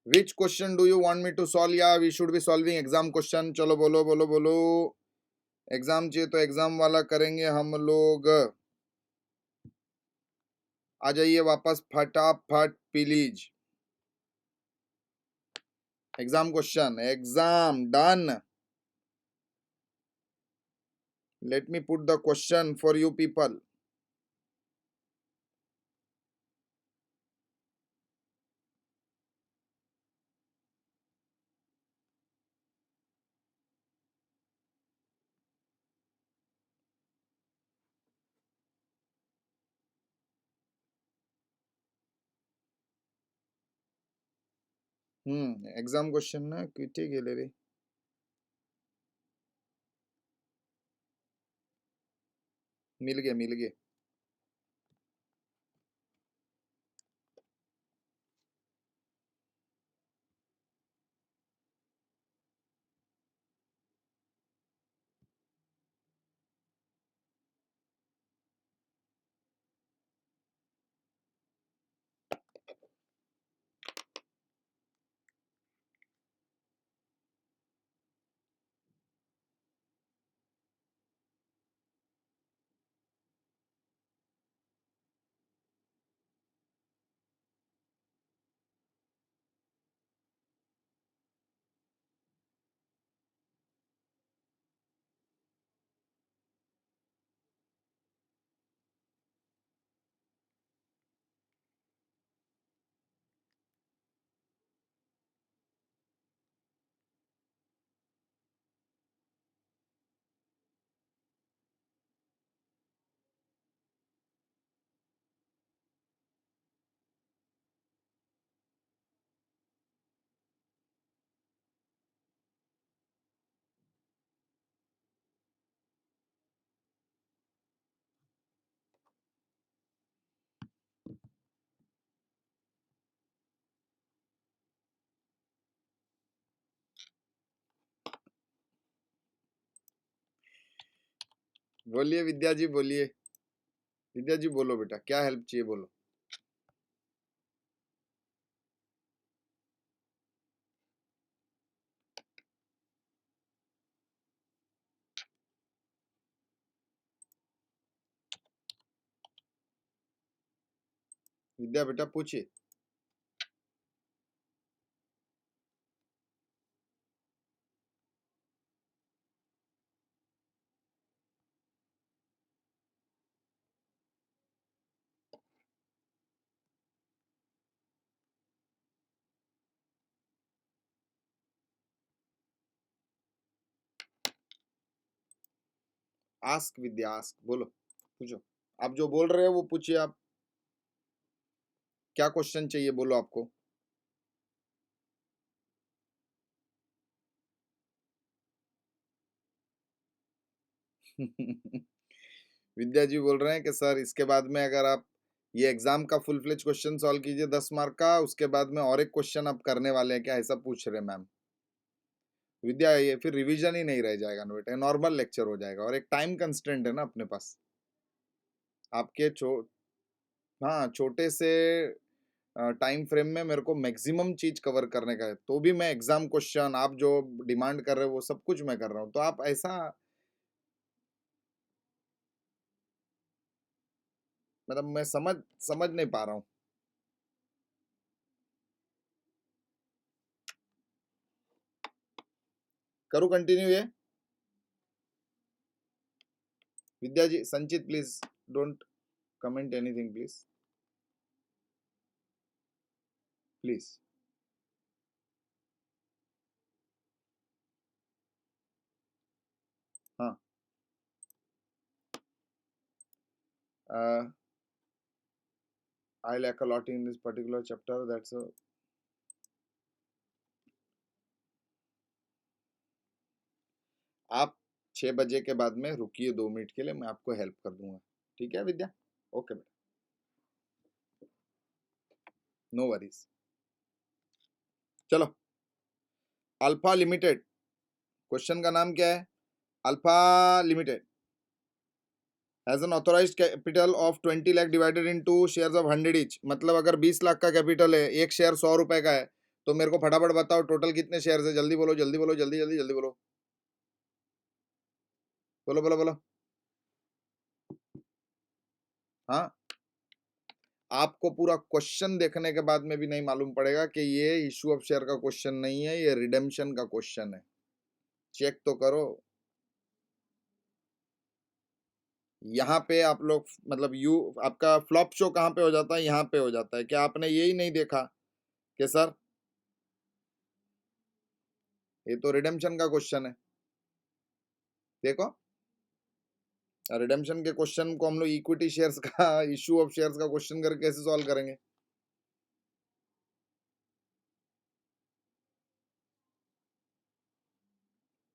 which question do you want me to solve? या we should be solving exam question? चलो बोलो बोलो बोलो। एग्जाम चाहिए तो एग्जाम वाला करेंगे हम लोग। आ जाइए वापस फटाफट please. Exam question, exam done. Let me put the question for you people. Exam question ना किती गेले रे? मिल गए, मिल गए। बोलिए विद्या जी, बोलिए विद्या जी, बोलो बेटा, क्या हेल्प चाहिए बोलो। विद्या बेटा पूछिए। आस्क विद्या, आस्क, बोलो, पूछो। आप जो बोल रहे हो वो पूछिए। आप क्या क्वेश्चन चाहिए बोलो आपको। विद्या जी बोल रहे हैं कि सर इसके बाद में अगर आप ये एग्जाम का फुल फ्लेज क्वेश्चन सॉल्व कीजिए 10 मार्क का, उसके बाद में और एक क्वेश्चन आप करने वाले हैं क्या, ऐसा पूछ रहे मैम। विद्या ये फिर रिवीजन ही नहीं रह जाएगा ना बेटा, नॉर्मल लेक्चर हो जाएगा, और एक टाइम कंस्ट्रेंट है ना अपने पास आपके हाँ, छोटे से टाइम फ्रेम में मेरे को मैक्सिमम चीज कवर करने का है, तो भी मैं एग्जाम क्वेश्चन आप जो डिमांड कर रहे हो वो सब कुछ मैं कर रहा हूँ, तो आप ऐसा मतलब मैं समझ समझ नहीं पा रहा हूँ। करूँ कंटिन्यू ये। विद्या जी, संचित please don't comment anything please, please. हाँ, I lack a lot in this particular chapter, that's a आप 6 बजे के बाद में रुकिए 2 मिनट के लिए, मैं आपको हेल्प कर दूंगा, ठीक है विद्या। ओके बेटा, नो वरीज। चलो, अल्फा लिमिटेड, क्वेश्चन का नाम क्या है। Alpha Limited has an authorised capital of 20 lakh divided into shares of 100 each, मतलब अगर 20 लाख का कैपिटल है, एक शेयर 100 रुपए का है, तो मेरे को फटाफट बताओ टोटल कितने शेयर है, जल्दी बोलो जल्दी बोलो, जल्दी जल्दी जल्दी बोलो, बोलो बोलो बोलो। हाँ, आपको पूरा क्वेश्चन देखने के बाद में भी नहीं मालूम पड़ेगा कि ये इशू ऑफ शेयर का क्वेश्चन नहीं है, ये रिडेम्पशन का क्वेश्चन है। चेक तो करो। यहाँ पे आप लोग मतलब आपका फ्लॉप शो कहाँ पे हो जाता है, यहाँ पे हो जाता है। क्या आपने यही नहीं देखा कि सर ये तो रिडेम्पशन का क्वेश्चन है। देखो, रिडेम्पशन के क्वेश्चन को हम लोग इक्विटी शेयर्स का इशू ऑफ शेयर्स का क्वेश्चन करके कैसे सॉल्व करेंगे।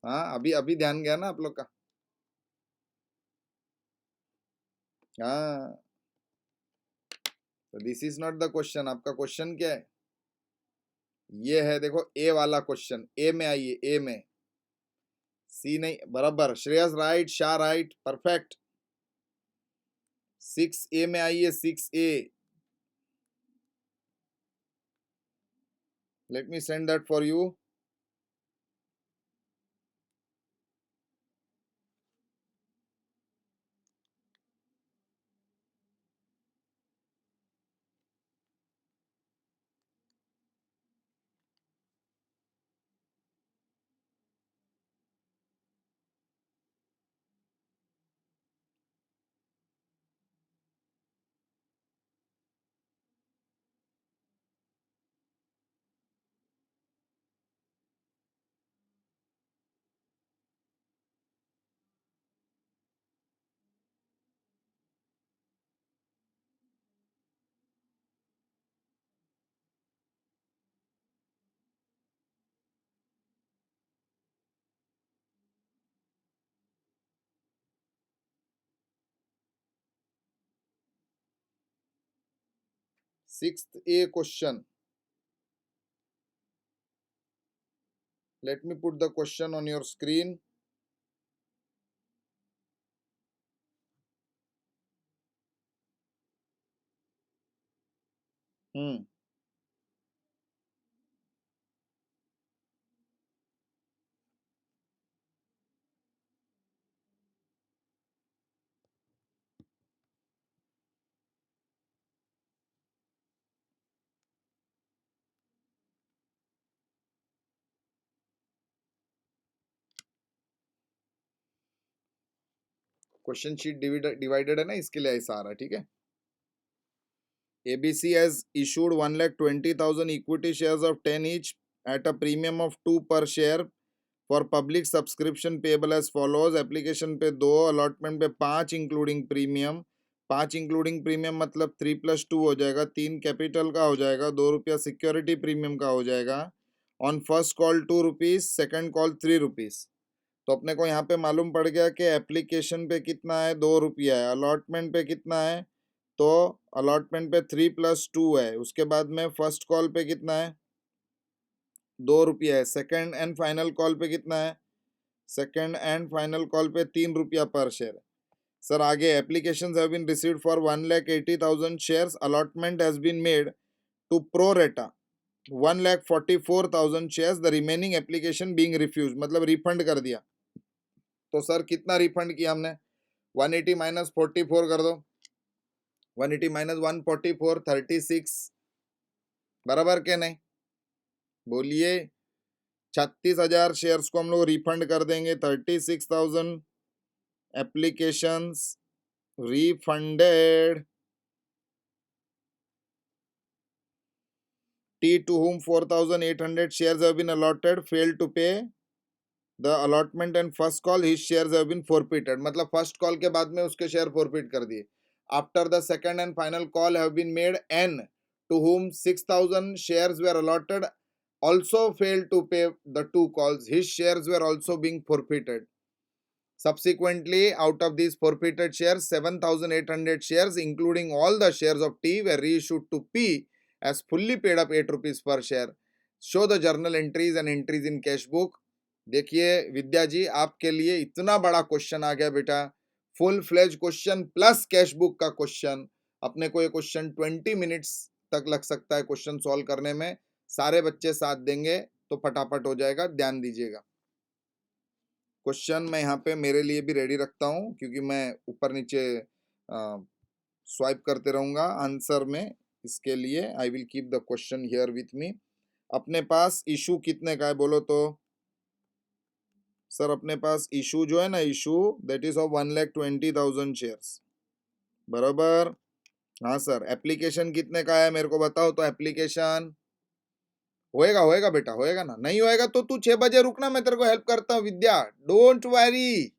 हाँ, अभी अभी ध्यान गया ना आप लोग का। हाँ, तो this is not the question. आपका क्वेश्चन क्या है, ये है देखो, ए वाला क्वेश्चन, ए में आइए, ए में, सी नहीं, बराबर, Shreyas right, Shah right, perfect. 6A में आइए, 6A, let me send that for you. Sixth A question. Let me put the question on your screen. Hmm question sheet divided है ना, इसके लिए ऐसा आ रहा है, ठीक है। ABC has issued 1,20,000 equity shares of 10 each at a premium of 2 per share for public subscription payable as follows. Application पे 2, अलॉटमेंट पे 5 इंक्लूडिंग प्रीमियम। 5 इंक्लूडिंग प्रीमियम मतलब 3+2 हो जाएगा, 3 कैपिटल का हो जाएगा, 2 रुपया सिक्योरिटी प्रीमियम का हो जाएगा। On first call 2 rupees, second call 3 rupees. तो अपने को यहाँ पे मालूम पड़ गया कि एप्लीकेशन पे कितना है, 2 रुपया है। अलॉटमेंट पे कितना है, तो अलॉटमेंट पे 3+2 है। उसके बाद में फर्स्ट कॉल पे कितना है, 2 रुपया है। सेकेंड एंड फाइनल कॉल पे कितना है, सेकेंड एंड फाइनल कॉल पे 3 रुपया पर शेयर। सर आगे, applications have been received for 1,80,000 shares, allotment has been made to pro rata 1,44,000 shares, the remaining application being refuse, मतलब रिफंड कर दिया। तो सर कितना रिफंड किया हमने, 180 माइनस 44 कर दो, 180 माइनस 144, 36, बराबर के नहीं, बोलिए। 36,000 शेयर्स को हम लोग रिफंड कर देंगे, 36,000 applications refunded. T to whom 4,800 shares have been allotted failed to pay the allotment and first call his shares have been forfeited, मतलब फर्स्ट कॉल के बाद में उसके शेयर फॉरफिट कर दिए। After the second and final call have been made, N to whom 6,000 shares were allotted also failed to pay the 2 calls, his shares were also being forfeited. Subsequently, out of these forfeited shares, 7,800 shares, including all the shares of T, were reissued to P as fully paid up 8 rupees per share. Show the journal entries and entries in cash book. देखिए विद्या जी, आपके लिए इतना बड़ा question आ गया बेटा, full fledge question plus cash book का question. अपने को ये क्वेश्चन 20 मिनट्स तक लग सकता है क्वेश्चन सॉल्व करने में। सारे बच्चे साथ देंगे तो फटाफट हो जाएगा, ध्यान दीजिएगा। क्वेश्चन मैं यहाँ पे मेरे लिए भी रेडी रखता हूँ, क्योंकि मैं ऊपर नीचे स्वाइप करते रहूँगा आंसर में। इसके लिए I will keep the question here with me. अपने पास इशू कितने का है बोलो तो। सर अपने पास इशू जो है ना, issue that is of 1,20,000 shares, बराबर। हाँ सर, एप्लीकेशन कितने का है मेरे को बताओ तो। एप्लीकेशन होएगा, होएगा बेटा, होएगा ना। नहीं होएगा तो तू 6 बजे रुकना, मैं तेरे को हेल्प करता हूँ विद्या, डोंट वरी,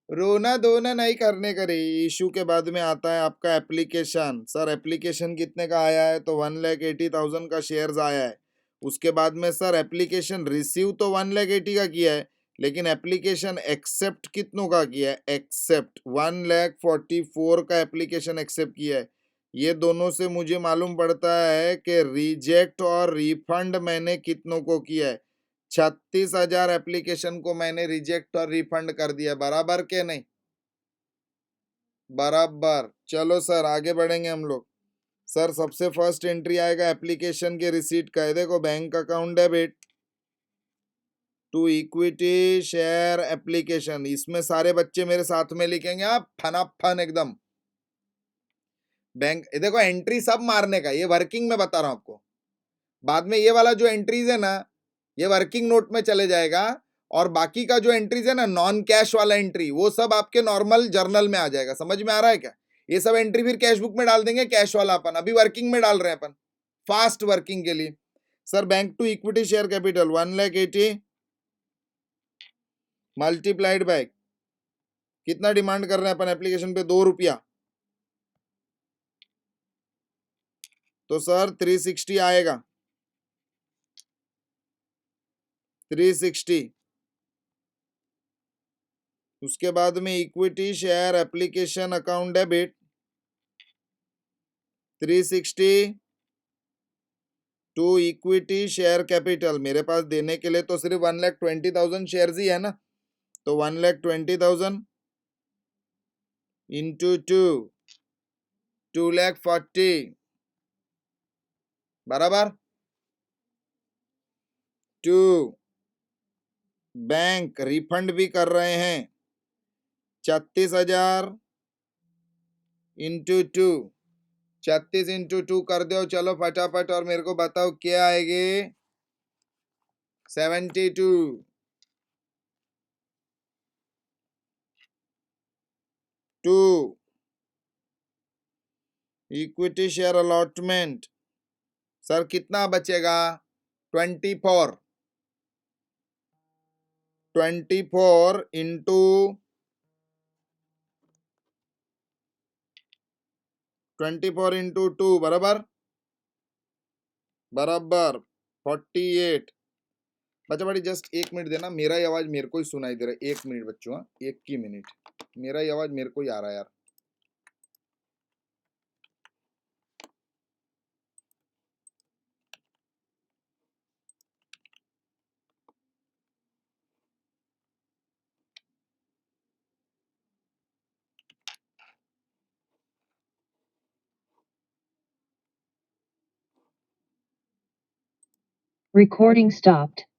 रोना धोना नहीं करने का रे। इशू के बाद में आता है आपका एप्लीकेशन। सर एप्लीकेशन कितने का आया है, तो 1,80,000 का शेयर्स आया है। उसके बाद में सर एप्लीकेशन रिसीव तो 1,80,000 का किया है, लेकिन एप्लीकेशन एक्सेप्ट कितनों का किया है, एक्सेप्ट 1,44,000 का एप्लीकेशन एक्सेप्ट किया है। ये दोनों से मुझे मालूम पड़ता है कि रिजेक्ट और रिफंड मैंने कितनों को किया है, 36,000 एप्लीकेशन को मैंने रिजेक्ट और रिफंड कर दिया, बराबर के नहीं, बराबर। चलो सर आगे बढ़ेंगे हम लोग। सर सबसे फर्स्ट एंट्री आएगा एप्लीकेशन के रिसीट का है, देखो bank account debit to equity share application. इसमें सारे बच्चे मेरे साथ में लिखेंगे आप, फनाफन एकदम। बैंक, देखो एंट्री सब मारने का, ये वर्किंग में बता रहा हूं आपको। बाद में ये वाला जो एंट्रीज है ना, ये वर्किंग नोट में चले जाएगा, और बाकी का जो एंट्रीज है ना, नॉन कैश वाला एंट्री, वो सब आपके नॉर्मल जर्नल में आ जाएगा। समझ में आ रहा है क्या? ये सब एंट्री फिर कैश बुक में डाल देंगे, कैश वाला अपन अभी वर्किंग में डाल रहे हैं अपन, फास्ट वर्किंग के लिए। Sir bank to equity share capital 1,80,000 multiplied by कितना डिमांड कर रहे हैं अपन एप्लीकेशन पे, 2 रुपया, तो सर 360 आएगा, 360। उसके बाद में equity share application account debit 360 to equity share capital. मेरे पास देने के लिए तो सिर्फ 1,20,000 शेयर ही है ना, तो 1,20,000 इंटू 2, 2,40,000 बराबर। 2 बैंक रिफंड भी कर रहे हैं 36,000 इंटू 2, 36 इंटू 2 कर दो चलो फटाफट और मेरे को बताओ क्या आएगी 72। 2 इक्विटी शेयर अलॉटमेंट सर कितना बचेगा 24 इंटू 2 बराबर 48। बच्चा बड़ी जस्ट 1 मिनट देना, मेरा ही आवाज मेरे को ही सुनाई दे रहा है। 1 मिनट बच्चों, हाँ 1 ही मिनट, मेरा ही आवाज मेरे को ही आ रहा है यार। Recording stopped.